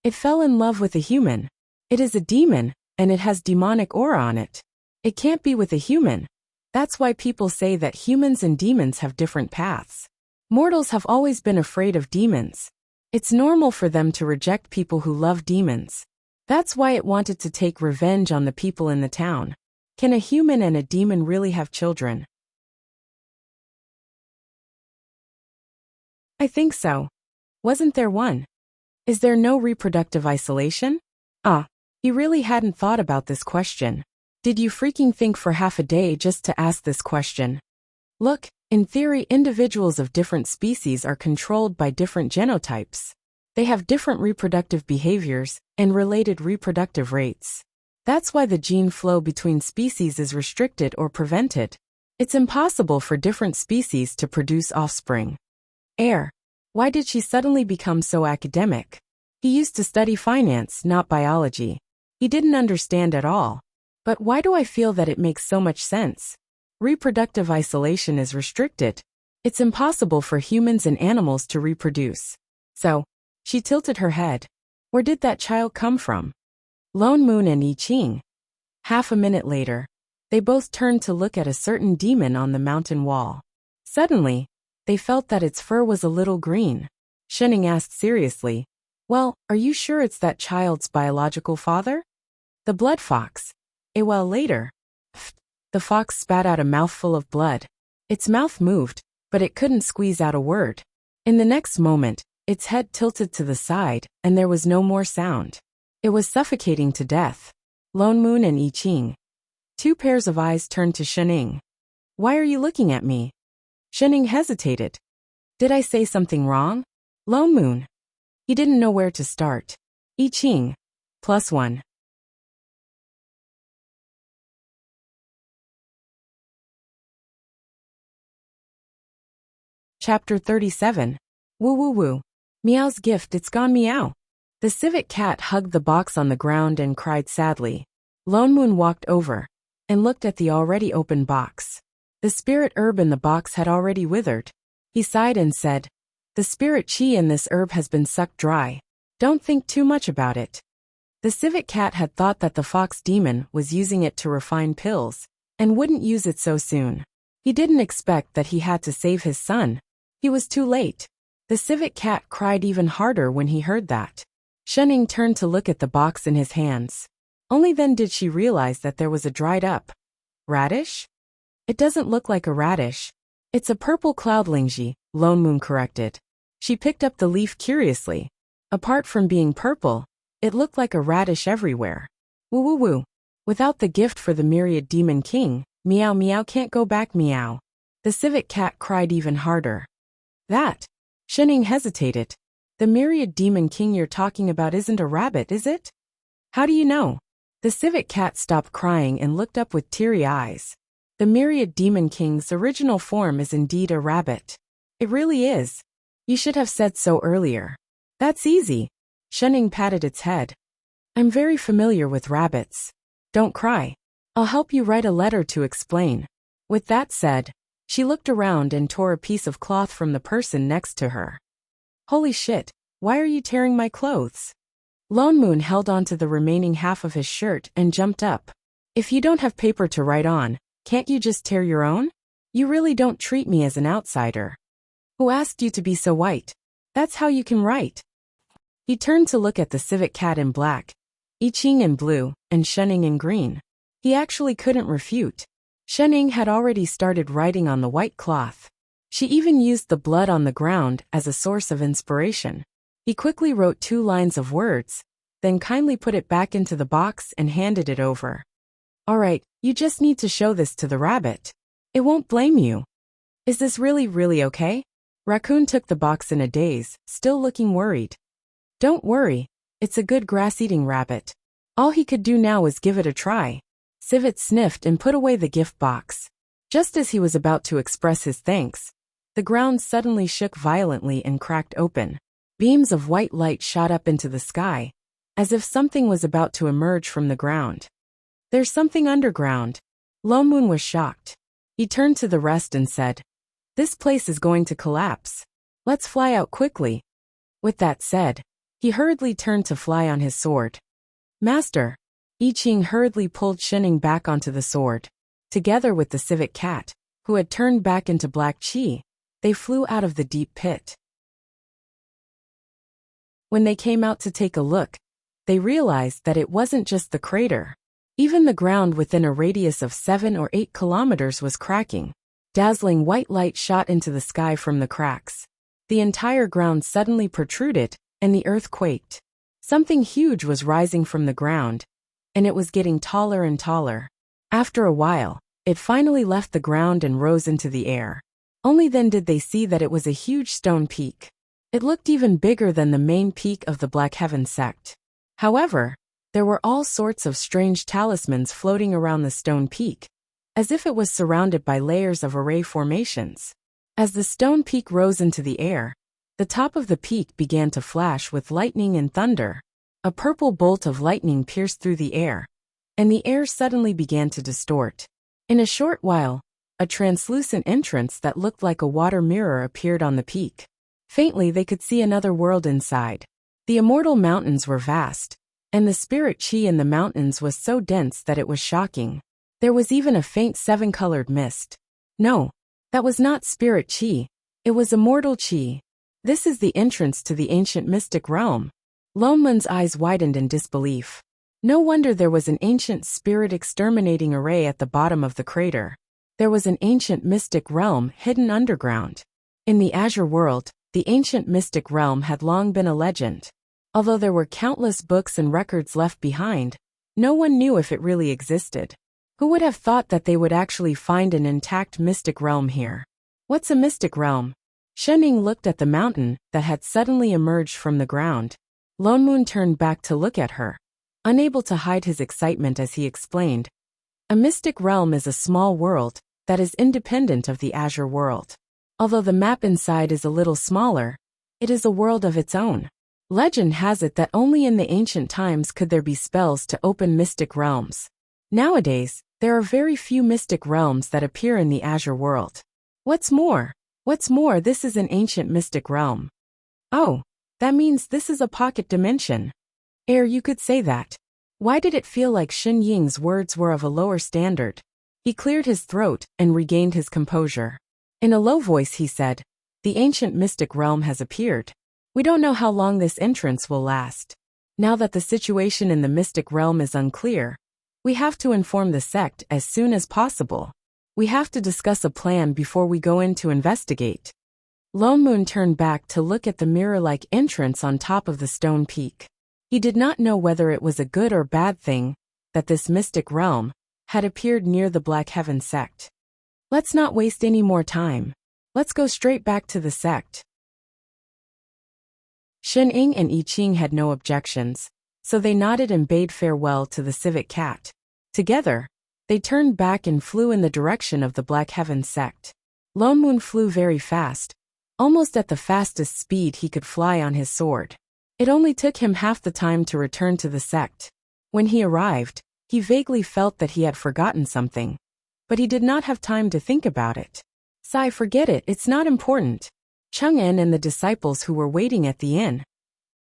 It fell in love with a human. It is a demon, and it has demonic aura on it. It can't be with a human. That's why people say that humans and demons have different paths. Mortals have always been afraid of demons. It's normal for them to reject people who love demons. That's why it wanted to take revenge on the people in the town. Can a human and a demon really have children? I think so. Wasn't there one? Is there no reproductive isolation? He really hadn't thought about this question. Did you freaking think for half a day just to ask this question? Look, in theory, individuals of different species are controlled by different genotypes. They have different reproductive behaviors and related reproductive rates. That's why the gene flow between species is restricted or prevented. It's impossible for different species to produce offspring. Why did she suddenly become so academic? He used to study finance, not biology. He didn't understand at all. But why do I feel that it makes so much sense? Reproductive isolation is restricted. It's impossible for humans and animals to reproduce. So, she tilted her head. Where did that child come from? Lone Moon and I Ching. Half a minute later, they both turned to look at a certain demon on the mountain wall. Suddenly, they felt that its fur was a little green. Shening asked seriously, "Well, are you sure it's that child's biological father?" The blood fox. A while later, the fox spat out a mouthful of blood. Its mouth moved, but it couldn't squeeze out a word. In the next moment, its head tilted to the side, and there was no more sound. It was suffocating to death. Lone Moon and I Ching. Two pairs of eyes turned to Shening. "Why are you looking at me?" Shening hesitated. "Did I say something wrong?" Lone Moon. He didn't know where to start. I Ching. +1. Chapter 37. Woo woo woo. Meow's gift, it's gone meow. The civet cat hugged the box on the ground and cried sadly. Lone Moon walked over and looked at the already open box. The spirit herb in the box had already withered. He sighed and said, "The spirit chi in this herb has been sucked dry. Don't think too much about it." The civet cat had thought that the fox demon was using it to refine pills and wouldn't use it so soon. He didn't expect that he had to save his son. He was too late. The civet cat cried even harder when he heard that. Shening turned to look at the box in his hands. Only then did she realize that there was a dried up radish? "It doesn't look like a radish. It's a purple cloudlingji," Lone Moon corrected. She picked up the leaf curiously. Apart from being purple, it looked like a radish everywhere. Woo woo woo. Without the gift for the myriad demon king, meow meow can't go back meow. The civet cat cried even harder. That. Shening hesitated. The myriad demon king you're talking about isn't a rabbit, is it? How do you know? The civet cat stopped crying and looked up with teary eyes. The myriad demon king's original form is indeed a rabbit. It really is. You should have said so earlier. That's easy. Shening patted its head. I'm very familiar with rabbits. Don't cry. I'll help you write a letter to explain. With that said, she looked around and tore a piece of cloth from the person next to her. Holy shit, why are you tearing my clothes? Lone Moon held on to the remaining half of his shirt and jumped up. If you don't have paper to write on, can't you just tear your own? You really don't treat me as an outsider. Who asked you to be so white? That's how you can write. He turned to look at the civet cat in black, I Ching in blue, and Shening in green. He actually couldn't refute. Shening had already started writing on the white cloth. She even used the blood on the ground as a source of inspiration. He quickly wrote 2 lines of words, then kindly put it back into the box and handed it over. All right, you just need to show this to the rabbit. It won't blame you. Is this really okay? Raccoon took the box in a daze, still looking worried. Don't worry, it's a good grass-eating rabbit. All he could do now was give it a try. Civet sniffed and put away the gift box. Just as he was about to express his thanks, the ground suddenly shook violently and cracked open. Beams of white light shot up into the sky, as if something was about to emerge from the ground. There's something underground. Lone Moon was shocked. He turned to the rest and said, "This place is going to collapse. Let's fly out quickly." With that said, he hurriedly turned to fly on his sword. Master. I Ching hurriedly pulled Shening back onto the sword. Together with the civet cat, who had turned back into black chi, they flew out of the deep pit. When they came out to take a look, they realized that it wasn't just the crater. Even the ground within a radius of 7 or 8 kilometers was cracking. Dazzling white light shot into the sky from the cracks. The entire ground suddenly protruded, and the earth quaked. Something huge was rising from the ground, and it was getting taller and taller. After a while, it finally left the ground and rose into the air. Only then did they see that it was a huge stone peak. It looked even bigger than the main peak of the Black Heaven sect. However, there were all sorts of strange talismans floating around the stone peak, as if it was surrounded by layers of array formations. As the stone peak rose into the air, the top of the peak began to flash with lightning and thunder. A purple bolt of lightning pierced through the air, and the air suddenly began to distort. In a short while, a translucent entrance that looked like a water mirror appeared on the peak. Faintly they could see another world inside. The immortal mountains were vast, and the spirit chi in the mountains was so dense that it was shocking. There was even a faint 7-colored mist. No, that was not spirit chi. It was immortal chi. This is the entrance to the ancient mystic realm. Loneman's eyes widened in disbelief. No wonder there was an ancient spirit exterminating array at the bottom of the crater. There was an ancient mystic realm hidden underground. In the Azure world, the ancient mystic realm had long been a legend. Although there were countless books and records left behind, no one knew if it really existed. Who would have thought that they would actually find an intact mystic realm here? What's a mystic realm? Shening looked at the mountain that had suddenly emerged from the ground. Lone Moon turned back to look at her, unable to hide his excitement as he explained. A mystic realm is a small world that is independent of the Azure world. Although the map inside is a little smaller, it is a world of its own. Legend has it that only in the ancient times could there be spells to open mystic realms. Nowadays, there are very few mystic realms that appear in the Azure world. What's more, this is an ancient mystic realm. Oh, that means this is a pocket dimension. You could say that. Why did it feel like Shen Ying's words were of a lower standard? He cleared his throat and regained his composure. In a low voice he said, "The ancient mystic realm has appeared. We don't know how long this entrance will last. Now that the situation in the mystic realm is unclear, we have to inform the sect as soon as possible. We have to discuss a plan before we go in to investigate." Lone Moon turned back to look at the mirror-like entrance on top of the stone peak. He did not know whether it was a good or bad thing that this mystic realm had appeared near the Black Heaven sect. Let's not waste any more time. Let's go straight back to the sect. Shen Ying and I Ching had no objections, so they nodded and bade farewell to the civet cat. Together, they turned back and flew in the direction of the Black Heaven sect. Lone Moon flew very fast, almost at the fastest speed he could fly on his sword. It only took him half the time to return to the sect. When he arrived, he vaguely felt that he had forgotten something, but he did not have time to think about it. "Sai, forget it, it's not important." Chang'an and the disciples who were waiting at the inn.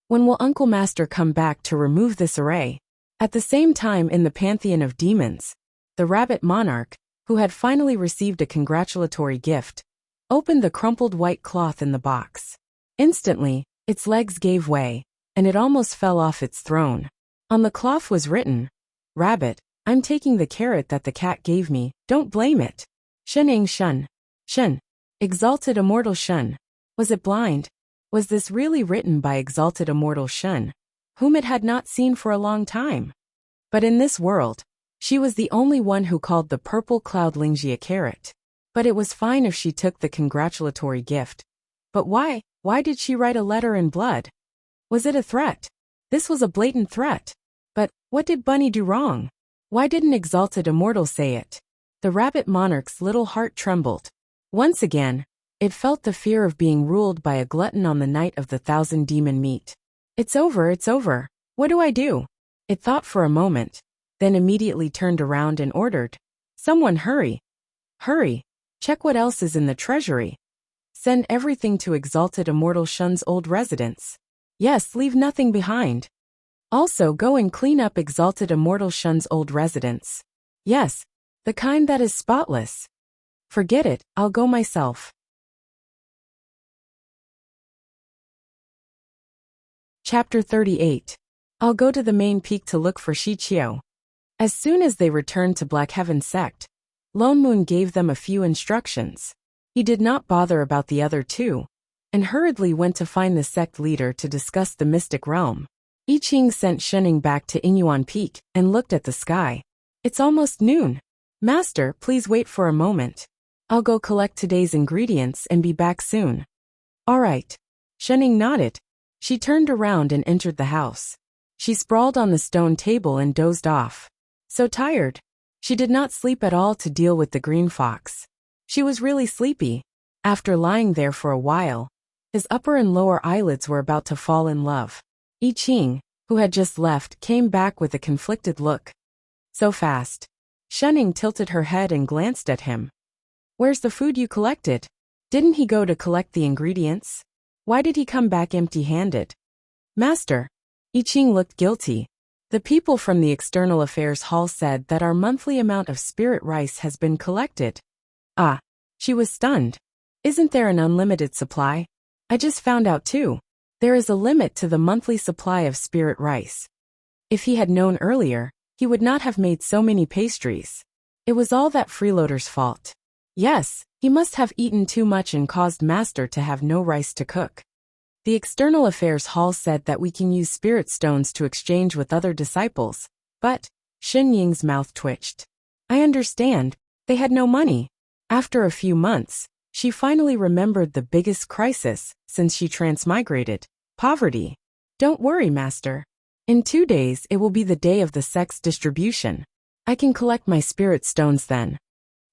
"When will Uncle Master come back to remove this array?" At the same time in the pantheon of demons, the rabbit monarch, who had finally received a congratulatory gift, opened the crumpled white cloth in the box. Instantly, its legs gave way, and it almost fell off its throne. On the cloth was written, "Rabbit, I'm taking the carrot that the cat gave me, don't blame it. Shening Shun. Shun. Exalted Immortal Shun." Was it blind? Was this really written by Exalted Immortal Shun, whom it had not seen for a long time? But in this world, she was the only one who called the purple cloud Lingji a carrot. But it was fine if she took the congratulatory gift. But why did she write a letter in blood? Was it a threat? This was a blatant threat. But what did Bunny do wrong? Why didn't Exalted Immortal say it? The rabbit monarch's little heart trembled. Once again, it felt the fear of being ruled by a glutton on the night of the 1,000 demon meat. It's over. What do I do? It thought for a moment, then immediately turned around and ordered, "Someone hurry. Hurry. Check what else is in the treasury. Send everything to Exalted Immortal Shun's old residence. Yes, leave nothing behind. Also go and clean up Exalted Immortal Shun's old residence. Yes, the kind that is spotless. Forget it, I'll go myself." Chapter 38. I'll go to the main peak to look for Shichio. As soon as they returned to Black Heaven sect, Lone Moon gave them a few instructions. He did not bother about the other two, and hurriedly went to find the sect leader to discuss the mystic realm. I Ching sent Shening back to Inyuan Peak and looked at the sky. It's almost noon. Master, please wait for a moment. I'll go collect today's ingredients and be back soon. All right. Shening nodded. She turned around and entered the house. She sprawled on the stone table and dozed off. So tired. She did not sleep at all to deal with the green fox. She was really sleepy. After lying there for a while, his upper and lower eyelids were about to fall in love. I Ching, who had just left, came back with a conflicted look. So fast. Shening tilted her head and glanced at him. Where's the food you collected? Didn't he go to collect the ingredients? Why did he come back empty-handed? Master. I Ching looked guilty. The people from the External Affairs Hall said that our monthly amount of spirit rice has been collected. Ah. She was stunned. Isn't there an unlimited supply? I just found out too. There is a limit to the monthly supply of spirit rice. If he had known earlier, he would not have made so many pastries. It was all that freeloader's fault. Yes, he must have eaten too much and caused Master to have no rice to cook. The External Affairs Hall said that we can use spirit stones to exchange with other disciples, but Shen Ying's mouth twitched. I understand. They had no money. After a few months, she finally remembered the biggest crisis since she transmigrated: poverty. Don't worry, Master. In 2 days it will be the day of the sect's distribution. I can collect my spirit stones then.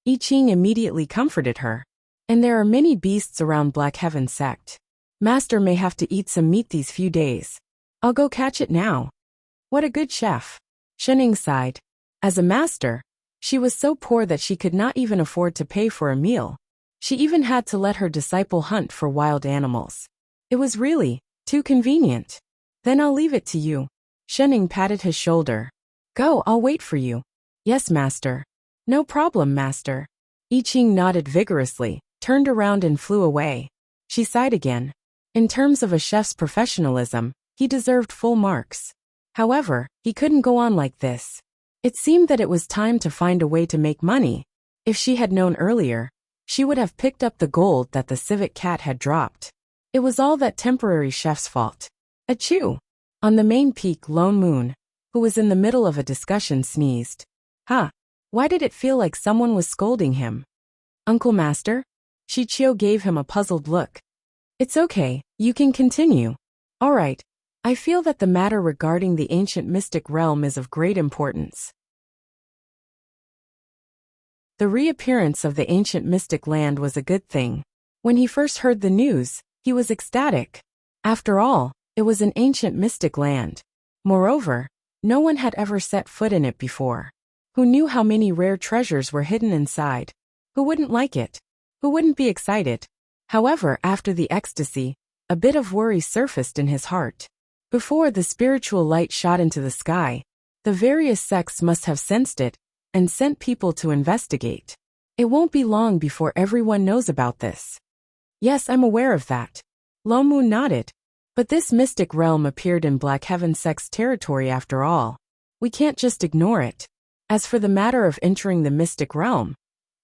I Ching immediately comforted her. And there are many beasts around Black Heaven sect. Master may have to eat some meat these few days. I'll go catch it now. What a good chef. Shening sighed. As a master, she was so poor that she could not even afford to pay for a meal. She even had to let her disciple hunt for wild animals. It was really too convenient. Then I'll leave it to you. Shening patted his shoulder. Go, I'll wait for you. Yes, Master. No problem, Master. I Ching nodded vigorously, turned around and flew away. She sighed again. In terms of a chef's professionalism, he deserved full marks. However, he couldn't go on like this. It seemed that it was time to find a way to make money. If she had known earlier, she would have picked up the gold that the civet cat had dropped. It was all that temporary chef's fault. Achoo! On the main peak, Lone Moon, who was in the middle of a discussion, sneezed. Huh? Why did it feel like someone was scolding him? Uncle Master? Shichio gave him a puzzled look. It's okay, you can continue. All right. I feel that the matter regarding the ancient mystic realm is of great importance. The reappearance of the ancient mystic land was a good thing. When he first heard the news, he was ecstatic. After all, it was an ancient mystic land. Moreover, no one had ever set foot in it before. Who knew how many rare treasures were hidden inside? Who wouldn't like it? Who wouldn't be excited? However, after the ecstasy, a bit of worry surfaced in his heart. Before the spiritual light shot into the sky, the various sects must have sensed it and sent people to investigate. It won't be long before everyone knows about this. Yes, I'm aware of that. Lone Moon nodded. But this mystic realm appeared in Black Heaven sect's territory after all. We can't just ignore it. As for the matter of entering the mystic realm,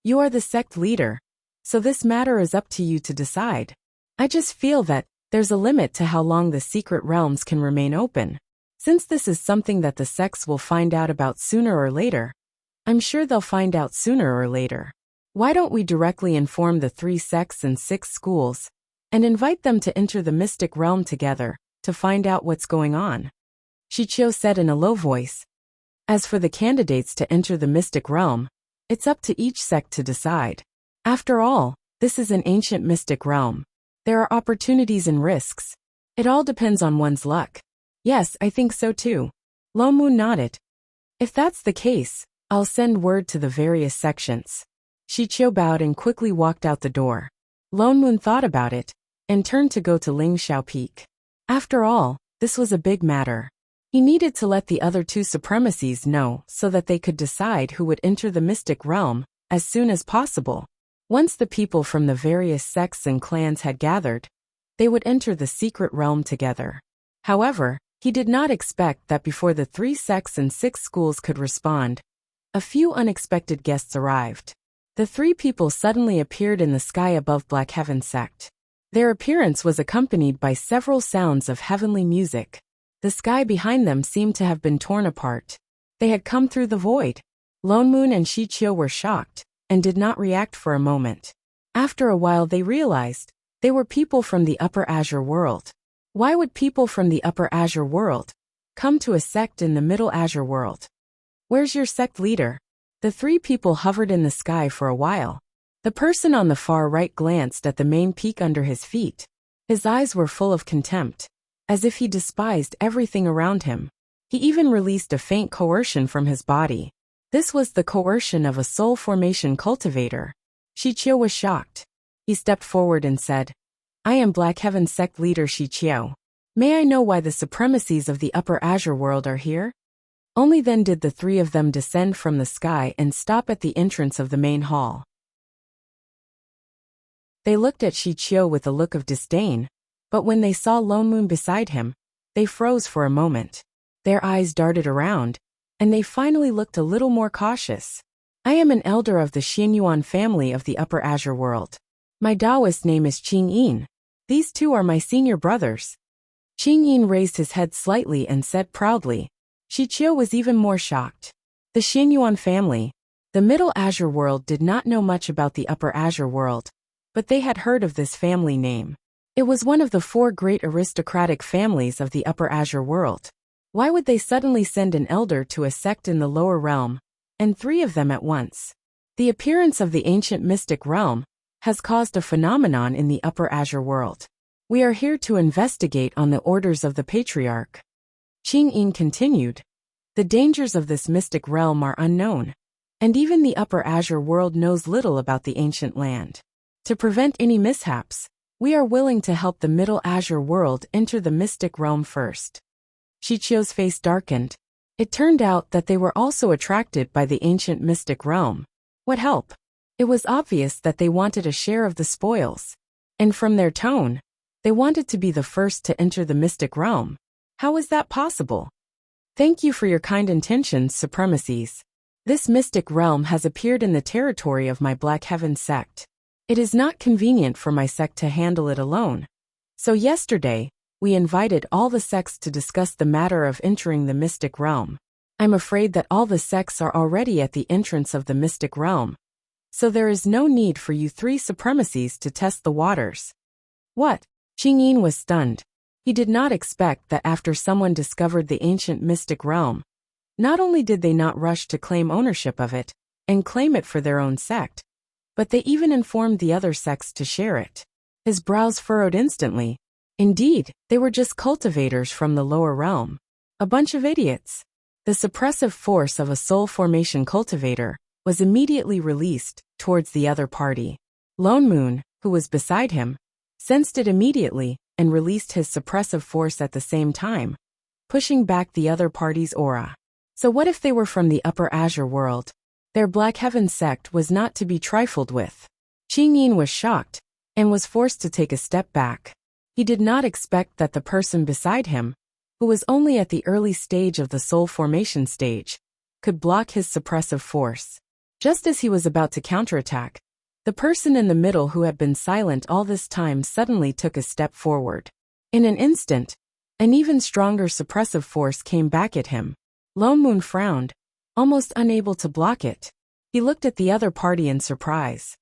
you are the sect leader, so this matter is up to you to decide. I just feel that there's a limit to how long the secret realms can remain open. Since this is something that the sects will find out about sooner or later, I'm sure they'll find out sooner or later. Why don't we directly inform the 3 sects and 6 schools and invite them to enter the mystic realm together to find out what's going on? Shichio said in a low voice. As for the candidates to enter the mystic realm, it's up to each sect to decide. After all, this is an ancient mystic realm. There are opportunities and risks. It all depends on one's luck. Yes, I think so too. Lone Moon nodded. If that's the case, I'll send word to the various sections. Shichio bowed and quickly walked out the door. Lone Moon thought about it and turned to go to Lingxiao Peak. After all, this was a big matter. He needed to let the other 2 supremacies know so that they could decide who would enter the mystic realm as soon as possible. Once the people from the various sects and clans had gathered, they would enter the secret realm together. However, He did not expect that before the 3 sects and 6 schools could respond, a few unexpected guests arrived. The 3 people suddenly appeared in the sky above Black Heaven sect. Their appearance was accompanied by several sounds of heavenly music. The sky behind them seemed to have been torn apart. They had come through the void. Lone Moon and Shichio were shocked and did not react for a moment. After a while they realized they were people from the Upper Azure world. Why would people from the Upper Azure world come to a sect in the Middle Azure world? Where's your sect leader? The 3 people hovered in the sky for a while. The person on the far right glanced at the main peak under his feet. His eyes were full of contempt, as if he despised everything around him. He even released a faint coercion from his body. This was the coercion of a soul formation cultivator. Shichio was shocked. He stepped forward and said, "I am Black Heaven sect leader Shichio. May I know why the supremacies of the Upper Azure world are here?" Only then did the 3 of them descend from the sky and stop at the entrance of the main hall. They looked at Shichio with a look of disdain, but when they saw Lone Moon beside him, they froze for a moment. Their eyes darted around, and they finally looked a little more cautious. "I am an elder of the Xinyuan family of the Upper Azure world. My Taoist name is Qing Yin. These 2 are my senior brothers." Qing Yin raised his head slightly and said proudly. Shichio was even more shocked. The Xinyuan family, the Middle Azure world, did not know much about the Upper Azure world, but they had heard of this family name. It was one of the 4 great aristocratic families of the Upper Azure world. Why would they suddenly send an elder to a sect in the lower realm, and 3 of them at once? The appearance of the ancient mystic realm has caused a phenomenon in the Upper Azure world. We are here to investigate on the orders of the Patriarch. Qing Yin continued. The dangers of this mystic realm are unknown, and even the Upper Azure world knows little about the ancient land. To prevent any mishaps, we are willing to help the Middle Azure world enter the mystic realm first. Shichio's face darkened. It turned out that they were also attracted by the ancient mystic realm. What help? It was obvious that they wanted a share of the spoils. And from their tone, they wanted to be the first to enter the mystic realm. How is that possible? Thank you for your kind intentions, supremacies. This mystic realm has appeared in the territory of my Black Heaven sect. It is not convenient for my sect to handle it alone. So yesterday, we invited all the sects to discuss the matter of entering the mystic realm. I'm afraid that all the sects are already at the entrance of the mystic realm. So there is no need for you 3 supremacies to test the waters. What? Qing Yin was stunned. He did not expect that after someone discovered the ancient mystic realm, not only did they not rush to claim ownership of it and claim it for their own sect, but they even informed the other sects to share it. His brows furrowed instantly. Indeed, they were just cultivators from the lower realm. A bunch of idiots. The suppressive force of a soul formation cultivator was immediately released towards the other party. Lone Moon, who was beside him, sensed it immediately and released his suppressive force at the same time, pushing back the other party's aura. So what if they were from the Upper Azure world? Their Black Heaven sect was not to be trifled with. Qing Yin was shocked and was forced to take a step back. He did not expect that the person beside him, who was only at the early stage of the soul formation stage, could block his suppressive force. Just as he was about to counterattack, the person in the middle who had been silent all this time suddenly took a step forward. In an instant, an even stronger suppressive force came back at him. Lone Moon frowned, almost unable to block it. He looked at the other party in surprise.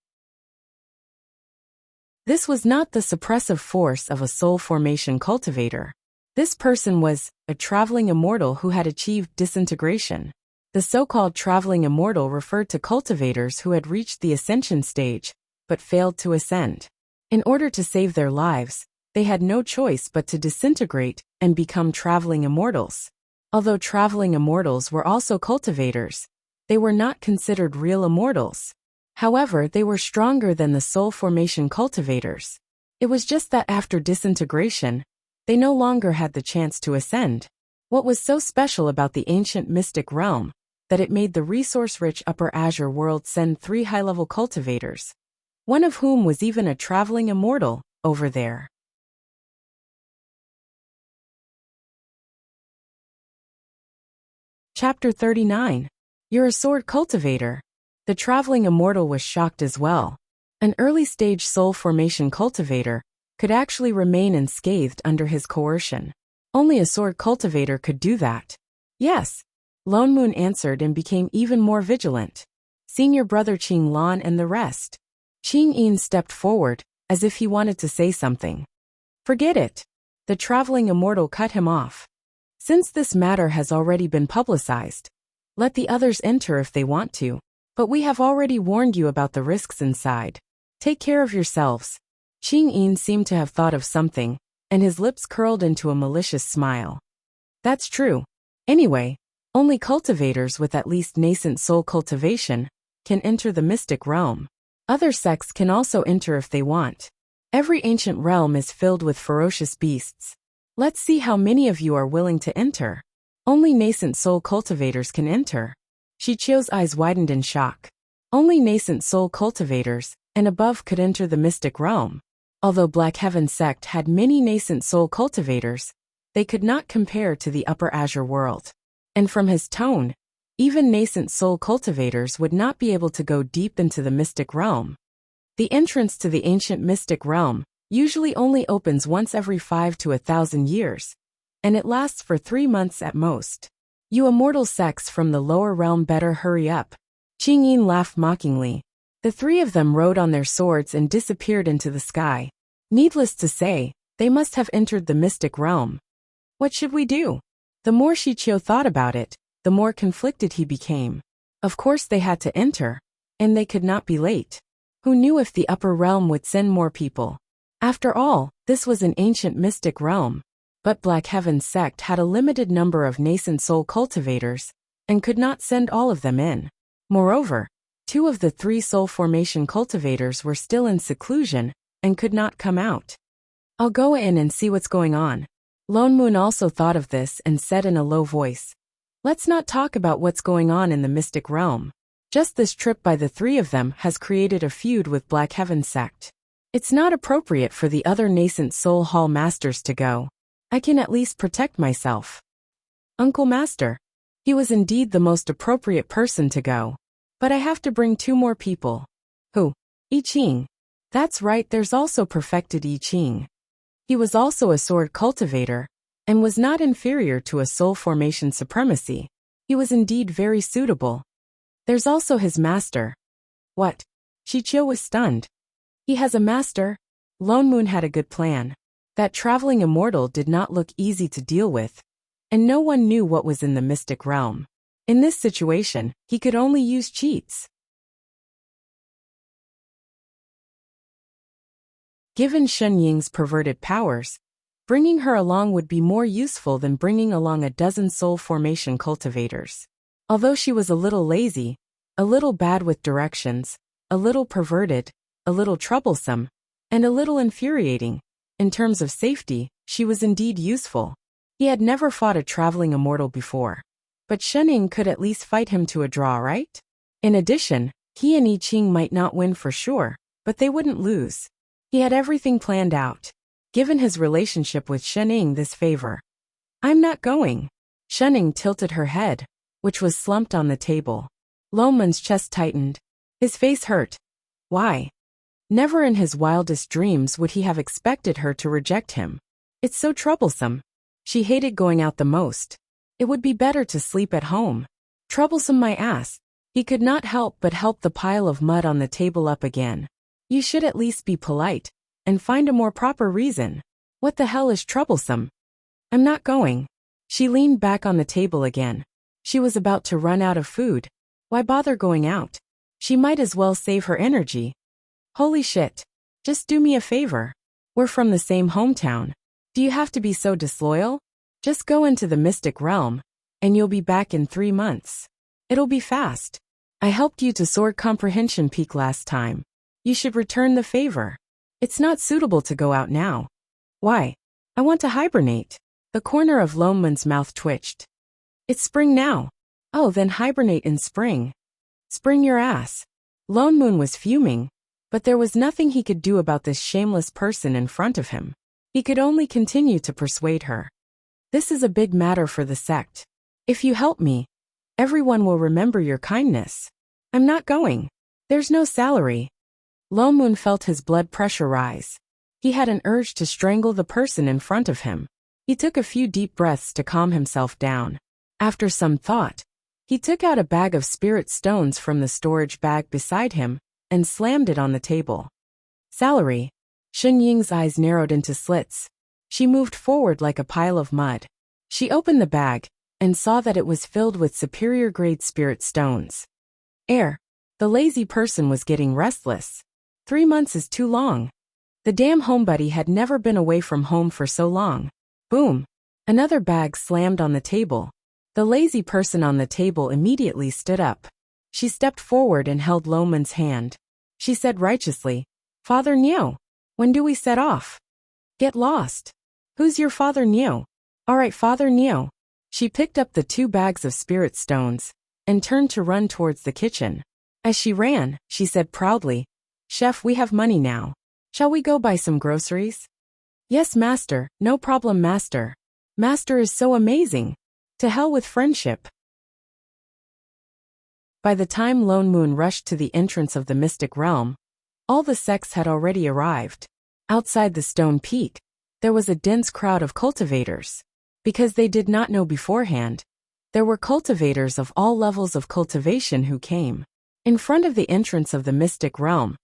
This was not the suppressive force of a soul formation cultivator. This person was a traveling immortal who had achieved disintegration. The so-called traveling immortal referred to cultivators who had reached the ascension stage, but failed to ascend. In order to save their lives, they had no choice but to disintegrate and become traveling immortals. Although traveling immortals were also cultivators, they were not considered real immortals. However, they were stronger than the soul formation cultivators. It was just that after disintegration, they no longer had the chance to ascend. What was so special about the ancient mystic realm that it made the resource-rich Upper Azure world send 3 high-level cultivators, one of whom was even a traveling immortal, over there? Chapter 39. You're a sword cultivator. The traveling immortal was shocked as well. An early-stage soul formation cultivator could actually remain unscathed under his coercion. Only a sword cultivator could do that. Yes, Lone Moon answered and became even more vigilant. Senior brother Qing Lan and the rest. Qing Yin stepped forward, as if he wanted to say something. Forget it. The traveling immortal cut him off. Since this matter has already been publicized, let the others enter if they want to. But we have already warned you about the risks inside. Take care of yourselves. Qing Yin seemed to have thought of something, and his lips curled into a malicious smile. That's true. Anyway, only cultivators with at least nascent soul cultivation can enter the mystic realm. Other sects can also enter if they want. Every ancient realm is filled with ferocious beasts. Let's see how many of you are willing to enter. Only nascent soul cultivators can enter. Shichio's eyes widened in shock. Only nascent soul cultivators and above could enter the mystic realm. Although Black Heaven sect had many nascent soul cultivators, they could not compare to the Upper Azure world. And from his tone, even nascent soul cultivators would not be able to go deep into the mystic realm. The entrance to the ancient mystic realm usually only opens once every 5 to 1,000 years, and it lasts for 3 months at most. You immortal sects from the lower realm better hurry up. Qing Yin laughed mockingly. The three of them rode on their swords and disappeared into the sky. Needless to say, they must have entered the mystic realm. What should we do? The more Shichio thought about it, the more conflicted he became. Of course they had to enter, and they could not be late. Who knew if the upper realm would send more people? After all, this was an ancient mystic realm. But Black Heaven sect had a limited number of nascent soul cultivators, and could not send all of them in. Moreover, 2 of the 3 soul formation cultivators were still in seclusion, and could not come out. I'll go in and see what's going on. Lone Moon also thought of this and said in a low voice, let's not talk about what's going on in the mystic realm. Just this trip by the 3 of them has created a feud with Black Heaven sect. It's not appropriate for the other nascent soul hall masters to go. I can at least protect myself. Uncle Master. He was indeed the most appropriate person to go. But I have to bring 2 more people. Who? I Ching. That's right, there's also perfected I Ching. He was also a sword cultivator, and was not inferior to a soul formation supremacy. He was indeed very suitable. There's also his master. What? Shichio was stunned. He has a master? Lone Moon had a good plan. That traveling immortal did not look easy to deal with, and no one knew what was in the mystic realm. In this situation, he could only use cheats. Given Shun Ying's perverted powers, bringing her along would be more useful than bringing along a dozen soul formation cultivators. Although she was a little lazy, a little bad with directions, a little perverted, a little troublesome, and a little infuriating, in terms of safety, she was indeed useful. He had never fought a traveling immortal before. But Shun Ying could at least fight him to a draw, right? In addition, he and I Ching might not win for sure, but they wouldn't lose. He had everything planned out. Given his relationship with Shun Ying this favor. I'm not going. Shun Ying tilted her head, which was slumped on the table. Lone Moon's chest tightened. His face hurt. Why? Never in his wildest dreams would he have expected her to reject him. It's so troublesome. She hated going out the most. It would be better to sleep at home. Troublesome my ass. He could not help but help the pile of mud on the table up again. You should at least be polite, and find a more proper reason. What the hell is troublesome? I'm not going. She leaned back on the table again. She was about to run out of food. Why bother going out? She might as well save her energy. Holy shit. Just do me a favor. We're from the same hometown. Do you have to be so disloyal? Just go into the mystic realm, and you'll be back in 3 months. It'll be fast. I helped you to Sword Comprehension Peak last time. You should return the favor. It's not suitable to go out now. Why? I want to hibernate. The corner of Lone Moon's mouth twitched. It's spring now. Oh, then hibernate in spring. Spring your ass. Lone Moon was fuming, but there was nothing he could do about this shameless person in front of him. He could only continue to persuade her. This is a big matter for the sect. If you help me, Everyone will remember your kindness. I'm not going. There's no salary. Lomun felt his blood pressure rise. He had an urge to strangle the person in front of him. He took a few deep breaths to calm himself down. After some thought, he took out a bag of spirit stones from the storage bag beside him and slammed it on the table. Salary. Shun Ying's eyes narrowed into slits. She moved forward like a pile of mud. She opened the bag and saw that it was filled with superior-grade spirit stones. The lazy person was getting restless. 3 months is too long. The damn homebody had never been away from home for so long. Boom! Another bag slammed on the table. The lazy person on the table immediately stood up. She stepped forward and held Lomun's hand. She said righteously, "Father Niu, when do we set off?" "Get lost. Who's your Father Niu?" "All right, Father Niu." She picked up the 2 bags of spirit stones and turned to run towards the kitchen. As she ran, she said proudly, "Chef, we have money now. Shall we go buy some groceries?" "Yes, Master, no problem, Master. Master is so amazing. To hell with friendship." By the time Lone Moon rushed to the entrance of the mystic realm, all the sects had already arrived. Outside the stone peak, there was a dense crowd of cultivators. Because they did not know beforehand, there were cultivators of all levels of cultivation who came. In front of the entrance of the mystic realm,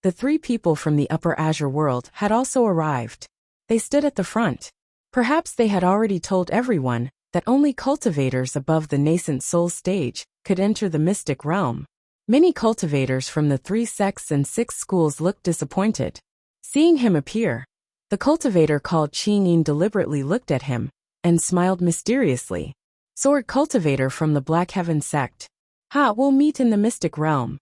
the 3 people from the Upper Azure world had also arrived. They stood at the front. Perhaps they had already told everyone that only cultivators above the nascent soul stage could enter the mystic realm. Many cultivators from the 3 sects and 6 schools looked disappointed. Seeing him appear, the cultivator called Qingyin deliberately looked at him and smiled mysteriously. "Sword cultivator from the Black Heaven sect. We'll meet in the mystic realm."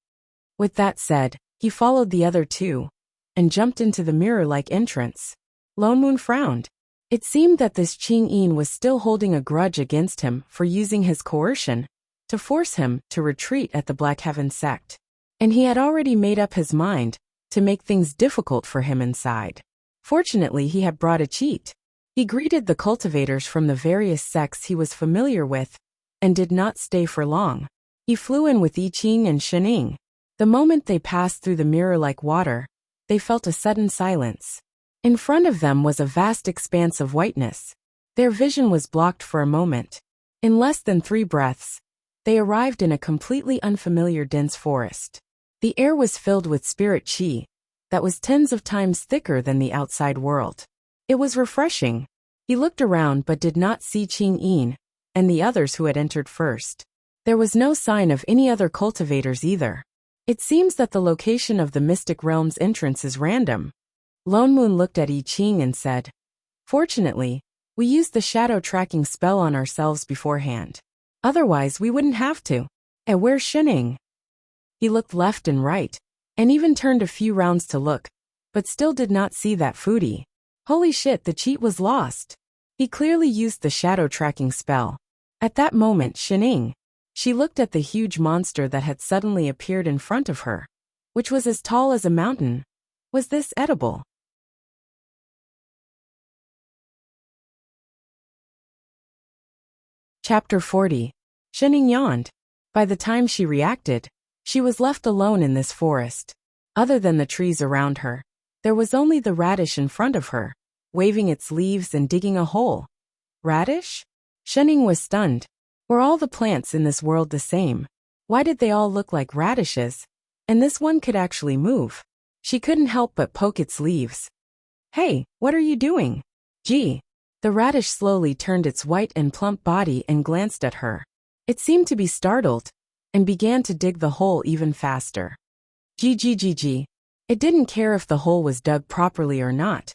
With that said, he followed the other 2 and jumped into the mirror-like entrance. Lone Moon frowned. It seemed that this Qingyin was still holding a grudge against him for using his coercion to force him to retreat at the Black Heaven sect. And he had already made up his mind to make things difficult for him inside. Fortunately, he had brought a cheat. He greeted the cultivators from the various sects he was familiar with and did not stay for long. He flew in with I Ching and Shening. The moment they passed through the mirror-like water, they felt a sudden silence. In front of them was a vast expanse of whiteness. Their vision was blocked for a moment. In less than 3 breaths, they arrived in a completely unfamiliar dense forest. The air was filled with spirit qi that was tens of times thicker than the outside world. It was refreshing. He looked around but did not see Qingyin and the others who had entered first. There was no sign of any other cultivators either. It seems that the location of the mystic realm's entrance is random. Lone Moon looked at I Ching and said, "Fortunately, we used the shadow tracking spell on ourselves beforehand. Otherwise, we wouldn't have to. And where's Shening?" He looked left and right, and even turned a few rounds to look, but still did not see that foodie. Holy shit, the cheat was lost. He clearly used the shadow tracking spell. At that moment, Shening. She looked at the huge monster that had suddenly appeared in front of her, which was as tall as a mountain. Was this edible? Chapter 40. Shening yawned. By the time she reacted, she was left alone in this forest. Other than the trees around her, there was only the radish in front of her, waving its leaves and digging a hole. Radish? Shening was stunned. Were all the plants in this world the same? Why did they all look like radishes? And this one could actually move. She couldn't help but poke its leaves. "Hey, what are you doing?" "Gee." The radish slowly turned its white and plump body and glanced at her. It seemed to be startled, and began to dig the hole even faster. Gee. It didn't care if the hole was dug properly or not,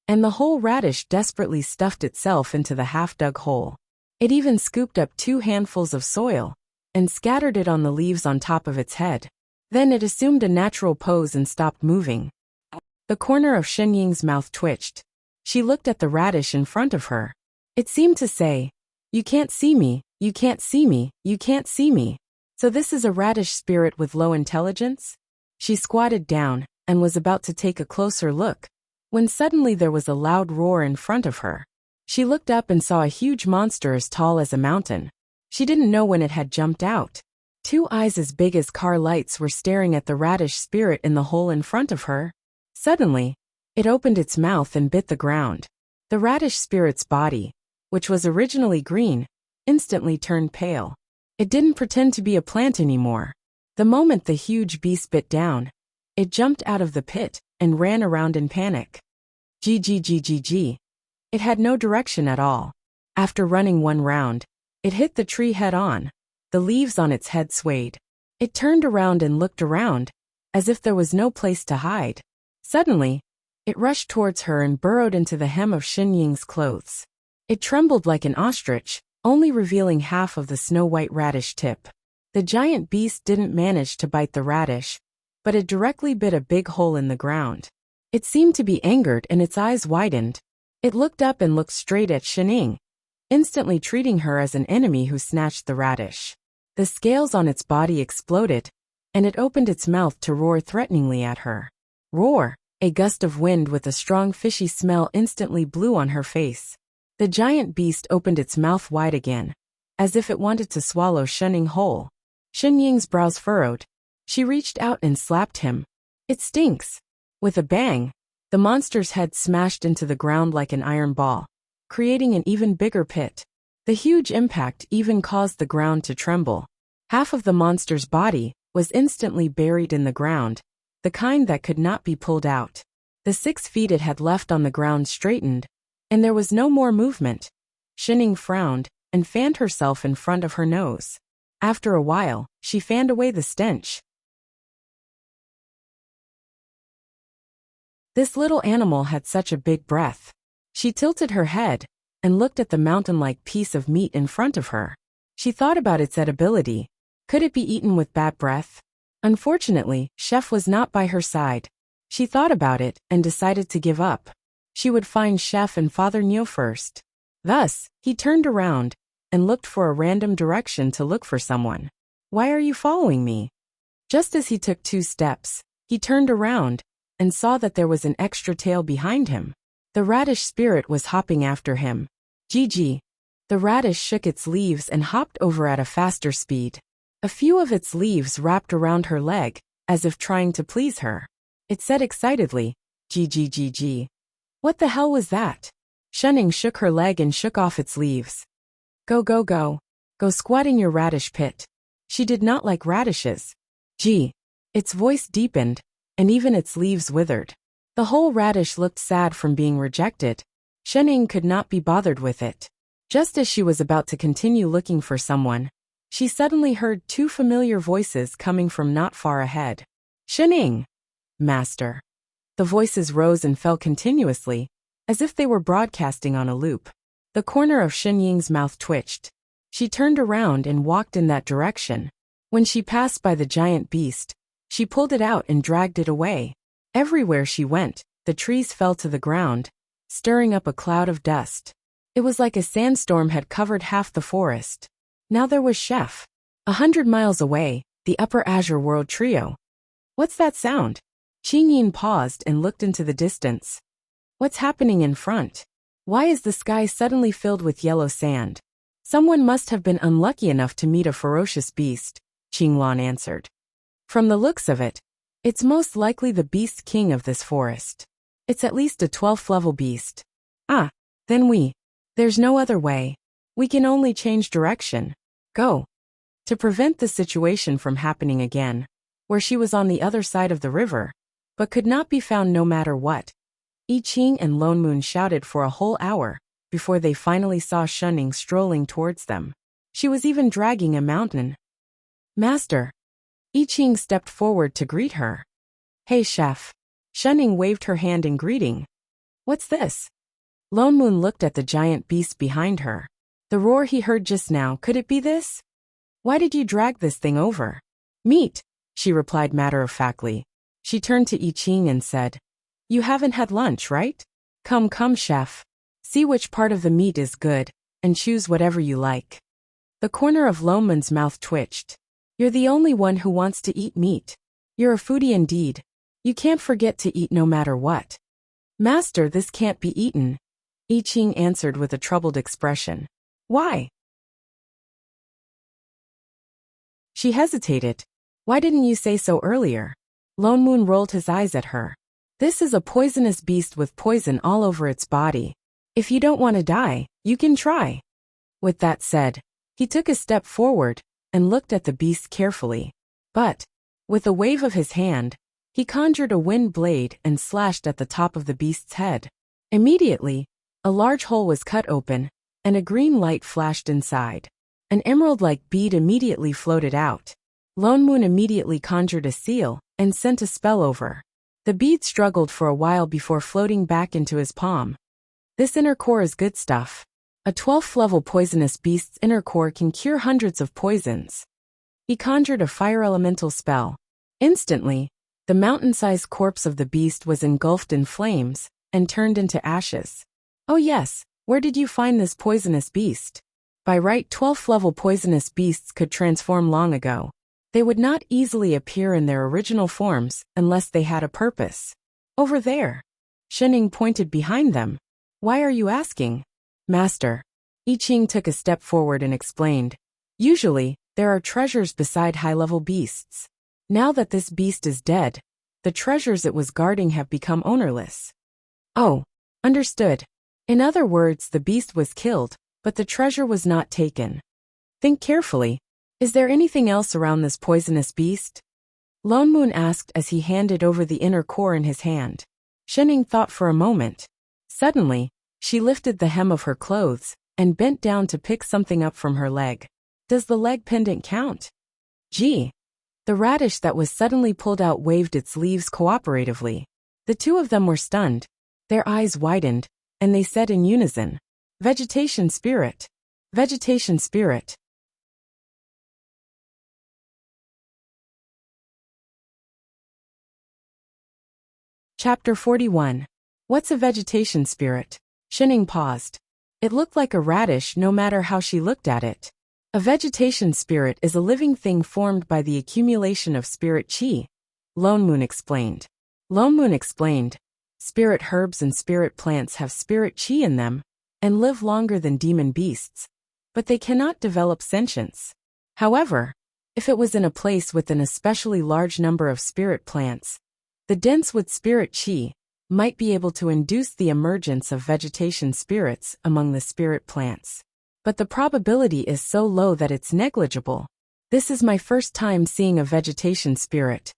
and the whole radish desperately stuffed itself into the half-dug hole. It even scooped up 2 handfuls of soil, and scattered it on the leaves on top of its head. Then it assumed a natural pose and stopped moving. The corner of Shenying's mouth twitched. She looked at the radish in front of her. It seemed to say, "You can't see me, you can't see me, you can't see me." So this is a radish spirit with low intelligence? She squatted down and was about to take a closer look, when suddenly there was a loud roar in front of her. She looked up and saw a huge monster as tall as a mountain. She didn't know when it had jumped out. Two eyes as big as car lights were staring at the radish spirit in the hole in front of her. Suddenly, it opened its mouth and bit the ground. The radish spirit's body, which was originally green, instantly turned pale. It didn't pretend to be a plant anymore. The moment the huge beast bit down, it jumped out of the pit and ran around in panic. Gggggg. It had no direction at all. After running one round, it hit the tree head-on. The leaves on its head swayed. It turned around and looked around, as if there was no place to hide. Suddenly, it rushed towards her and burrowed into the hem of Xinying's clothes. It trembled like an ostrich, only revealing half of the snow-white radish tip. The giant beast didn't manage to bite the radish, but it directly bit a big hole in the ground. It seemed to be angered and its eyes widened. It looked up and looked straight at Xinying, instantly treating her as an enemy who snatched the radish. The scales on its body exploded, and it opened its mouth to roar threateningly at her. Roar! A gust of wind with a strong fishy smell instantly blew on her face. The giant beast opened its mouth wide again, as if it wanted to swallow Xinying whole. Xinying's brows furrowed. She reached out and slapped him. It stinks! With a bang, the monster's head smashed into the ground like an iron ball, creating an even bigger pit. The huge impact even caused the ground to tremble. Half of the monster's body was instantly buried in the ground, the kind that could not be pulled out. The 6 feet it had left on the ground straightened, and there was no more movement. Xinying frowned and fanned herself in front of her nose. After a while, she fanned away the stench. This little animal had such a big breath. She tilted her head and looked at the mountain-like piece of meat in front of her. She thought about its edibility. Could it be eaten with bad breath? Unfortunately, Chef was not by her side. She thought about it and decided to give up. She would find Chef and Father Neo first. Thus, he turned around and looked for a random direction to look for someone. "Why are you following me?" Just as he took 2 steps, he turned around and saw that there was an extra tail behind him. The radish spirit was hopping after him. Gg. The radish shook its leaves and hopped over at a faster speed. A few of its leaves wrapped around her leg, as if trying to please her. It said excitedly, "Gggg." What the hell was that? Xinying shook her leg and shook off its leaves. Go go go. Go squat in your radish pit. She did not like radishes. Gee. Its voice deepened, and even its leaves withered. The whole radish looked sad from being rejected. Xinying could not be bothered with it. Just as she was about to continue looking for someone, she suddenly heard 2 familiar voices coming from not far ahead. "Xinying! Master!" The voices rose and fell continuously, as if they were broadcasting on a loop. The corner of Xinying's mouth twitched. She turned around and walked in that direction. When she passed by the giant beast, she pulled it out and dragged it away. Everywhere she went, the trees fell to the ground, stirring up a cloud of dust. It was like a sandstorm had covered half the forest. Now there was Chef. 100 miles away, the Upper Azure World Trio. What's that sound? Qingyin paused and looked into the distance. What's happening in front? Why is the sky suddenly filled with yellow sand? Someone must have been unlucky enough to meet a ferocious beast, Qinglan answered. From the looks of it, it's most likely the beast king of this forest. It's at least a 12th level beast. Then there's no other way. We can only change direction. Go. To prevent the situation from happening again, where she was on the other side of the river, but could not be found no matter what, I Ching and Lone Moon shouted for a whole hour before they finally saw Xinying strolling towards them. She was even dragging a mountain. Master. I Ching stepped forward to greet her. Hey, Chef. Xinying waved her hand in greeting. What's this? Lone Moon looked at the giant beast behind her. The roar he heard just now, could it be this? Why did you drag this thing over? Meat, she replied matter-of-factly. She turned to I Ching and said, You haven't had lunch, right? Come, Chef. See which part of the meat is good, and choose whatever you like. The corner of Lone Moon's mouth twitched. You're the only one who wants to eat meat. You're a foodie indeed. You can't forget to eat no matter what. Master, this can't be eaten. I Ching answered with a troubled expression. Why? She hesitated. Why didn't you say so earlier? Lone Moon rolled his eyes at her. This is a poisonous beast with poison all over its body. If you don't want to die, you can try. With that said, he took a step forward and looked at the beast carefully. But, with a wave of his hand, he conjured a wind blade and slashed at the top of the beast's head. Immediately, a large hole was cut open, and a green light flashed inside. An emerald-like bead immediately floated out. Lone Moon immediately conjured a seal and sent a spell over. The bead struggled for a while before floating back into his palm. This inner core is good stuff. A 12th level poisonous beast's inner core can cure hundreds of poisons. He conjured a fire elemental spell. Instantly, the mountain-sized corpse of the beast was engulfed in flames and turned into ashes. Oh yes, where did you find this poisonous beast? By right, 12th level poisonous beasts could transform long ago. They would not easily appear in their original forms unless they had a purpose. Over there. Shening pointed behind them. Why are you asking? Master. I Ching took a step forward and explained. Usually, there are treasures beside high-level beasts. Now that this beast is dead, the treasures it was guarding have become ownerless. Oh, understood. In other words, the beast was killed, but the treasure was not taken. Think carefully. Is there anything else around this poisonous beast? Lone Moon asked as he handed over the inner core in his hand. Shening thought for a moment. Suddenly, she lifted the hem of her clothes and bent down to pick something up from her leg. Does the leg pendant count? Gee. The radish that was suddenly pulled out waved its leaves cooperatively. The two of them were stunned. Their eyes widened, and they said in unison, Vegetation spirit. Vegetation spirit. Chapter 41. What's a vegetation spirit? Shening paused. It looked like a radish no matter how she looked at it. A vegetation spirit is a living thing formed by the accumulation of spirit chi. Lone Moon explained. Lone Moon explained. Spirit herbs and spirit plants have spirit chi in them and live longer than demon beasts, but they cannot develop sentience. However, if it was in a place with an especially large number of spirit plants, the dense with spirit chi might be able to induce the emergence of vegetation spirits among the spirit plants. But the probability is so low that it's negligible. This is my first time seeing a vegetation spirit.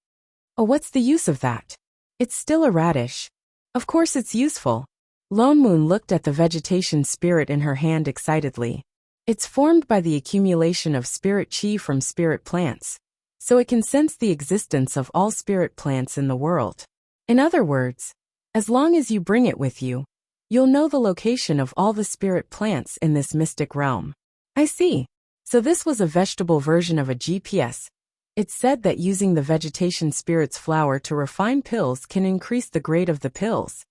Oh, what's the use of that? It's still a radish. Of course it's useful. Lone Moon looked at the vegetation spirit in her hand excitedly. It's formed by the accumulation of spirit chi from spirit plants, so it can sense the existence of all spirit plants in the world. In other words, as long as you bring it with you, you'll know the location of all the spirit plants in this mystic realm. I see. So this was a vegetable version of a GPS. It's said that using the vegetation spirit's flower to refine pills can increase the grade of the pills.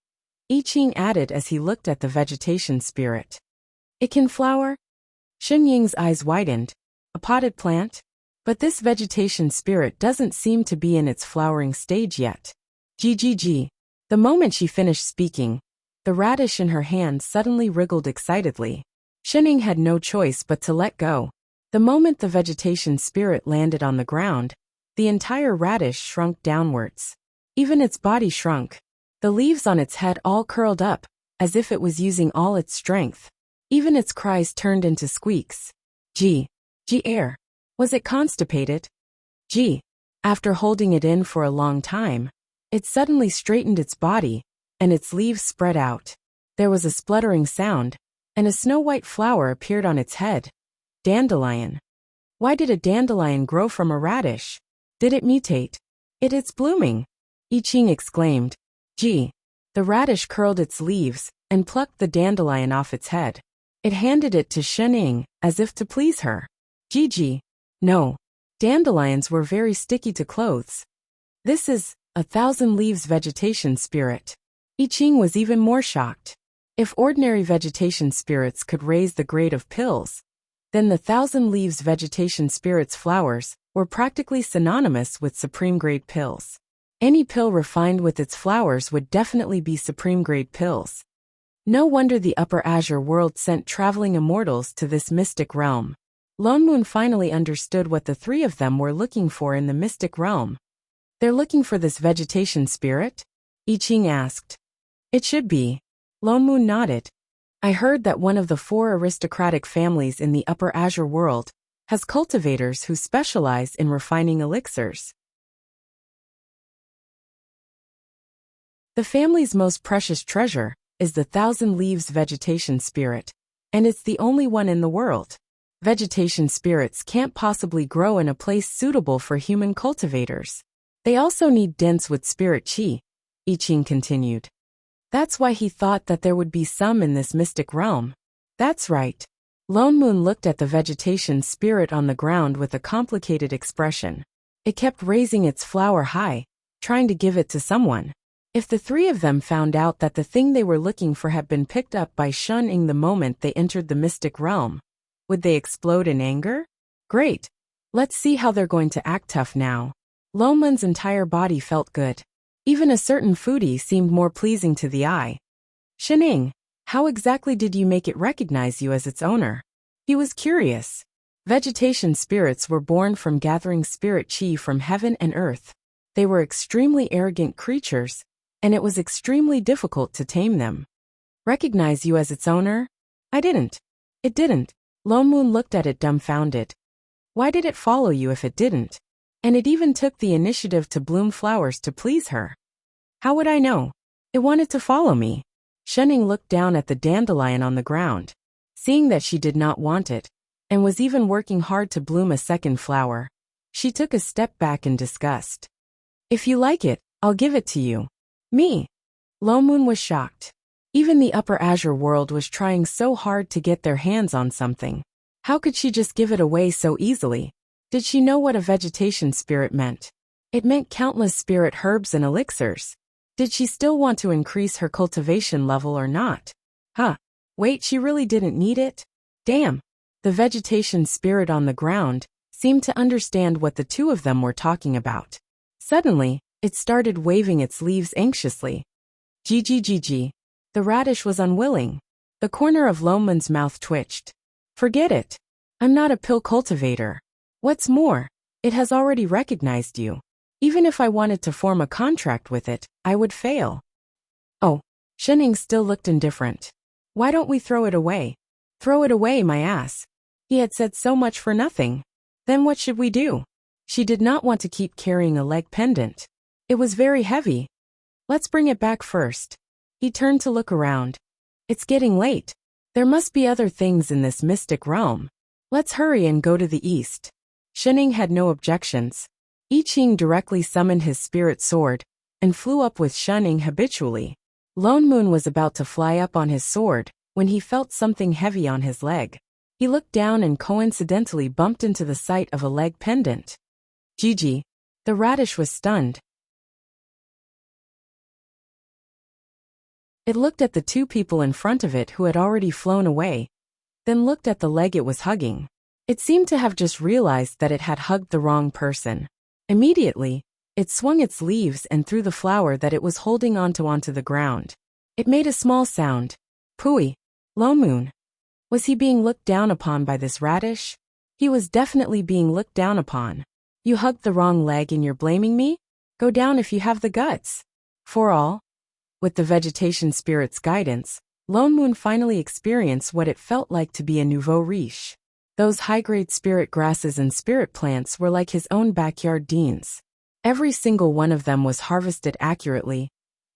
I Ching added as he looked at the vegetation spirit. It can flower? Shen Ying's eyes widened. A potted plant? But this vegetation spirit doesn't seem to be in its flowering stage yet. GGG. The moment she finished speaking, the radish in her hand suddenly wriggled excitedly. Shening had no choice but to let go. The moment the vegetation spirit landed on the ground, the entire radish shrunk downwards. Even its body shrunk. The leaves on its head all curled up, as if it was using all its strength. Even its cries turned into squeaks. Gee. Air. Was it constipated? Gee. After holding it in for a long time, it suddenly straightened its body, and its leaves spread out. There was a spluttering sound, and a snow-white flower appeared on its head. Dandelion. Why did a dandelion grow from a radish? Did it mutate? It's blooming. I Ching exclaimed. Gee. The radish curled its leaves and plucked the dandelion off its head. It handed it to Shening, as if to please her. Gigi. No. Dandelions were very sticky to clothes. This is 1,000 leaves vegetation spirit. I Ching was even more shocked. If ordinary vegetation spirits could raise the grade of pills, then the 1,000 leaves vegetation spirit's flowers were practically synonymous with supreme grade pills. Any pill refined with its flowers would definitely be supreme grade pills. No wonder the Upper Azure world sent traveling immortals to this mystic realm. Lone Moon finally understood what the three of them were looking for in the mystic realm. They're looking for this vegetation spirit? I Ching asked. It should be. Lone Moon nodded. I heard that one of the 4 aristocratic families in the Upper Azure world has cultivators who specialize in refining elixirs. The family's most precious treasure is the Thousand Leaves vegetation spirit, and it's the only one in the world. Vegetation spirits can't possibly grow in a place suitable for human cultivators. They also need dense with spirit chi, I Ching continued. That's why he thought that there would be some in this mystic realm. That's right. Lone Moon looked at the vegetation spirit on the ground with a complicated expression. It kept raising its flower high, trying to give it to someone. If the three of them found out that the thing they were looking for had been picked up by Shun-ing the moment they entered the mystic realm, would they explode in anger? Great. Let's see how they're going to act tough now. Lone Moon's entire body felt good. Even a certain foodie seemed more pleasing to the eye. Shining, how exactly did you make it recognize you as its owner? He was curious. Vegetation spirits were born from gathering spirit chi from heaven and earth. They were extremely arrogant creatures, and it was extremely difficult to tame them. Recognize you as its owner? I didn't. It didn't. Lone Moon looked at it dumbfounded. Why did it follow you if it didn't? And it even took the initiative to bloom flowers to please her. How would I know? It wanted to follow me. Shunning looked down at the dandelion on the ground, seeing that she did not want it, and was even working hard to bloom a second flower. She took a step back in disgust. If you like it, I'll give it to you. Me? Lone Moon was shocked. Even the Upper Azure world was trying so hard to get their hands on something. How could she just give it away so easily? Did she know what a vegetation spirit meant? It meant countless spirit herbs and elixirs. Did she still want to increase her cultivation level or not? Wait, she really didn't need it? Damn. The vegetation spirit on the ground seemed to understand what the two of them were talking about. Suddenly, it started waving its leaves anxiously. GGGG. The radish was unwilling. The corner of Lone Moon's mouth twitched. Forget it. I'm not a pill cultivator. What's more, it has already recognized you. Even if I wanted to form a contract with it, I would fail. Oh, Shunning still looked indifferent. Why don't we throw it away? Throw it away, my ass. He had said so much for nothing. Then what should we do? She did not want to keep carrying a leg pendant. It was very heavy. Let's bring it back first. He turned to look around. It's getting late. There must be other things in this mystic realm. Let's hurry and go to the east. Shunning had no objections. I Ching directly summoned his spirit sword and flew up with Shunning habitually. Lone Moon was about to fly up on his sword when he felt something heavy on his leg. He looked down and coincidentally bumped into the sight of a leg pendant. Gigi. The radish was stunned. It looked at the two people in front of it who had already flown away, then looked at the leg it was hugging. It seemed to have just realized that it had hugged the wrong person. Immediately, it swung its leaves and threw the flower that it was holding onto the ground. It made a small sound. Pooey. Lone Moon. Was he being looked down upon by this radish? He was definitely being looked down upon. You hugged the wrong leg and you're blaming me? Go down if you have the guts. For all. With the vegetation spirit's guidance, Lone Moon finally experienced what it felt like to be a nouveau riche. Those high-grade spirit grasses and spirit plants were like his own backyard deans. Every single one of them was harvested accurately,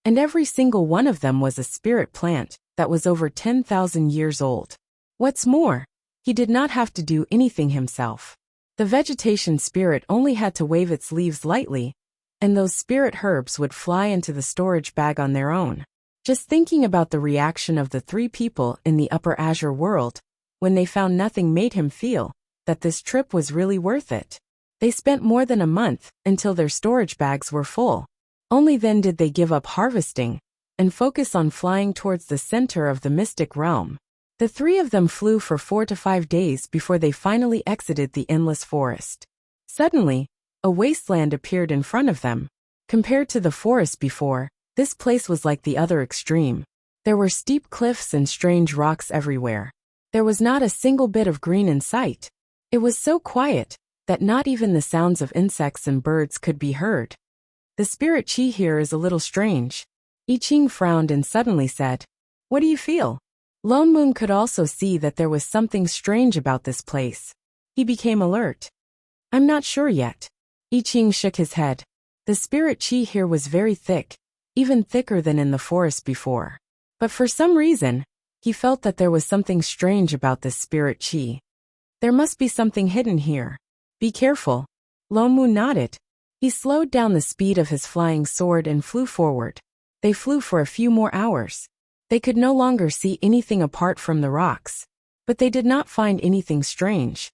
and every single one of them was a spirit plant that was over 10,000 years old. What's more, he did not have to do anything himself. The vegetation spirit only had to wave its leaves lightly, and those spirit herbs would fly into the storage bag on their own. Just thinking about the reaction of the three people in the Upper Azure world when they found nothing made him feel that this trip was really worth it. They spent more than a month until their storage bags were full. Only then did they give up harvesting and focus on flying towards the center of the mystic realm. The three of them flew for 4 to 5 days before they finally exited the endless forest. Suddenly, a wasteland appeared in front of them. Compared to the forest before, this place was like the other extreme. There were steep cliffs and strange rocks everywhere. There was not a single bit of green in sight. It was so quiet that not even the sounds of insects and birds could be heard. The spirit chi here is a little strange. I Ching frowned and suddenly said, "What do you feel?" Lone Moon could also see that there was something strange about this place. He became alert. "I'm not sure yet." I Ching shook his head. The spirit chi here was very thick, even thicker than in the forest before. But for some reason, he felt that there was something strange about this spirit chi. There must be something hidden here. Be careful. Lone Moon nodded. He slowed down the speed of his flying sword and flew forward. They flew for a few more hours. They could no longer see anything apart from the rocks, but they did not find anything strange.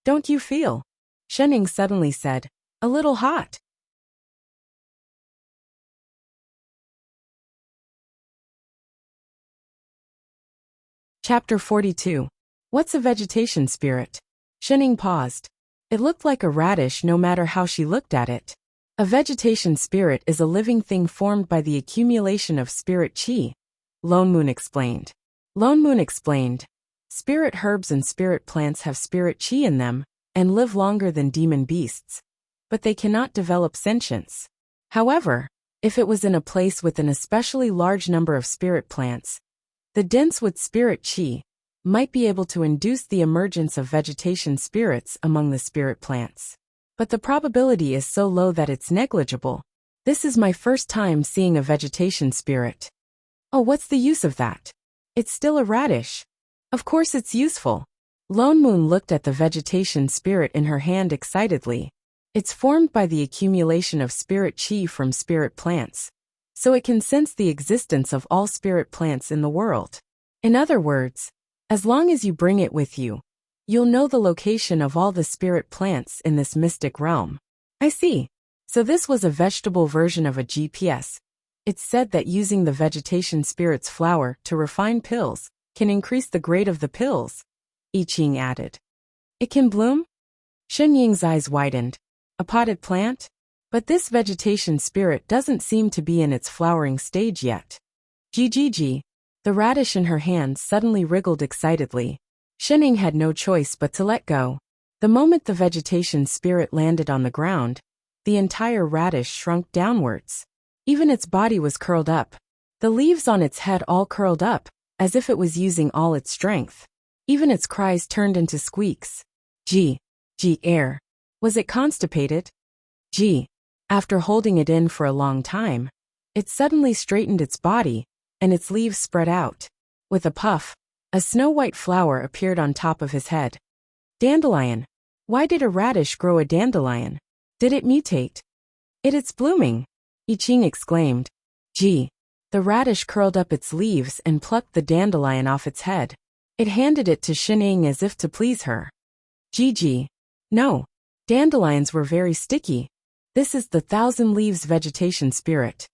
"Don't you feel?" Shening suddenly said, "A little hot?" Chapter 42. What's a vegetation spirit? Shening paused. It looked like a radish no matter how she looked at it. A vegetation spirit is a living thing formed by the accumulation of spirit chi, Lone Moon explained. Spirit herbs and spirit plants have spirit chi in them and live longer than demon beasts, but they cannot develop sentience. However, if it was in a place with an especially large number of spirit plants, the dense with spirit chi might be able to induce the emergence of vegetation spirits among the spirit plants. But the probability is so low that it's negligible. This is my first time seeing a vegetation spirit. Oh, what's the use of that? It's still a radish. Of course it's useful. Lone Moon looked at the vegetation spirit in her hand excitedly. It's formed by the accumulation of spirit chi from spirit plants, so it can sense the existence of all spirit plants in the world. In other words, as long as you bring it with you, you'll know the location of all the spirit plants in this mystic realm. I see. So this was a vegetable version of a GPS. It's said that using the vegetation spirit's flower to refine pills can increase the grade of the pills, I Ching added. It can bloom? Shen Ying's eyes widened. A potted plant? But this vegetation spirit doesn't seem to be in its flowering stage yet. Gg. The radish in her hand suddenly wriggled excitedly. Shen Ying had no choice but to let go. The moment the vegetation spirit landed on the ground, the entire radish shrunk downwards. Even its body was curled up. The leaves on its head all curled up, as if it was using all its strength. Even its cries turned into squeaks. Air. Was it constipated? After holding it in for a long time, it suddenly straightened its body, and its leaves spread out. With a puff, a snow-white flower appeared on top of his head. Dandelion. Why did a radish grow a dandelion? Did it mutate? It's blooming, I Ching exclaimed. The radish curled up its leaves and plucked the dandelion off its head. It handed it to Shen Ying as if to please her. No. Dandelions were very sticky. This is the thousand leaves vegetation spirit.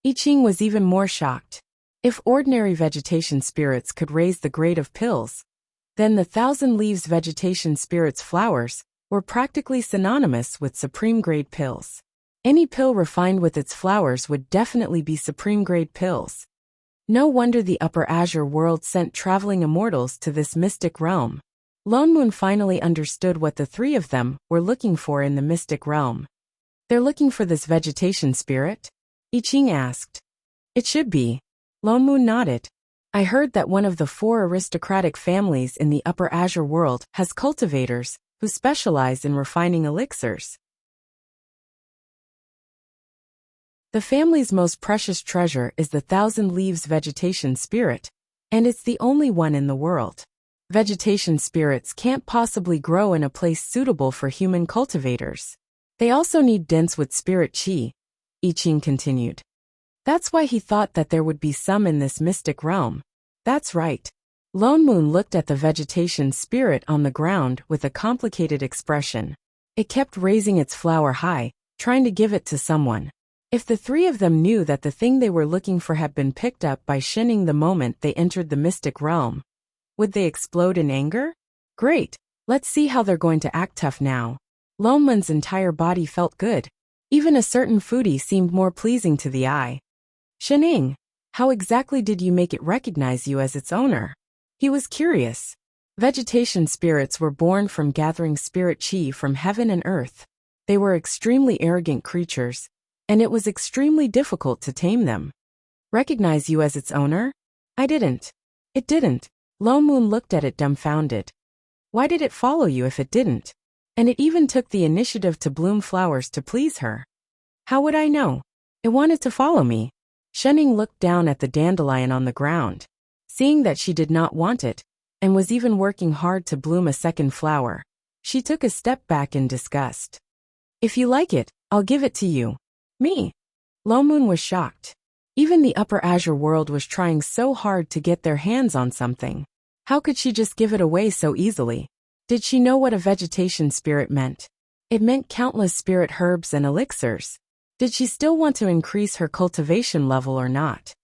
I Ching was even more shocked. If ordinary vegetation spirits could raise the grade of pills, then the thousand leaves vegetation spirit's flowers were practically synonymous with supreme grade pills. Any pill refined with its flowers would definitely be supreme grade pills. No wonder the Upper Azure world sent traveling immortals to this mystic realm. Lone Moon finally understood what the three of them were looking for in the mystic realm. They're looking for this vegetation spirit? I Ching asked. It should be. Lone Moon nodded. I heard that one of the 4 aristocratic families in the Upper Azure world has cultivators who specialize in refining elixirs. The family's most precious treasure is the thousand leaves vegetation spirit, and it's the only one in the world. Vegetation spirits can't possibly grow in a place suitable for human cultivators. They also need dense with spirit chi, I Ching continued. That's why he thought that there would be some in this mystic realm. That's right. Lone Moon looked at the vegetation spirit on the ground with a complicated expression. It kept raising its flower high, trying to give it to someone. If the three of them knew that the thing they were looking for had been picked up by Shen Ying the moment they entered the mystic realm, would they explode in anger? Great, let's see how they're going to act tough now. Lone Moon's entire body felt good. Even a certain foodie seemed more pleasing to the eye. Shen Ying, how exactly did you make it recognize you as its owner? He was curious. Vegetation spirits were born from gathering spirit chi from heaven and earth. They were extremely arrogant creatures, and it was extremely difficult to tame them. Recognize you as its owner? I didn't. It didn't. Lone Moon looked at it dumbfounded. Why did it follow you if it didn't? And it even took the initiative to bloom flowers to please her. How would I know? It wanted to follow me. Shenning looked down at the dandelion on the ground. Seeing that she did not want it, and was even working hard to bloom a second flower, she took a step back in disgust. If you like it, I'll give it to you. Me? Lone Moon was shocked. Even the Upper Azure world was trying so hard to get their hands on something. How could she just give it away so easily? Did she know what a vegetation spirit meant? It meant countless spirit herbs and elixirs. Did she still want to increase her cultivation level or not?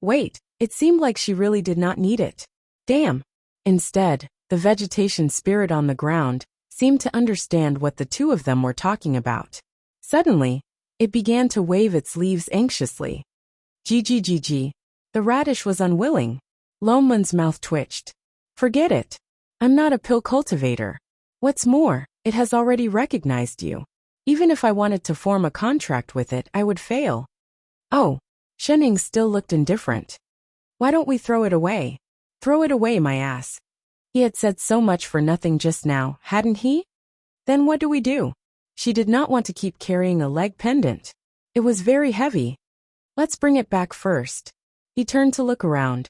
Wait, it seemed like she really did not need it. Damn. Instead, the vegetation spirit on the ground seemed to understand what the two of them were talking about. Suddenly, it began to wave its leaves anxiously. GGGG. The radish was unwilling. Lone Moon's mouth twitched. Forget it. I'm not a pill cultivator. What's more, it has already recognized you. Even if I wanted to form a contract with it, I would fail. Oh. Shenning still looked indifferent. Why don't we throw it away? Throw it away, my ass. He had said so much for nothing just now, hadn't he? Then what do we do? She did not want to keep carrying a leg pendant. It was very heavy. Let's bring it back first. He turned to look around.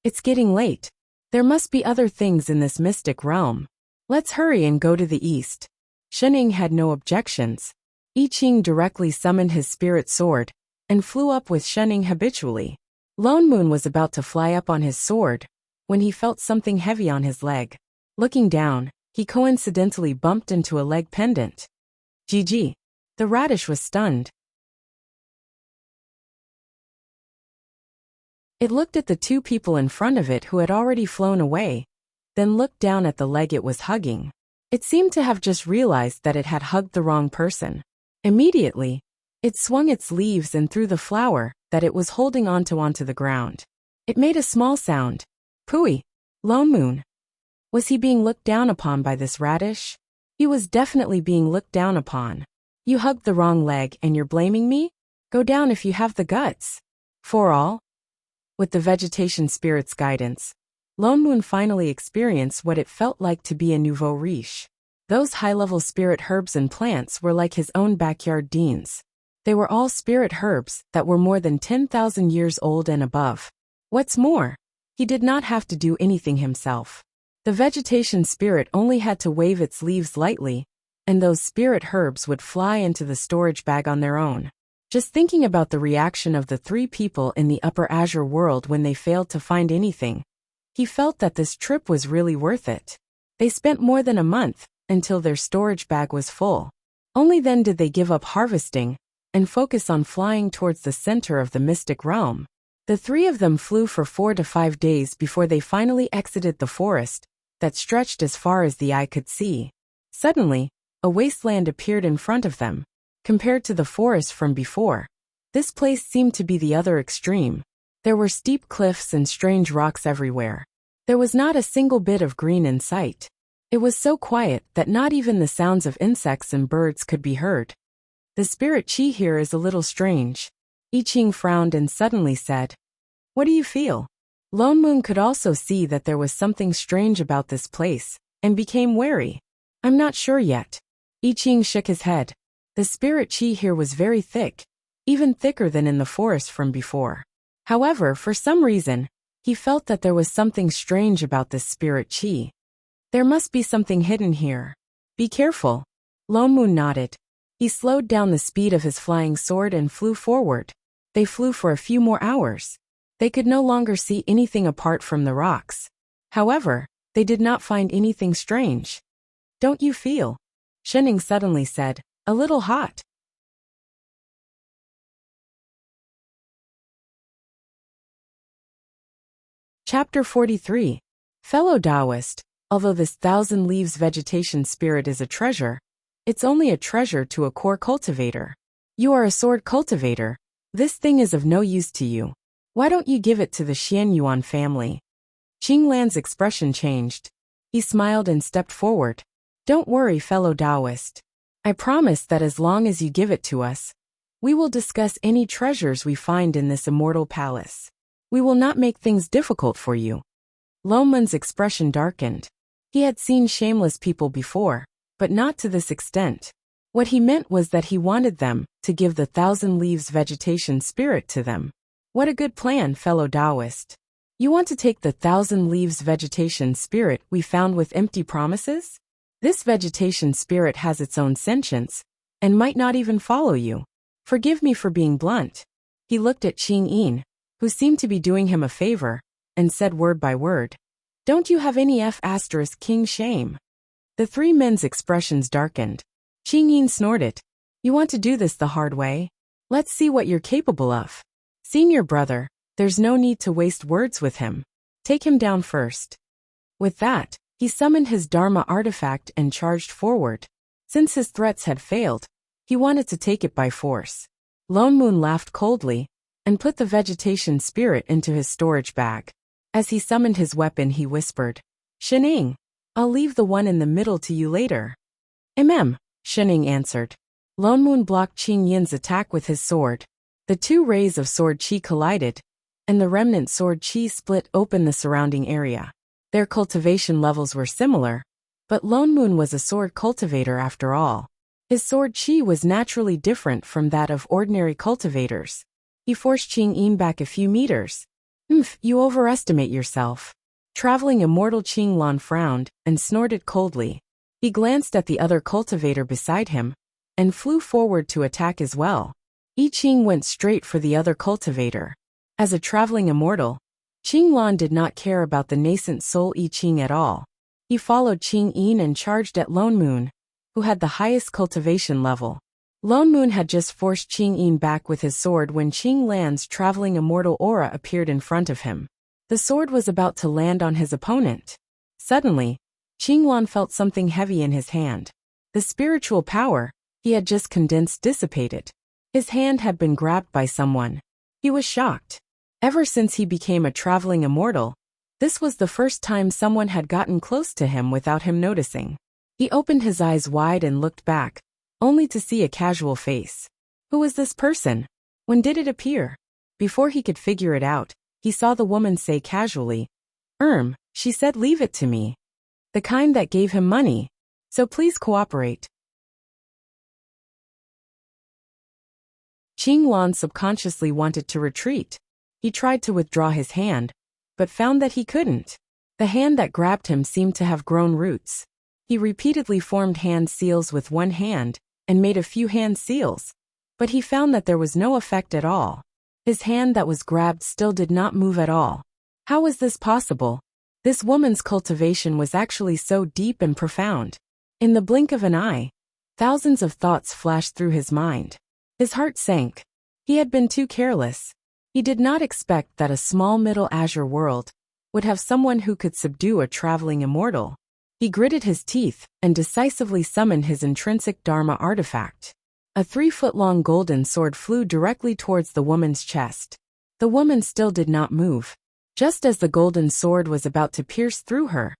It's getting late. There must be other things in this mystic realm. Let's hurry and go to the east. Shenning had no objections. I Ching directly summoned his spirit sword and flew up with Shenning habitually. Lone Moon was about to fly up on his sword when he felt something heavy on his leg. Looking down, he coincidentally bumped into a leg pendant. GG. The radish was stunned. It looked at the two people in front of it who had already flown away, then looked down at the leg it was hugging. It seemed to have just realized that it had hugged the wrong person. Immediately, it swung its leaves and threw the flower that it was holding onto the ground. It made a small sound. Pooey. Lone Moon. Was he being looked down upon by this radish? He was definitely being looked down upon. You hugged the wrong leg and you're blaming me? Go down if you have the guts. For all. With the vegetation spirit's guidance, Lone Moon finally experienced what it felt like to be a nouveau riche. Those high-level spirit herbs and plants were like his own backyard deans. They were all spirit herbs that were more than 10,000 years old and above. What's more, he did not have to do anything himself. The vegetation spirit only had to wave its leaves lightly, and those spirit herbs would fly into the storage bag on their own. Just thinking about the reaction of the three people in the Upper Azure world when they failed to find anything, he felt that this trip was really worth it. They spent more than a month until their storage bag was full. Only then did they give up harvesting and focus on flying towards the center of the mystic realm. The three of them flew for 4 to 5 days before they finally exited the forest that stretched as far as the eye could see. Suddenly, a wasteland appeared in front of them. Compared to the forest from before, this place seemed to be the other extreme. There were steep cliffs and strange rocks everywhere. There was not a single bit of green in sight. It was so quiet that not even the sounds of insects and birds could be heard. The spirit chi here is a little strange. I Ching frowned and suddenly said, What do you feel? Lone Moon could also see that there was something strange about this place, and became wary. I'm not sure yet. I Ching shook his head. The spirit chi here was very thick, even thicker than in the forest from before. However, for some reason, he felt that there was something strange about this spirit chi. There must be something hidden here. Be careful. Lone Moon nodded. He slowed down the speed of his flying sword and flew forward. They flew for a few more hours. They could no longer see anything apart from the rocks. However, they did not find anything strange. Don't you feel? Shenning suddenly said, a little hot. Chapter 43. Fellow Taoist, although this 1,000 leaves vegetation spirit is a treasure, it's only a treasure to a core cultivator. You are a sword cultivator. This thing is of no use to you. Why don't you give it to the Xianyuan family? Qing Lan's expression changed. He smiled and stepped forward. Don't worry, fellow Taoist. I promise that as long as you give it to us, we will discuss any treasures we find in this immortal palace. We will not make things difficult for you. Lomun's expression darkened. He had seen shameless people before, but not to this extent. What he meant was that he wanted them to give the 1,000 leaves vegetation spirit to them. What a good plan, fellow Taoist. You want to take the 1,000 leaves vegetation spirit we found with empty promises? This vegetation spirit has its own sentience, and might not even follow you. Forgive me for being blunt. He looked at Qing Yin, who seemed to be doing him a favor, and said word by word, Don't you have any King shame? The three men's expressions darkened. Qing Yin snorted. You want to do this the hard way? Let's see what you're capable of. Senior brother, there's no need to waste words with him. Take him down first. With that, he summoned his Dharma artifact and charged forward. Since his threats had failed, he wanted to take it by force. Lone Moon laughed coldly and put the vegetation spirit into his storage bag. As he summoned his weapon, he whispered, Shening, I'll leave the one in the middle to you later. Shening answered. Lone Moon blocked Qing Yin's attack with his sword. The two rays of sword chi collided, and the remnant sword chi split open the surrounding area. Their cultivation levels were similar, but Lone Moon was a sword cultivator after all. His sword chi was naturally different from that of ordinary cultivators. He forced Qing Yin back a few meters. You overestimate yourself. Traveling immortal Qing Lan frowned and snorted coldly. He glanced at the other cultivator beside him and flew forward to attack as well. I Ching went straight for the other cultivator. As a traveling immortal, Qing Lan did not care about the nascent soul I Ching at all. He followed Qing Yin and charged at Lone Moon, who had the highest cultivation level. Lone Moon had just forced Qing Yin back with his sword when Qing Lan's traveling immortal aura appeared in front of him. The sword was about to land on his opponent. Suddenly, Qing Lan felt something heavy in his hand. The spiritual power he had just condensed dissipated. His hand had been grabbed by someone. He was shocked. Ever since he became a traveling immortal, this was the first time someone had gotten close to him without him noticing. He opened his eyes wide and looked back, only to see a casual face. Who was this person? When did it appear? Before he could figure it out, he saw the woman say casually, she said leave it to me. The kind that gave him money. So please cooperate. Qing Lan subconsciously wanted to retreat. He tried to withdraw his hand, but found that he couldn't. The hand that grabbed him seemed to have grown roots. He repeatedly formed hand seals with one hand and made a few hand seals, but he found that there was no effect at all. His hand that was grabbed still did not move at all. How was this possible? This woman's cultivation was actually so deep and profound. In the blink of an eye, thousands of thoughts flashed through his mind. His heart sank. He had been too careless. He did not expect that a small Middle Azure world would have someone who could subdue a traveling immortal. He gritted his teeth and decisively summoned his intrinsic Dharma artifact. A 3-foot-long golden sword flew directly towards the woman's chest. The woman still did not move. Just as the golden sword was about to pierce through her,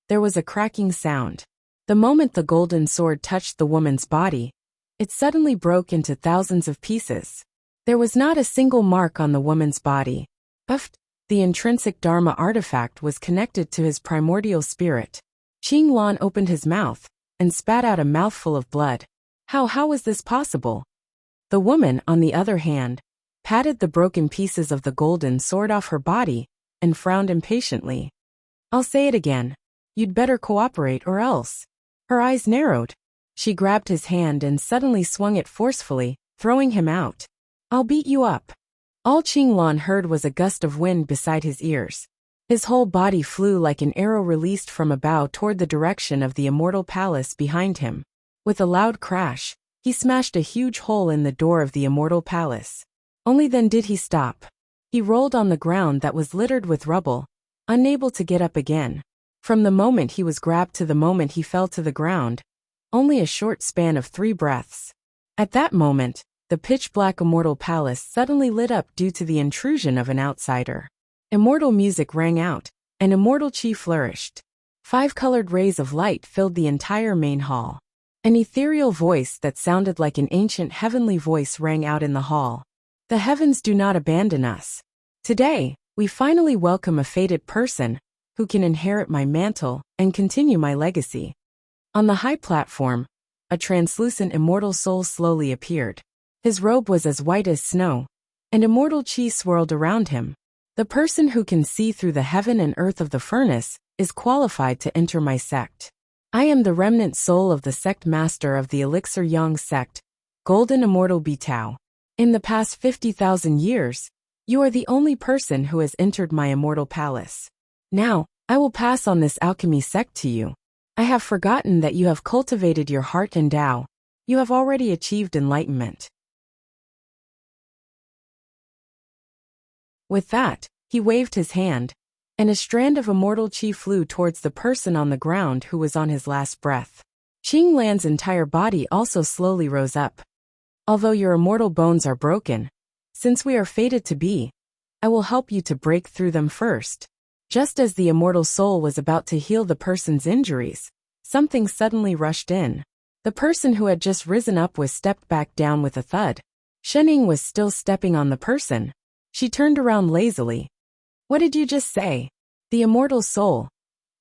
there was a cracking sound. The moment the golden sword touched the woman's body, it suddenly broke into thousands of pieces. There was not a single mark on the woman's body. The intrinsic Dharma artifact was connected to his primordial spirit. Qing Lan opened his mouth and spat out a mouthful of blood. How was this possible? The woman, on the other hand, patted the broken pieces of the golden sword off her body and frowned impatiently. I'll say it again. You'd better cooperate or else. Her eyes narrowed. She grabbed his hand and suddenly swung it forcefully, throwing him out. I'll beat you up. All Qing Lan heard was a gust of wind beside his ears. His whole body flew like an arrow released from a bow toward the direction of the immortal palace behind him. With a loud crash, he smashed a huge hole in the door of the immortal palace. Only then did he stop. He rolled on the ground that was littered with rubble, unable to get up again. From the moment he was grabbed to the moment he fell to the ground, only a short span of 3 breaths. At that moment, the pitch-black immortal palace suddenly lit up due to the intrusion of an outsider. Immortal music rang out, and immortal chi flourished. 5 colored rays of light filled the entire main hall. An ethereal voice that sounded like an ancient heavenly voice rang out in the hall. The heavens do not abandon us. Today, we finally welcome a fated person who can inherit my mantle and continue my legacy. On the high platform, a translucent immortal soul slowly appeared. His robe was as white as snow, and immortal chi swirled around him. The person who can see through the heaven and earth of the furnace is qualified to enter my sect. I am the remnant soul of the sect master of the Elixir Yang sect, Golden Immortal Bitao. In the past 50,000 years, you are the only person who has entered my immortal palace. Now, I will pass on this alchemy sect to you. I have forgotten that you have cultivated your heart and Tao. You have already achieved enlightenment. With that, he waved his hand, and a strand of immortal chi flew towards the person on the ground who was on his last breath. Qing Lan's entire body also slowly rose up. Although your immortal bones are broken, since we are fated to be, I will help you to break through them first. Just as the immortal soul was about to heal the person's injuries, something suddenly rushed in. The person who had just risen up was stepped back down with a thud. Shening was still stepping on the person. She turned around lazily. What did you just say? The immortal soul.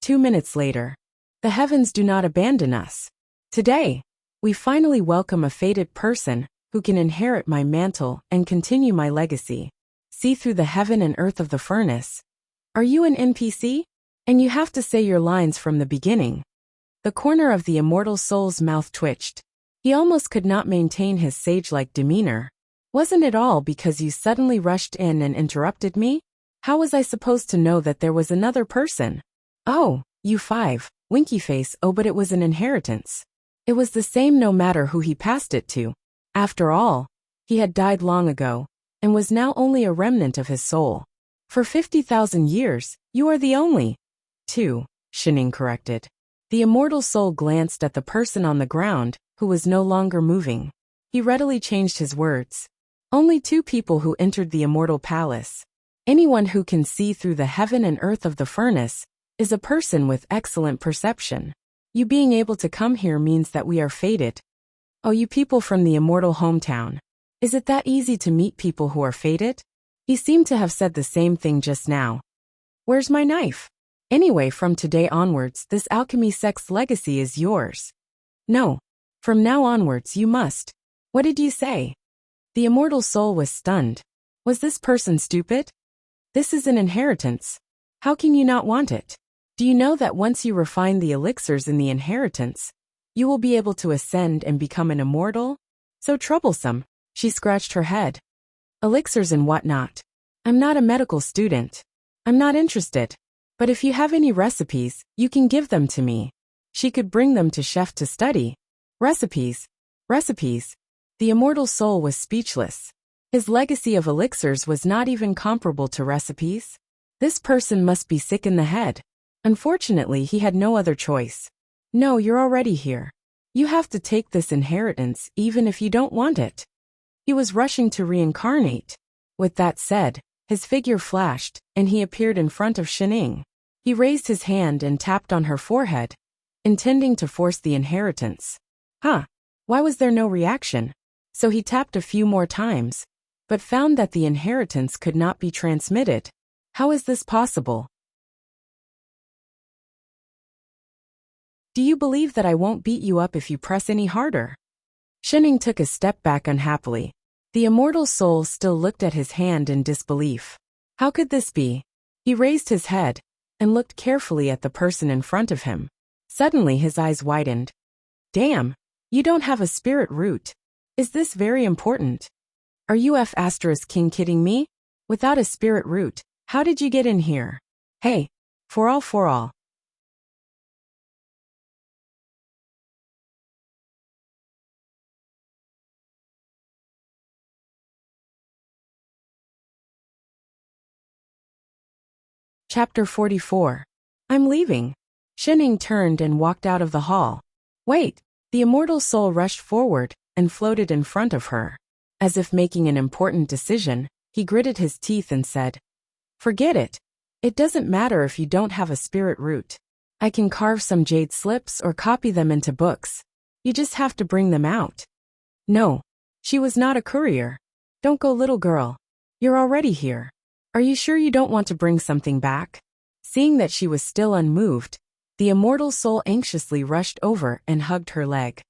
2 minutes later. The heavens do not abandon us. Today, we finally welcome a fated person who can inherit my mantle and continue my legacy. See through the heaven and earth of the furnace. Are you an NPC? And you have to say your lines from the beginning. The corner of the immortal soul's mouth twitched. He almost could not maintain his sage-like demeanor. Wasn't it all because you suddenly rushed in and interrupted me? How was I supposed to know that there was another person? Oh, you 5, winky face. Oh, but it was an inheritance. It was the same no matter who he passed it to. After all, he had died long ago, and was now only a remnant of his soul. For 50,000 years, you are the only. 2, Shining corrected. The immortal soul glanced at the person on the ground, who was no longer moving. He readily changed his words. Only 2 people who entered the immortal palace. Anyone who can see through the heaven and earth of the furnace is a person with excellent perception. You being able to come here means that we are fated. Oh, you people from the immortal hometown. Is it that easy to meet people who are fated? He seemed to have said the same thing just now. Where's my knife? Anyway, from today onwards, this alchemy sect's legacy is yours. No. From now onwards, you must. What did you say? The immortal soul was stunned. Was this person stupid? This is an inheritance. How can you not want it? Do you know that once you refine the elixirs in the inheritance, you will be able to ascend and become an immortal? So troublesome. She scratched her head. Elixirs and whatnot. I'm not a medical student. I'm not interested. But if you have any recipes, you can give them to me. She could bring them to Chef to study. Recipes. Recipes. The immortal soul was speechless. His legacy of elixirs was not even comparable to recipes. This person must be sick in the head. Unfortunately, he had no other choice. No, you're already here. You have to take this inheritance even if you don't want it. He was rushing to reincarnate. With that said, his figure flashed, and he appeared in front of Shining. He raised his hand and tapped on her forehead, intending to force the inheritance. Huh? Why was there no reaction? So he tapped a few more times, but found that the inheritance could not be transmitted. How is this possible? Do you believe that I won't beat you up if you press any harder? Shining took a step back unhappily. The immortal soul still looked at his hand in disbelief. How could this be? He raised his head and looked carefully at the person in front of him. Suddenly his eyes widened. Damn, you don't have a spirit root. Is this very important? Are you King kidding me? Without a spirit root, how did you get in here? Hey, for all. Chapter 44. I'm leaving. Shining turned and walked out of the hall. Wait, the immortal soul rushed forward and floated in front of her. As if making an important decision, he gritted his teeth and said, Forget it. It doesn't matter if you don't have a spirit root. I can carve some jade slips or copy them into books. You just have to bring them out. No. She was not a courier. Don't go, little girl. You're already here. Are you sure you don't want to bring something back? Seeing that she was still unmoved, the immortal soul anxiously rushed over and hugged her leg.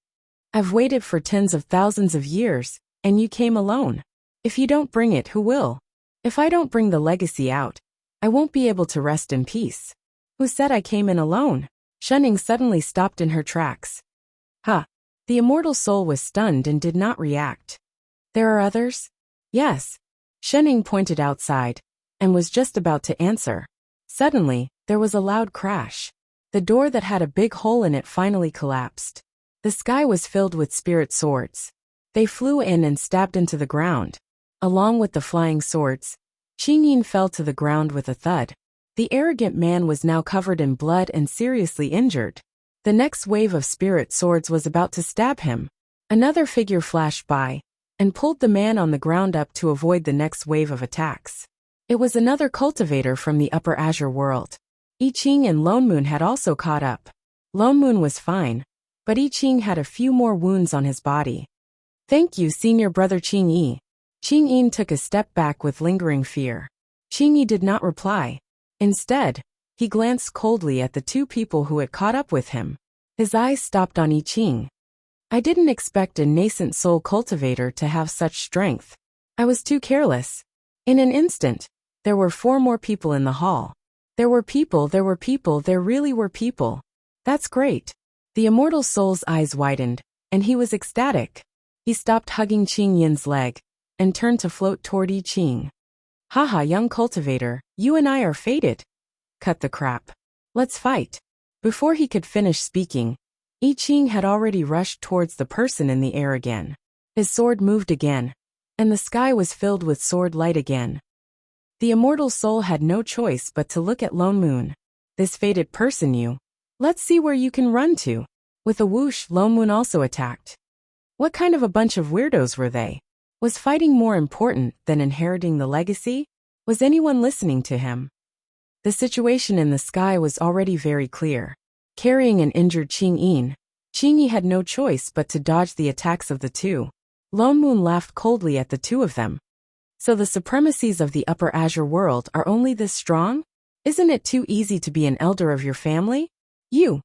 I've waited for tens of thousands of years, and you came alone. If you don't bring it, who will? If I don't bring the legacy out, I won't be able to rest in peace. Who said I came in alone? Shunning suddenly stopped in her tracks. Huh. The immortal soul was stunned and did not react. There are others? Yes. Shunning pointed outside, and was just about to answer. Suddenly, there was a loud crash. The door that had a big hole in it finally collapsed. The sky was filled with spirit swords. They flew in and stabbed into the ground. Along with the flying swords, Qing Yin fell to the ground with a thud. The arrogant man was now covered in blood and seriously injured. The next wave of spirit swords was about to stab him. Another figure flashed by, and pulled the man on the ground up to avoid the next wave of attacks. It was another cultivator from the Upper Azure world. I Ching and Lone Moon had also caught up. Lone Moon was fine, but I Ching had a few more wounds on his body. Thank you, senior brother Qing Yi. Qing Yin took a step back with lingering fear. Qing Yi did not reply. Instead, he glanced coldly at the two people who had caught up with him. His eyes stopped on I Ching. I didn't expect a nascent soul cultivator to have such strength. I was too careless. In an instant, there were 4 more people in the hall. There really were people. That's great. The immortal soul's eyes widened, and he was ecstatic. He stopped hugging Qing Yin's leg, and turned to float toward I Ching. Haha, young cultivator, you and I are fated. Cut the crap. Let's fight. Before he could finish speaking, I Ching had already rushed towards the person in the air again. His sword moved again, and the sky was filled with sword light again. The immortal soul had no choice but to look at Lone Moon. This fated person you. Let's see where you can run to. With a whoosh, Lone Moon also attacked. What kind of a bunch of weirdos were they? Was fighting more important than inheriting the legacy? Was anyone listening to him? The situation in the sky was already very clear. Carrying an injured Qing Yi had no choice but to dodge the attacks of the two. Lone Moon laughed coldly at the two of them. So the supremacies of the Upper Azure world are only this strong? Isn't it too easy to be an elder of your family? You.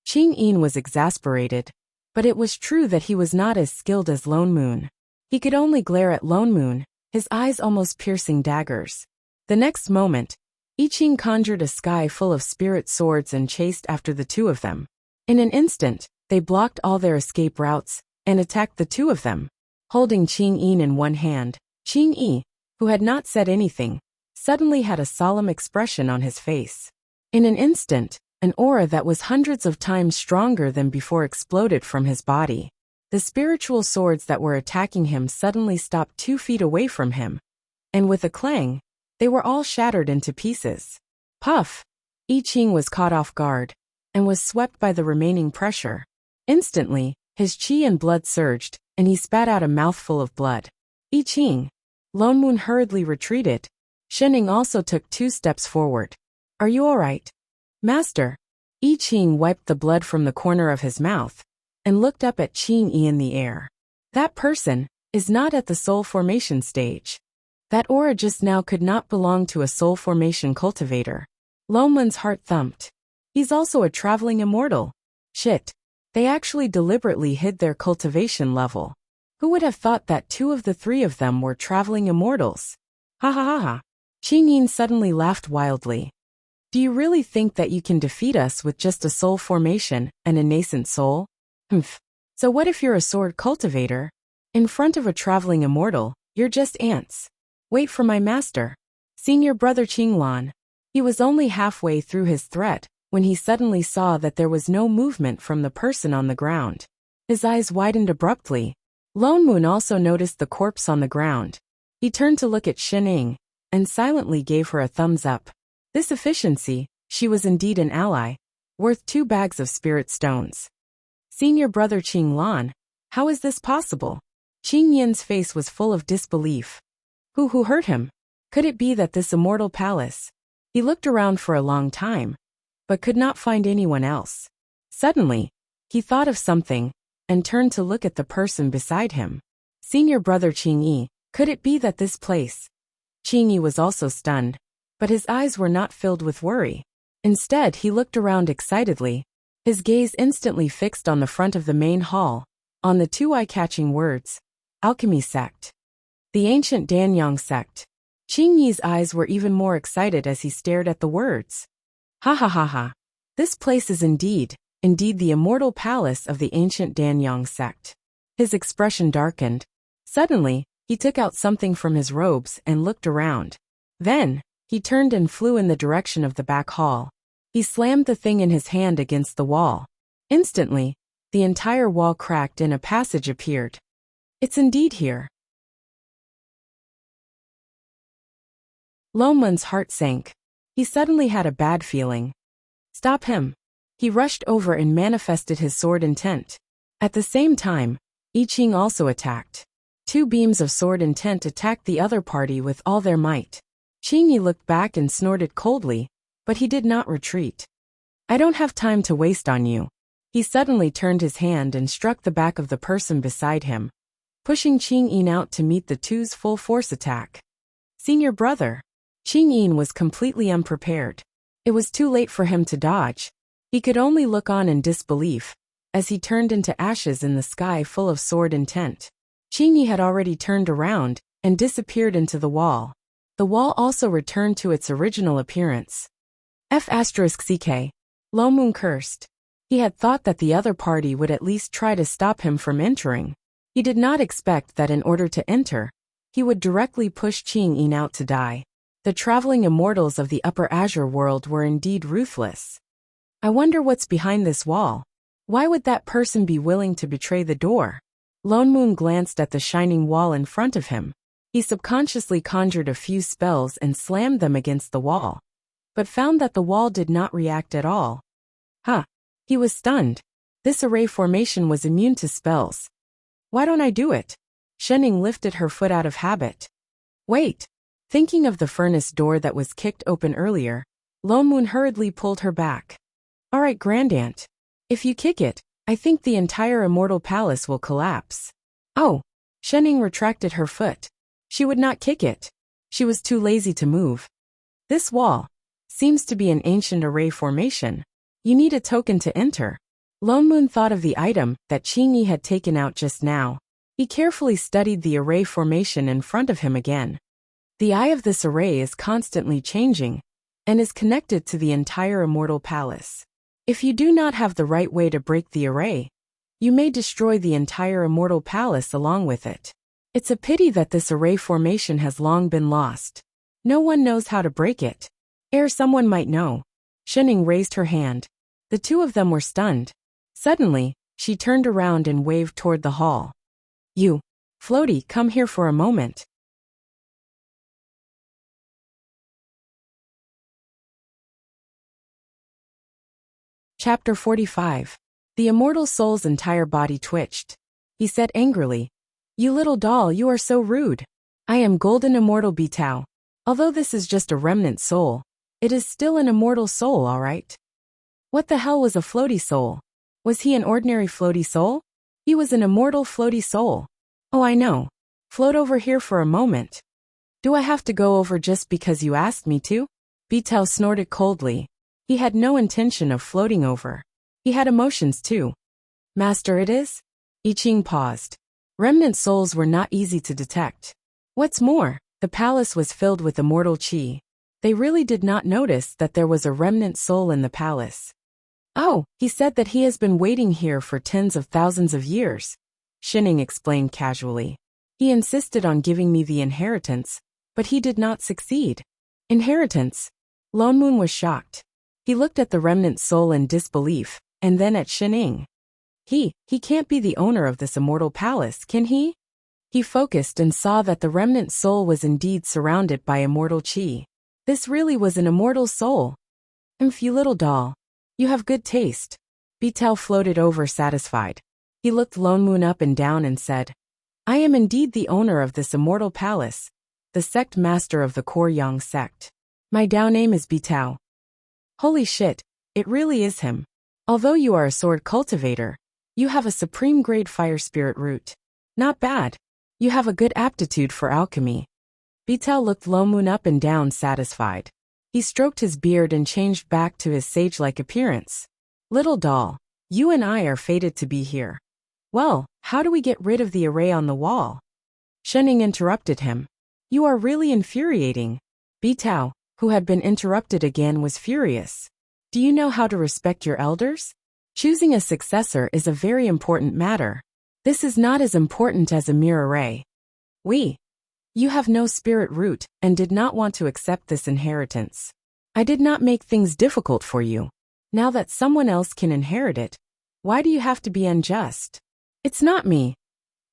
Qing Yin was exasperated, but it was true that he was not as skilled as Lone Moon. He could only glare at Lone Moon, his eyes almost piercing daggers. The next moment, I Ching conjured a sky full of spirit swords and chased after the two of them. In an instant, they blocked all their escape routes, and attacked the two of them. Holding Qing Yin in one hand, Qing Yi, who had not said anything, suddenly had a solemn expression on his face. In an instant, an aura that was hundreds of times stronger than before exploded from his body. The spiritual swords that were attacking him suddenly stopped 2 feet away from him, and with a clang, they were all shattered into pieces. Puff! I Ching was caught off guard, and was swept by the remaining pressure. Instantly, his qi and blood surged, and he spat out a mouthful of blood. I Ching. Lone Moon hurriedly retreated. Shening also took 2 steps forward. Are you all right? Master. I Ching wiped the blood from the corner of his mouth, and looked up at Qing Yi in the air. That person is not at the soul formation stage. That aura just now could not belong to a soul formation cultivator. Lone Moon's heart thumped. He's also a traveling immortal. Shit. They actually deliberately hid their cultivation level. Who would have thought that 2 of the 3 of them were traveling immortals? Ha ha ha ha. Qing Yin suddenly laughed wildly. Do you really think that you can defeat us with just a soul formation and a nascent soul? Humph. So what if you're a sword cultivator? In front of a traveling immortal, you're just ants. Wait for my master. Senior brother Qinglan. He was only halfway through his threat when he suddenly saw that there was no movement from the person on the ground. His eyes widened abruptly. Lone Moon also noticed the corpse on the ground. He turned to look at Shining, and silently gave her a thumbs up. This efficiency, she was indeed an ally, worth 2 bags of spirit stones. Senior brother Qinglan, how is this possible? Qing Yin's face was full of disbelief. Who hurt him? Could it be that this immortal palace? He looked around for a long time, but could not find anyone else. Suddenly, he thought of something, and turned to look at the person beside him. Senior brother Qingyi, could it be that this place? Qingyi was also stunned, but his eyes were not filled with worry. Instead, he looked around excitedly, his gaze instantly fixed on the front of the main hall, on the two eye-catching words, Alchemy Sect. The ancient Danyang sect. Qingyi's eyes were even more excited as he stared at the words. Ha ha ha ha. This place is indeed the immortal palace of the ancient Danyang sect. His expression darkened. Suddenly, he took out something from his robes and looked around. Then, he turned and flew in the direction of the back hall. He slammed the thing in his hand against the wall. Instantly, the entire wall cracked and a passage appeared. It's indeed here. Lomun's heart sank. He suddenly had a bad feeling. Stop him. He rushed over and manifested his sword intent. At the same time, I Ching also attacked. Two beams of sword intent attacked the other party with all their might. Qingyi looked back and snorted coldly, but he did not retreat. I don't have time to waste on you. He suddenly turned his hand and struck the back of the person beside him, pushing Qingyi out to meet the two's full force attack. Senior brother. Qingyi was completely unprepared. It was too late for him to dodge. He could only look on in disbelief, as he turned into ashes in the sky full of sword intent. Qingyi had already turned around and disappeared into the wall. The wall also returned to its original appearance. F***ck. Lomun cursed. He had thought that the other party would at least try to stop him from entering. He did not expect that in order to enter, he would directly push Qingyi out to die. The traveling immortals of the Upper Azure world were indeed ruthless. I wonder what's behind this wall. Why would that person be willing to betray the door? Lomun glanced at the shining wall in front of him. He subconsciously conjured a few spells and slammed them against the wall, but found that the wall did not react at all. Huh. He was stunned. This array formation was immune to spells. Why don't I do it? Shening lifted her foot out of habit. Wait. Thinking of the furnace door that was kicked open earlier, Lomun hurriedly pulled her back. All right, Grandaunt. If you kick it, I think the entire immortal palace will collapse. Oh. Shening retracted her foot. She would not kick it. She was too lazy to move. This wall seems to be an ancient array formation. You need a token to enter. Lomun thought of the item that Qingyi had taken out just now. He carefully studied the array formation in front of him again. The eye of this array is constantly changing, and is connected to the entire immortal palace. If you do not have the right way to break the array, you may destroy the entire immortal palace along with it. It's a pity that this array formation has long been lost. No one knows how to break it. Ere someone might know. Shening raised her hand. The two of them were stunned. Suddenly, she turned around and waved toward the hall. You, Floaty, come here for a moment. Chapter 45. The immortal soul's entire body twitched. He said angrily, You little doll, you are so rude. I am Golden Immortal Bitao. Although this is just a remnant soul, it is still an immortal soul, all right? What the hell was a floaty soul? Was he an ordinary floaty soul? He was an immortal floaty soul. Oh, I know. Float over here for a moment. Do I have to go over just because you asked me to? Bitao snorted coldly. He had no intention of floating over. He had emotions too. Master, it is? I Ching paused. Remnant souls were not easy to detect. What's more, the palace was filled with immortal qi. They really did not notice that there was a remnant soul in the palace. Oh, he said that he has been waiting here for tens of thousands of years. Shening explained casually. He insisted on giving me the inheritance, but he did not succeed. Inheritance? Lomun was shocked. He looked at the remnant soul in disbelief, and then at Shening. He can't be the owner of this immortal palace, can he? He focused and saw that the remnant soul was indeed surrounded by immortal qi. This really was an immortal soul. You little doll. You have good taste. Bitao floated over satisfied. He looked Lomun up and down and said, I am indeed the owner of this immortal palace. the sect master of the Koryang sect. My Dao name is Bitao. Holy shit, it really is him. Although you are a sword cultivator, you have a supreme grade fire spirit root. Not bad. You have a good aptitude for alchemy. Bitao looked Lomun up and down satisfied. He stroked his beard and changed back to his sage-like appearance. Little doll, you and I are fated to be here. Well, how do we get rid of the array on the wall? Shening interrupted him. You are really infuriating. Bitao, who had been interrupted again, was furious. Do you know how to respect your elders? Choosing a successor is a very important matter. This is not as important as a mere array. You have no spirit root and did not want to accept this inheritance. I did not make things difficult for you. Now that someone else can inherit it, why do you have to be unjust? It's not me.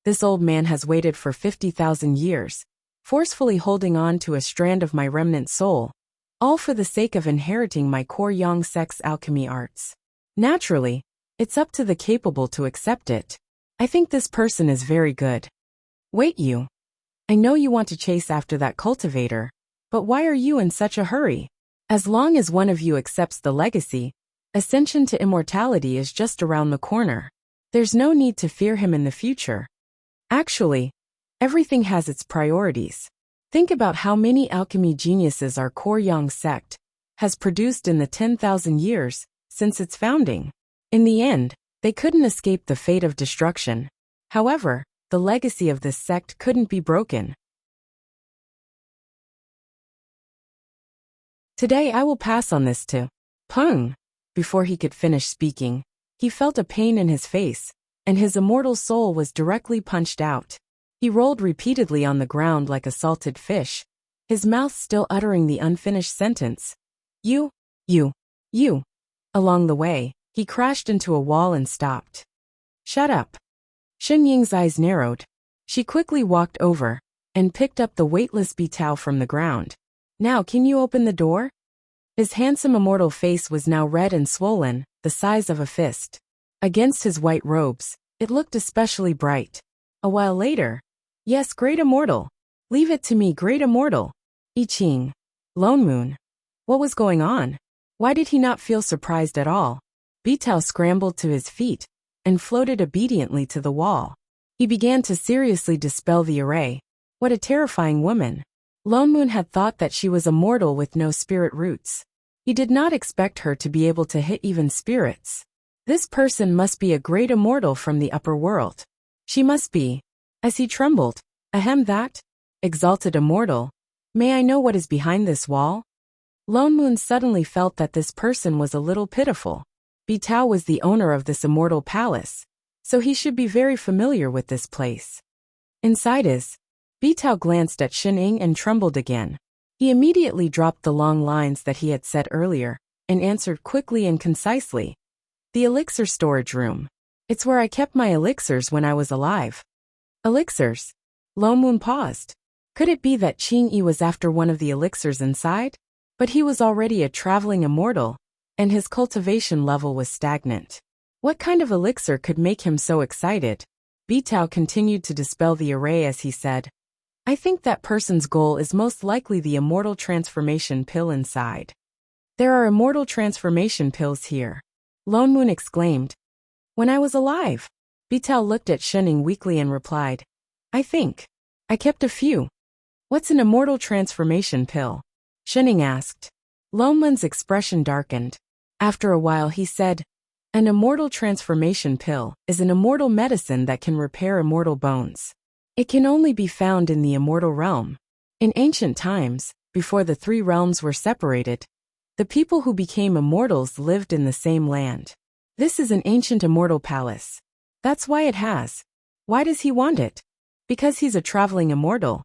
This old man has waited for 50,000 years, forcefully holding on to a strand of my remnant soul, all for the sake of inheriting my Koryang sect's alchemy arts. Naturally, it's up to the capable to accept it. I think this person is very good. Wait, you. I know you want to chase after that cultivator, but why are you in such a hurry? As long as one of you accepts the legacy, ascension to immortality is just around the corner. There's no need to fear him in the future. Actually, everything has its priorities. Think about how many alchemy geniuses our Koryang sect has produced in the 10,000 years since its founding. In the end, they couldn't escape the fate of destruction. However, the legacy of this sect couldn't be broken. Today I will pass on this to Peng. Before he could finish speaking, he felt a pain in his face, and his immortal soul was directly punched out. He rolled repeatedly on the ground like a salted fish, his mouth still uttering the unfinished sentence. You. Along the way, he crashed into a wall and stopped. Shut up. Shen Ying's eyes narrowed. She quickly walked over and picked up the weightless Bitao from the ground. Now can you open the door? His handsome immortal face was now red and swollen, the size of a fist. Against his white robes, it looked especially bright. A while later, yes, great immortal. Leave it to me, great immortal. I Ching. Lone Moon. What was going on? Why did he not feel surprised at all? Bitao scrambled to his feet and floated obediently to the wall. He began to seriously dispel the array. What a terrifying woman. Lone Moon had thought that she was a mortal with no spirit roots. He did not expect her to be able to hit even spirits. This person must be a great immortal from the upper world. She must be. As he trembled, ahem, that? Exalted immortal. May I know what is behind this wall? Lone Moon suddenly felt that this person was a little pitiful. Bitao was the owner of this immortal palace, so he should be very familiar with this place. Inside is. Bitao glanced at Shen Ying and trembled again. He immediately dropped the long lines that he had said earlier, and answered quickly and concisely. The elixir storage room. It's where I kept my elixirs when I was alive. Elixirs? Lone Moon paused. Could it be that Qing Yi was after one of the elixirs inside? But he was already a traveling immortal, and his cultivation level was stagnant. What kind of elixir could make him so excited? Bitao continued to dispel the array as he said, I think that person's goal is most likely the immortal transformation pill inside. There are immortal transformation pills here. Lone Moon exclaimed. When I was alive. Bitao looked at Shen Ying weakly and replied, I think. I kept a few. What's an immortal transformation pill? Shen Ying asked. Lone Moon's expression darkened. After a while he said, an immortal transformation pill is an immortal medicine that can repair immortal bones. It can only be found in the immortal realm. In ancient times, before the three realms were separated, the people who became immortals lived in the same land. This is an ancient immortal palace. That's why it has. Why does he want it? Because he's a traveling immortal.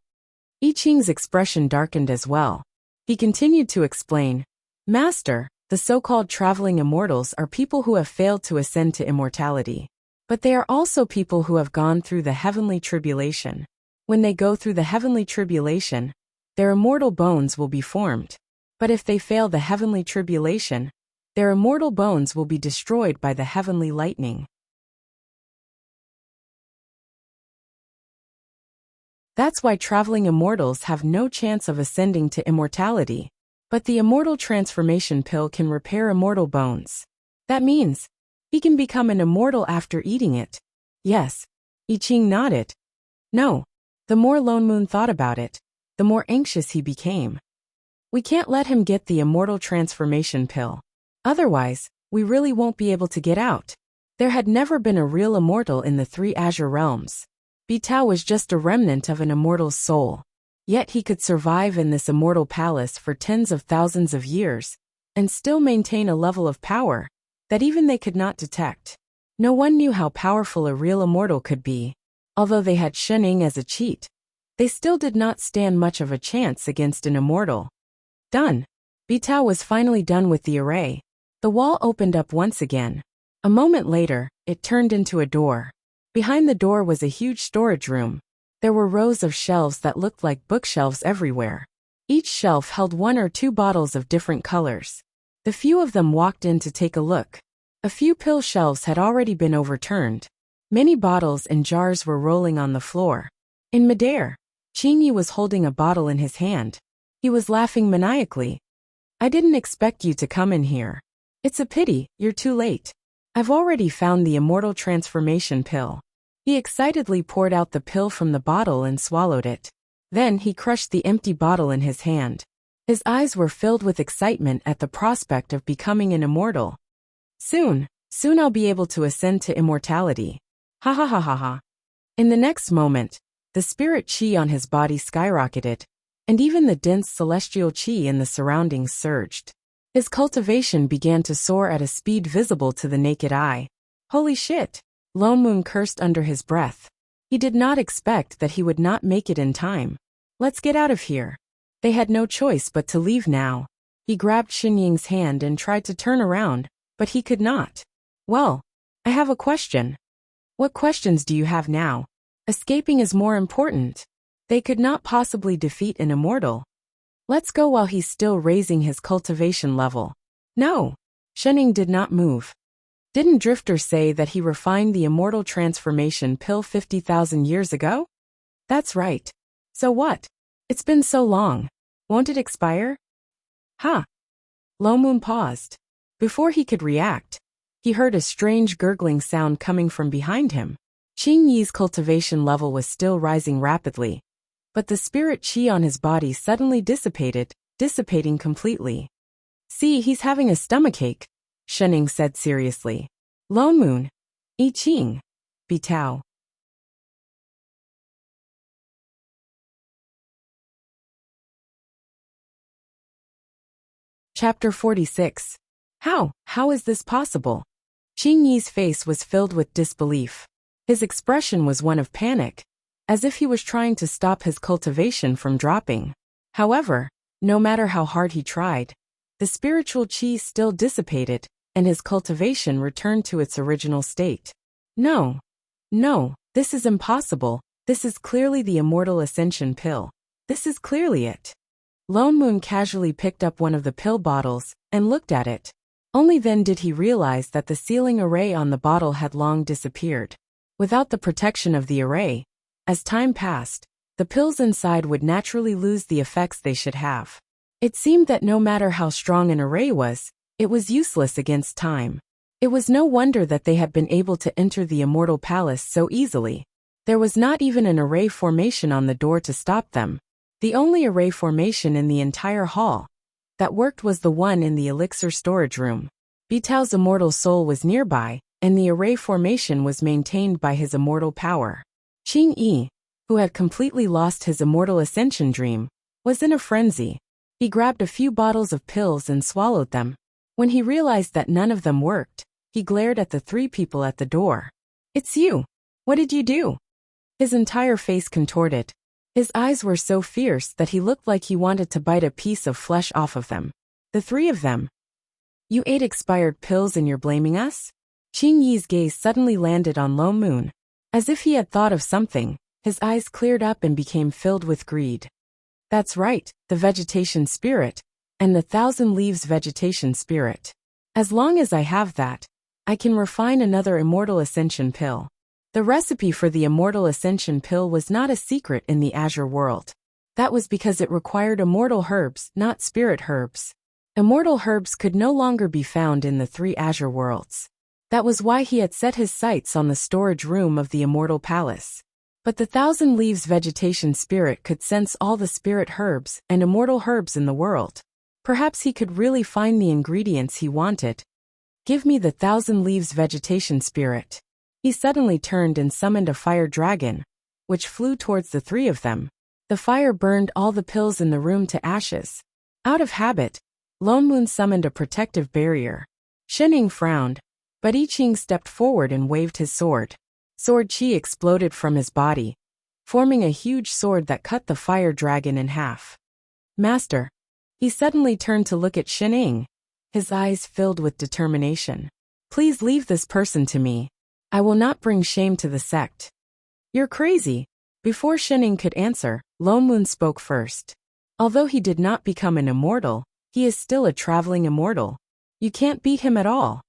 I Ching's expression darkened as well. He continued to explain, Master, the so-called traveling immortals are people who have failed to ascend to immortality. But they are also people who have gone through the heavenly tribulation. When they go through the heavenly tribulation, their immortal bones will be formed. But if they fail the heavenly tribulation, their immortal bones will be destroyed by the heavenly lightning. That's why traveling immortals have no chance of ascending to immortality. But the immortal transformation pill can repair immortal bones. That means he can become an immortal after eating it. Yes. I Ching nodded. No. The more Lone Moon thought about it, the more anxious he became. We can't let him get the immortal transformation pill. Otherwise, we really won't be able to get out. There had never been a real immortal in the 3 azure realms. Bitao was just a remnant of an immortal's soul. Yet he could survive in this immortal palace for tens of thousands of years, and still maintain a level of power that even they could not detect. No one knew how powerful a real immortal could be. Although they had Shening as a cheat, they still did not stand much of a chance against an immortal. Done. Bitao was finally done with the array. The wall opened up once again. A moment later, it turned into a door. Behind the door was a huge storage room. There were rows of shelves that looked like bookshelves everywhere. Each shelf held 1 or 2 bottles of different colors. The few of them walked in to take a look. A few pill shelves had already been overturned. Many bottles and jars were rolling on the floor. In midair, Qingyi was holding a bottle in his hand. He was laughing maniacally. I didn't expect you to come in here. It's a pity, you're too late. I've already found the immortal transformation pill. He excitedly poured out the pill from the bottle and swallowed it. Then he crushed the empty bottle in his hand. His eyes were filled with excitement at the prospect of becoming an immortal. Soon I'll be able to ascend to immortality. Ha ha ha ha ha. In the next moment, the spirit chi on his body skyrocketed, and even the dense celestial chi in the surroundings surged. His cultivation began to soar at a speed visible to the naked eye. Holy shit! Lone Moon cursed under his breath. He did not expect that he would not make it in time. Let's get out of here. They had no choice but to leave now. He grabbed Xinying's hand and tried to turn around, but he could not. Well, I have a question. What questions do you have now? Escaping is more important. They could not possibly defeat an immortal. Let's go while he's still raising his cultivation level. No. Shening did not move. Didn't Drifter say that he refined the immortal transformation pill 50,000 years ago? That's right. So what? It's been so long. Won't it expire? Huh. Lone Moon paused. Before he could react, he heard a strange gurgling sound coming from behind him. Qingyi's cultivation level was still rising rapidly, but the spirit chi on his body suddenly dissipating completely. See, he's having a stomachache, Shening said seriously. Lone Moon. I Ching. Bitao. Chapter 46. How is this possible? Qingyi's face was filled with disbelief. His expression was one of panic, as if he was trying to stop his cultivation from dropping. However, no matter how hard he tried, the spiritual chi still dissipated, and his cultivation returned to its original state. No, this is impossible. This is clearly the immortal ascension pill. This is clearly it. Lone Moon casually picked up one of the pill bottles and looked at it. Only then did he realize that the sealing array on the bottle had long disappeared. Without the protection of the array, as time passed, the pills inside would naturally lose the effects they should have. It seemed that no matter how strong an array was, it was useless against time. It was no wonder that they had been able to enter the immortal palace so easily. There was not even an array formation on the door to stop them. The only array formation in the entire hall that worked was the one in the elixir storage room. Bitao's immortal soul was nearby, and the array formation was maintained by his immortal power. Qingyi, who had completely lost his immortal ascension dream, was in a frenzy. He grabbed a few bottles of pills and swallowed them. When he realized that none of them worked, he glared at the 3 people at the door. It's you. What did you do? His entire face contorted. His eyes were so fierce that he looked like he wanted to bite a piece of flesh off of them. The 3 of them. You ate expired pills and you're blaming us? Qingyi's gaze suddenly landed on Lone Moon. As if he had thought of something, his eyes cleared up and became filled with greed. That's right, the vegetation spirit, and the 1,000 leaves vegetation spirit. As long as I have that, I can refine another immortal ascension pill. The recipe for the Immortal Ascension pill was not a secret in the Azure world. That was because it required immortal herbs, not spirit herbs. Immortal herbs could no longer be found in the 3 Azure worlds. That was why he had set his sights on the storage room of the Immortal Palace. But the 1,000 Leaves Vegetation Spirit could sense all the spirit herbs and immortal herbs in the world. Perhaps he could really find the ingredients he wanted. Give me the 1,000 Leaves Vegetation Spirit. He suddenly turned and summoned a fire dragon, which flew towards the 3 of them. The fire burned all the pills in the room to ashes. Out of habit, Lone Moon summoned a protective barrier. Shening frowned, but I Ching stepped forward and waved his sword. Sword chi exploded from his body, forming a huge sword that cut the fire dragon in half. Master. He suddenly turned to look at Shening, his eyes filled with determination. Please leave this person to me. I will not bring shame to the sect. You're crazy. Before Shening could answer, Lone Moon spoke first. Although he did not become an immortal, he is still a traveling immortal. You can't beat him at all.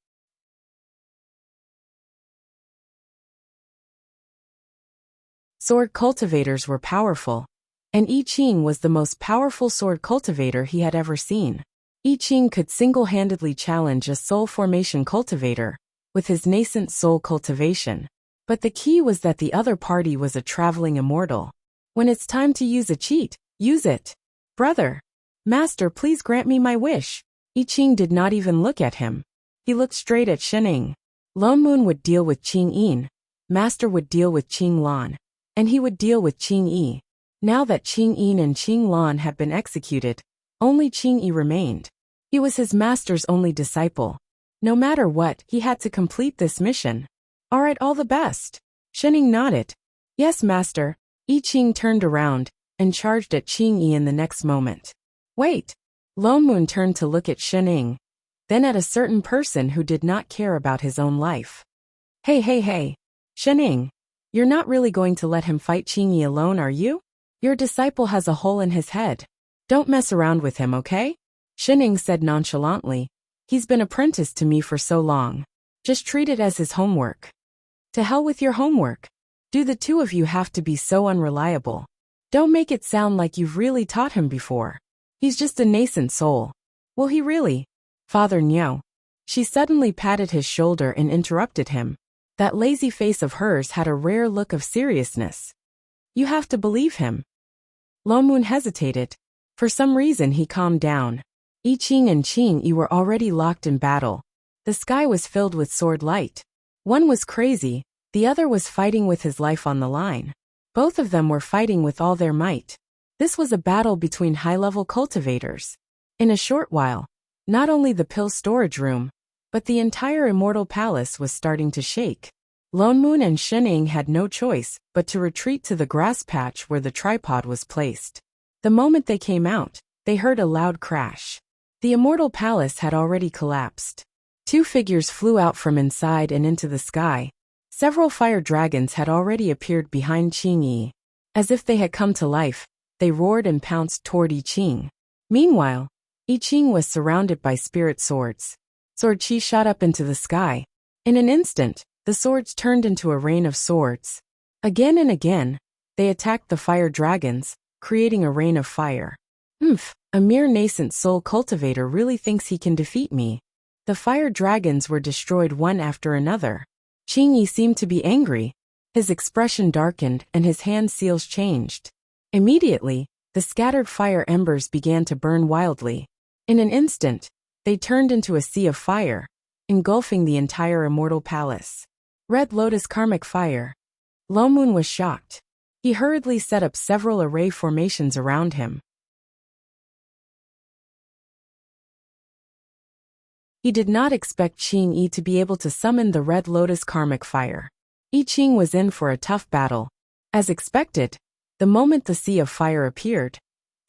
Sword cultivators were powerful, and I Ching was the most powerful sword cultivator he had ever seen. I Ching could single-handedly challenge a soul formation cultivator with his nascent soul cultivation. But the key was that the other party was a traveling immortal. When it's time to use a cheat, use it. Brother. Master, please grant me my wish. I Ching did not even look at him. He looked straight at Shening. Lone Moon would deal with Ching Yin. Master would deal with Ching Lan. And he would deal with Ching Yi. Now that Ching Yin and Ching Lan had been executed, only Ching Yi remained. He was his master's only disciple. No matter what, he had to complete this mission. Alright, all the best. Shening nodded. Yes, master. I Ching turned around and charged at Ching Yi in the next moment. Wait. Lone Moon turned to look at Shening, then at a certain person who did not care about his own life. Hey. Shening. You're not really going to let him fight Ching Yi alone, are you? Your disciple has a hole in his head. Don't mess around with him, okay? Shening said nonchalantly. He's been apprenticed to me for so long. Just treat it as his homework. To hell with your homework. Do the 2 of you have to be so unreliable? Don't make it sound like you've really taught him before. He's just a nascent soul. Will he really? Father Niao. She suddenly patted his shoulder and interrupted him. That lazy face of hers had a rare look of seriousness. You have to believe him. Lone Moon hesitated. For some reason he calmed down. I Ching and Ching Yi were already locked in battle. The sky was filled with sword light. One was crazy, the other was fighting with his life on the line. Both of them were fighting with all their might. This was a battle between high-level cultivators. In a short while, not only the pill storage room, but the entire Immortal Palace was starting to shake. Lone Moon and Shening had no choice but to retreat to the grass patch where the tripod was placed. The moment they came out, they heard a loud crash. The Immortal Palace had already collapsed. 2 figures flew out from inside and into the sky. Several fire dragons had already appeared behind Ching Yi. As if they had come to life, they roared and pounced toward I Ching. Meanwhile, I Ching was surrounded by spirit swords. Sword chi shot up into the sky. In an instant, the swords turned into a rain of swords. Again and again, they attacked the fire dragons, creating a rain of fire. A mere nascent soul cultivator really thinks he can defeat me. The fire dragons were destroyed one after another. Ching Yi seemed to be angry. His expression darkened and his hand seals changed. Immediately, the scattered fire embers began to burn wildly. In an instant, they turned into a sea of fire, engulfing the entire Immortal Palace. Red Lotus Karmic Fire. Lone Moon was shocked. He hurriedly set up several array formations around him. He did not expect Ching Yi to be able to summon the Red Lotus Karmic Fire. I Ching was in for a tough battle. As expected, the moment the sea of fire appeared,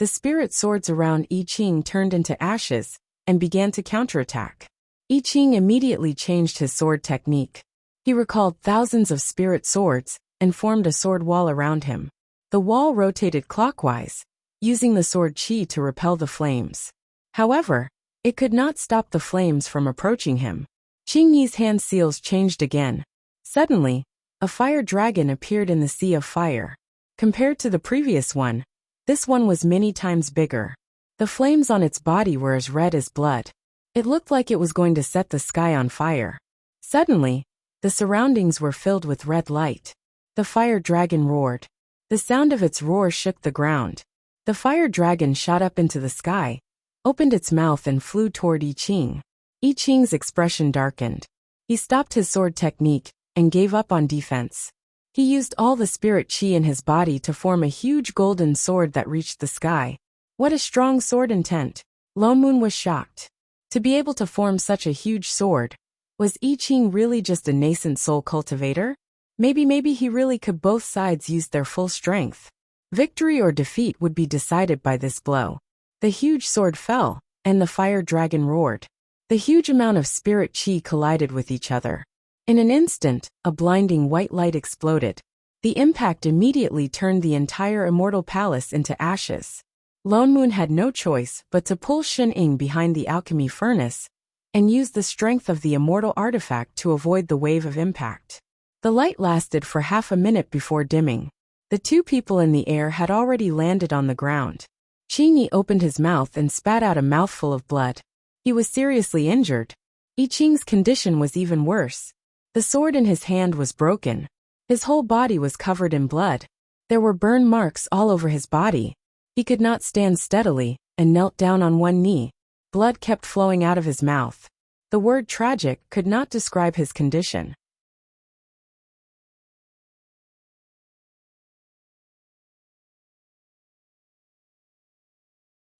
the spirit swords around I Ching turned into ashes and began to counterattack. I Ching immediately changed his sword technique. He recalled thousands of spirit swords and formed a sword wall around him. The wall rotated clockwise, using the sword chi to repel the flames. However, it could not stop the flames from approaching him. Ching Yi's hand seals changed again. Suddenly, A fire dragon appeared in the sea of fire. Compared to the previous one, this one was many times bigger. The flames on its body were as red as blood. It looked like it was going to set the sky on fire. Suddenly, the surroundings were filled with red light. The fire dragon roared. The sound of its roar shook the ground. The fire dragon shot up into the sky, opened its mouth and flew toward I Ching. I Ching's expression darkened. He stopped his sword technique and gave up on defense. He used all the spirit chi in his body to form a huge golden sword that reached the sky. What a strong sword intent! Lone Moon was shocked. To be able to form such a huge sword, was I Ching really just a nascent soul cultivator? Maybe he really could. Both sides used their full strength. Victory or defeat would be decided by this blow. The huge sword fell, and the fire dragon roared. The huge amount of spirit chi collided with each other. In an instant, a blinding white light exploded. The impact immediately turned the entire immortal palace into ashes. Lone Moon had no choice but to pull Shen Ying behind the alchemy furnace and use the strength of the immortal artifact to avoid the wave of impact. The light lasted for half a minute before dimming. The two people in the air had already landed on the ground. Qingyi opened his mouth and spat out a mouthful of blood. He was seriously injured. I Ching's condition was even worse. The sword in his hand was broken. His whole body was covered in blood. There were burn marks all over his body. He could not stand steadily and knelt down on one knee. Blood kept flowing out of his mouth. The word tragic could not describe his condition.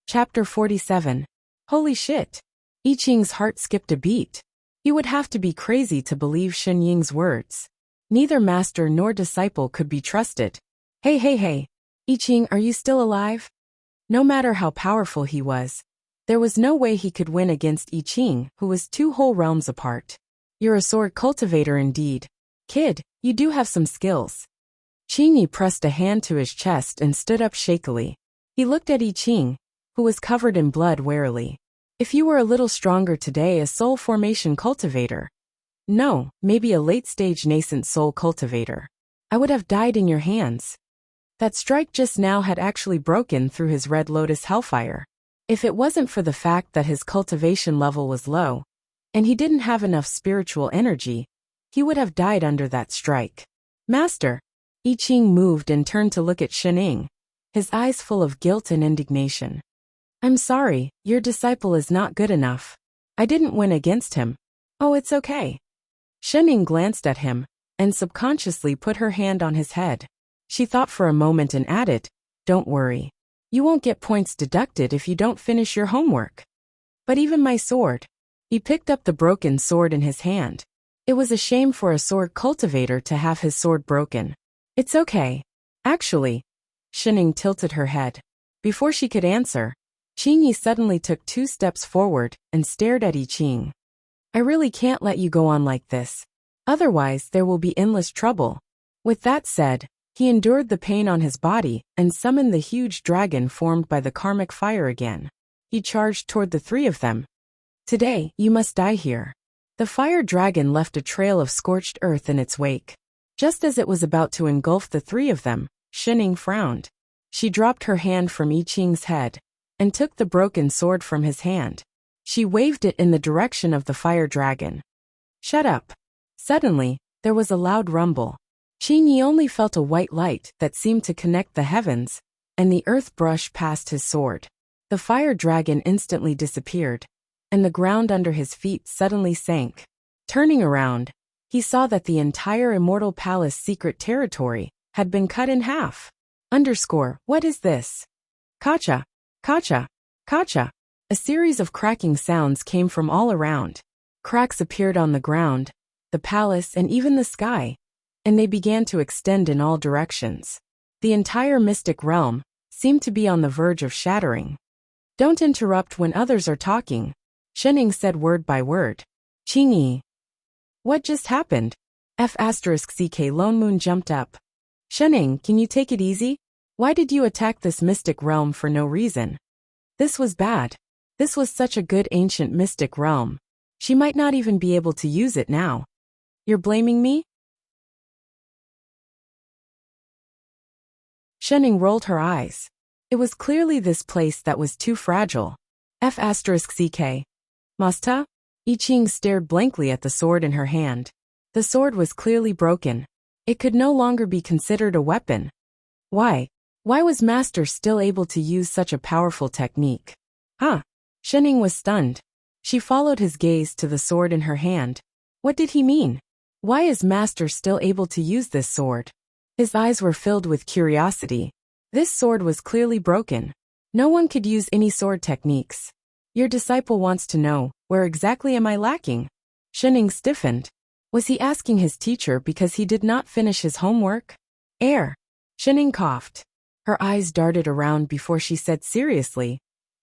Chapter 47. Holy shit! I Ching's heart skipped a beat. He would have to be crazy to believe Shen Ying's words. Neither master nor disciple could be trusted. Hey, I Ching, are you still alive? No matter how powerful he was, there was no way he could win against I Ching, who was 2 whole realms apart. You're a sword cultivator indeed. Kid, you do have some skills. Qingyi pressed a hand to his chest and stood up shakily. He looked at I Ching, who was covered in blood, warily. If you were a little stronger today, a soul formation cultivator. No, maybe a late-stage nascent soul cultivator. I would have died in your hands. That strike just now had actually broken through his red lotus hellfire. If it wasn't for the fact that his cultivation level was low, and he didn't have enough spiritual energy, he would have died under that strike. Master! I Ching moved and turned to look at Shen Ying, his eyes full of guilt and indignation. I'm sorry, your disciple is not good enough. I didn't win against him. Oh, it's okay. Shen Ying glanced at him, and subconsciously put her hand on his head. She thought for a moment and added, don't worry. You won't get points deducted if you don't finish your homework. But even my sword. He picked up the broken sword in his hand. It was a shame for a sword cultivator to have his sword broken. It's okay. Actually. Shen Ying tilted her head. Before she could answer, Qingyi suddenly took 2 steps forward and stared at I Ching. I really can't let you go on like this. Otherwise, there will be endless trouble. With that said, he endured the pain on his body and summoned the huge dragon formed by the karmic fire again. He charged toward the 3 of them. Today, you must die here. The fire dragon left a trail of scorched earth in its wake. Just as it was about to engulf the 3 of them, Shen Ying frowned. She dropped her hand from I Ching's head and took the broken sword from his hand. She waved it in the direction of the fire dragon. Shut up. Suddenly, there was a loud rumble. Qingyi only felt a white light that seemed to connect the heavens, and the earth brushed past his sword. The fire dragon instantly disappeared, and the ground under his feet suddenly sank. Turning around, he saw that the entire Immortal Palace secret territory had been cut in half. What is this? Kacha! Kacha! Kacha! A series of cracking sounds came from all around. Cracks appeared on the ground, the palace, and even the sky, and they began to extend in all directions. The entire mystic realm seemed to be on the verge of shattering. Don't interrupt when others are talking, Shen Ying said word by word. Qingyi. What just happened? F***ck Lone Moon jumped up. Shen Ying, can you take it easy? Why did you attack this mystic realm for no reason? This was bad. This was such a good ancient mystic realm. She might not even be able to use it now. You're blaming me? Shenning rolled her eyes. It was clearly this place that was too fragile. F***ck. Masta? I Ching stared blankly at the sword in her hand. The sword was clearly broken. It could no longer be considered a weapon. Why? Why was Master still able to use such a powerful technique? Huh? Shenning was stunned. She followed his gaze to the sword in her hand. What did he mean? Why is Master still able to use this sword? His eyes were filled with curiosity. This sword was clearly broken. No one could use any sword techniques. Your disciple wants to know, where exactly am I lacking? Shenning stiffened. Was he asking his teacher because he did not finish his homework? Shenning coughed. Her eyes darted around before she said seriously,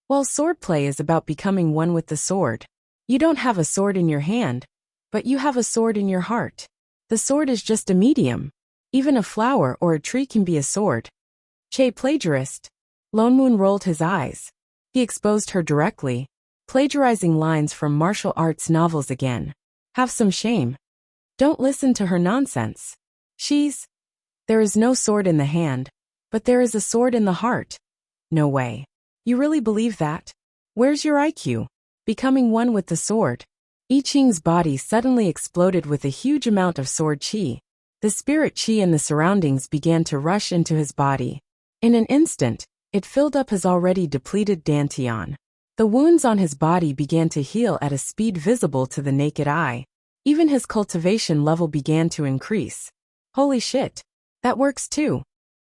well, swordplay is about becoming one with the sword. You don't have a sword in your hand, but you have a sword in your heart. The sword is just a medium. Even a flower or a tree can be a sword. Che plagiarist. Lone Moon rolled his eyes. He exposed her directly, plagiarizing lines from martial arts novels again. Have some shame. Don't listen to her nonsense. There is no sword in the hand, but there is a sword in the heart. No way. You really believe that? Where's your IQ? Becoming one with the sword. I Ching's body suddenly exploded with a huge amount of sword chi. The spirit chi in the surroundings began to rush into his body. In an instant, it filled up his already depleted dantian. The wounds on his body began to heal at a speed visible to the naked eye. Even his cultivation level began to increase. Holy shit. That works too.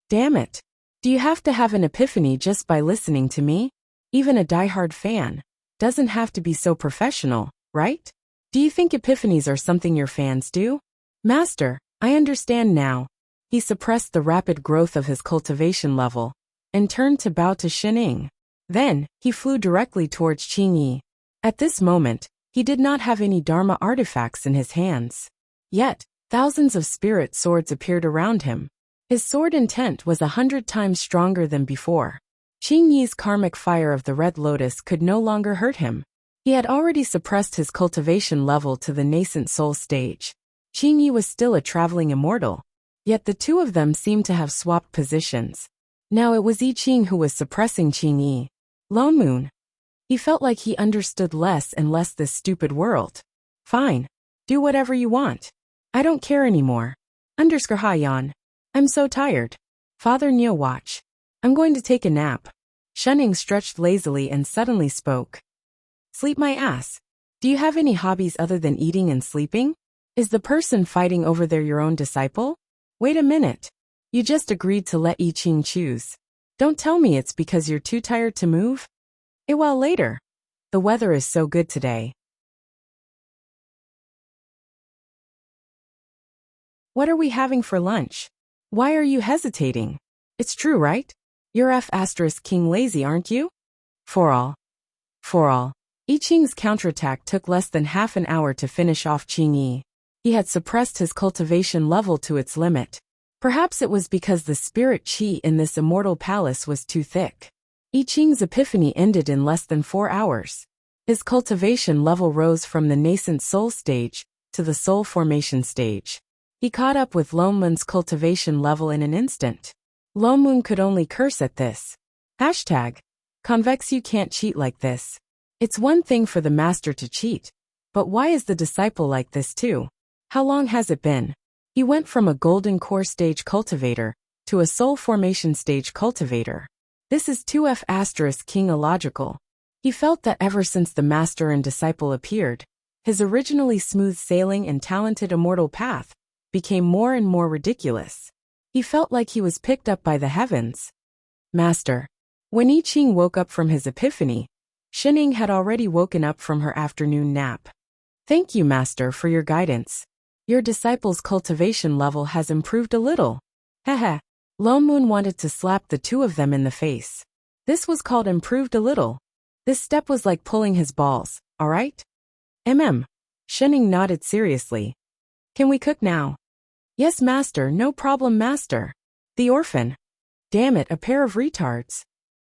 Damn it. Do you have to have an epiphany just by listening to me? Even a diehard fan doesn't have to be so professional, right? Do you think epiphanies are something your fans do? Master, I understand now. He suppressed the rapid growth of his cultivation level and turned to bow to Shenning. Then, he flew directly towards Qingyi. At this moment, he did not have any Dharma artifacts in his hands. Yet, thousands of spirit swords appeared around him. His sword intent was 100 times stronger than before. Qingyi's karmic fire of the Red Lotus could no longer hurt him. He had already suppressed his cultivation level to the nascent soul stage. Qingyi was still a traveling immortal. Yet the two of them seemed to have swapped positions. Now it was I Ching who was suppressing Qingyi. Lone Moon. He felt like he understood less and less this stupid world. Fine. Do whatever you want. I don't care anymore. _Hayan. I'm so tired. Father Neo watch. I'm going to take a nap. Shenning stretched lazily and suddenly spoke. Sleep my ass. Do you have any hobbies other than eating and sleeping? Is the person fighting over there your own disciple? Wait a minute. You just agreed to let I Ching choose. Don't tell me it's because you're too tired to move? A while later. The weather is so good today. What are we having for lunch? Why are you hesitating? It's true, right? You're King lazy, aren't you? For all. I Ching's counterattack took less than half an hour to finish off Qingyi. He had suppressed his cultivation level to its limit. Perhaps it was because the spirit chi in this immortal palace was too thick. I Ching's epiphany ended in less than 4 hours. His cultivation level rose from the nascent soul stage to the soul formation stage. He caught up with Lone Moon's cultivation level in an instant. Lone Moon could only curse at this. #Convex, you can't cheat like this. It's one thing for the master to cheat, but why is the disciple like this too? How long has it been? He went from a golden core stage cultivator to a soul formation stage cultivator. This is 2F** King illogical. He felt that ever since the master and disciple appeared, his originally smooth sailing and talented immortal path became more and more ridiculous. He felt like he was picked up by the heavens. Master. When I Ching woke up from his epiphany, Shenning had already woken up from her afternoon nap. Thank you, Master, for your guidance. Your disciple's cultivation level has improved a little. Heh. Lone Moon wanted to slap the two of them in the face. This was called improved a little. This step was like pulling his balls, alright? Shenning nodded seriously. Can we cook now? Yes, Master, no problem, Master. The orphan. Damn it, a pair of retards.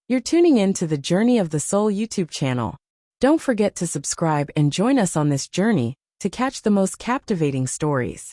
You're tuning in to the Journey of the Soul YouTube channel. Don't forget to subscribe and join us on this journey to catch the most captivating stories.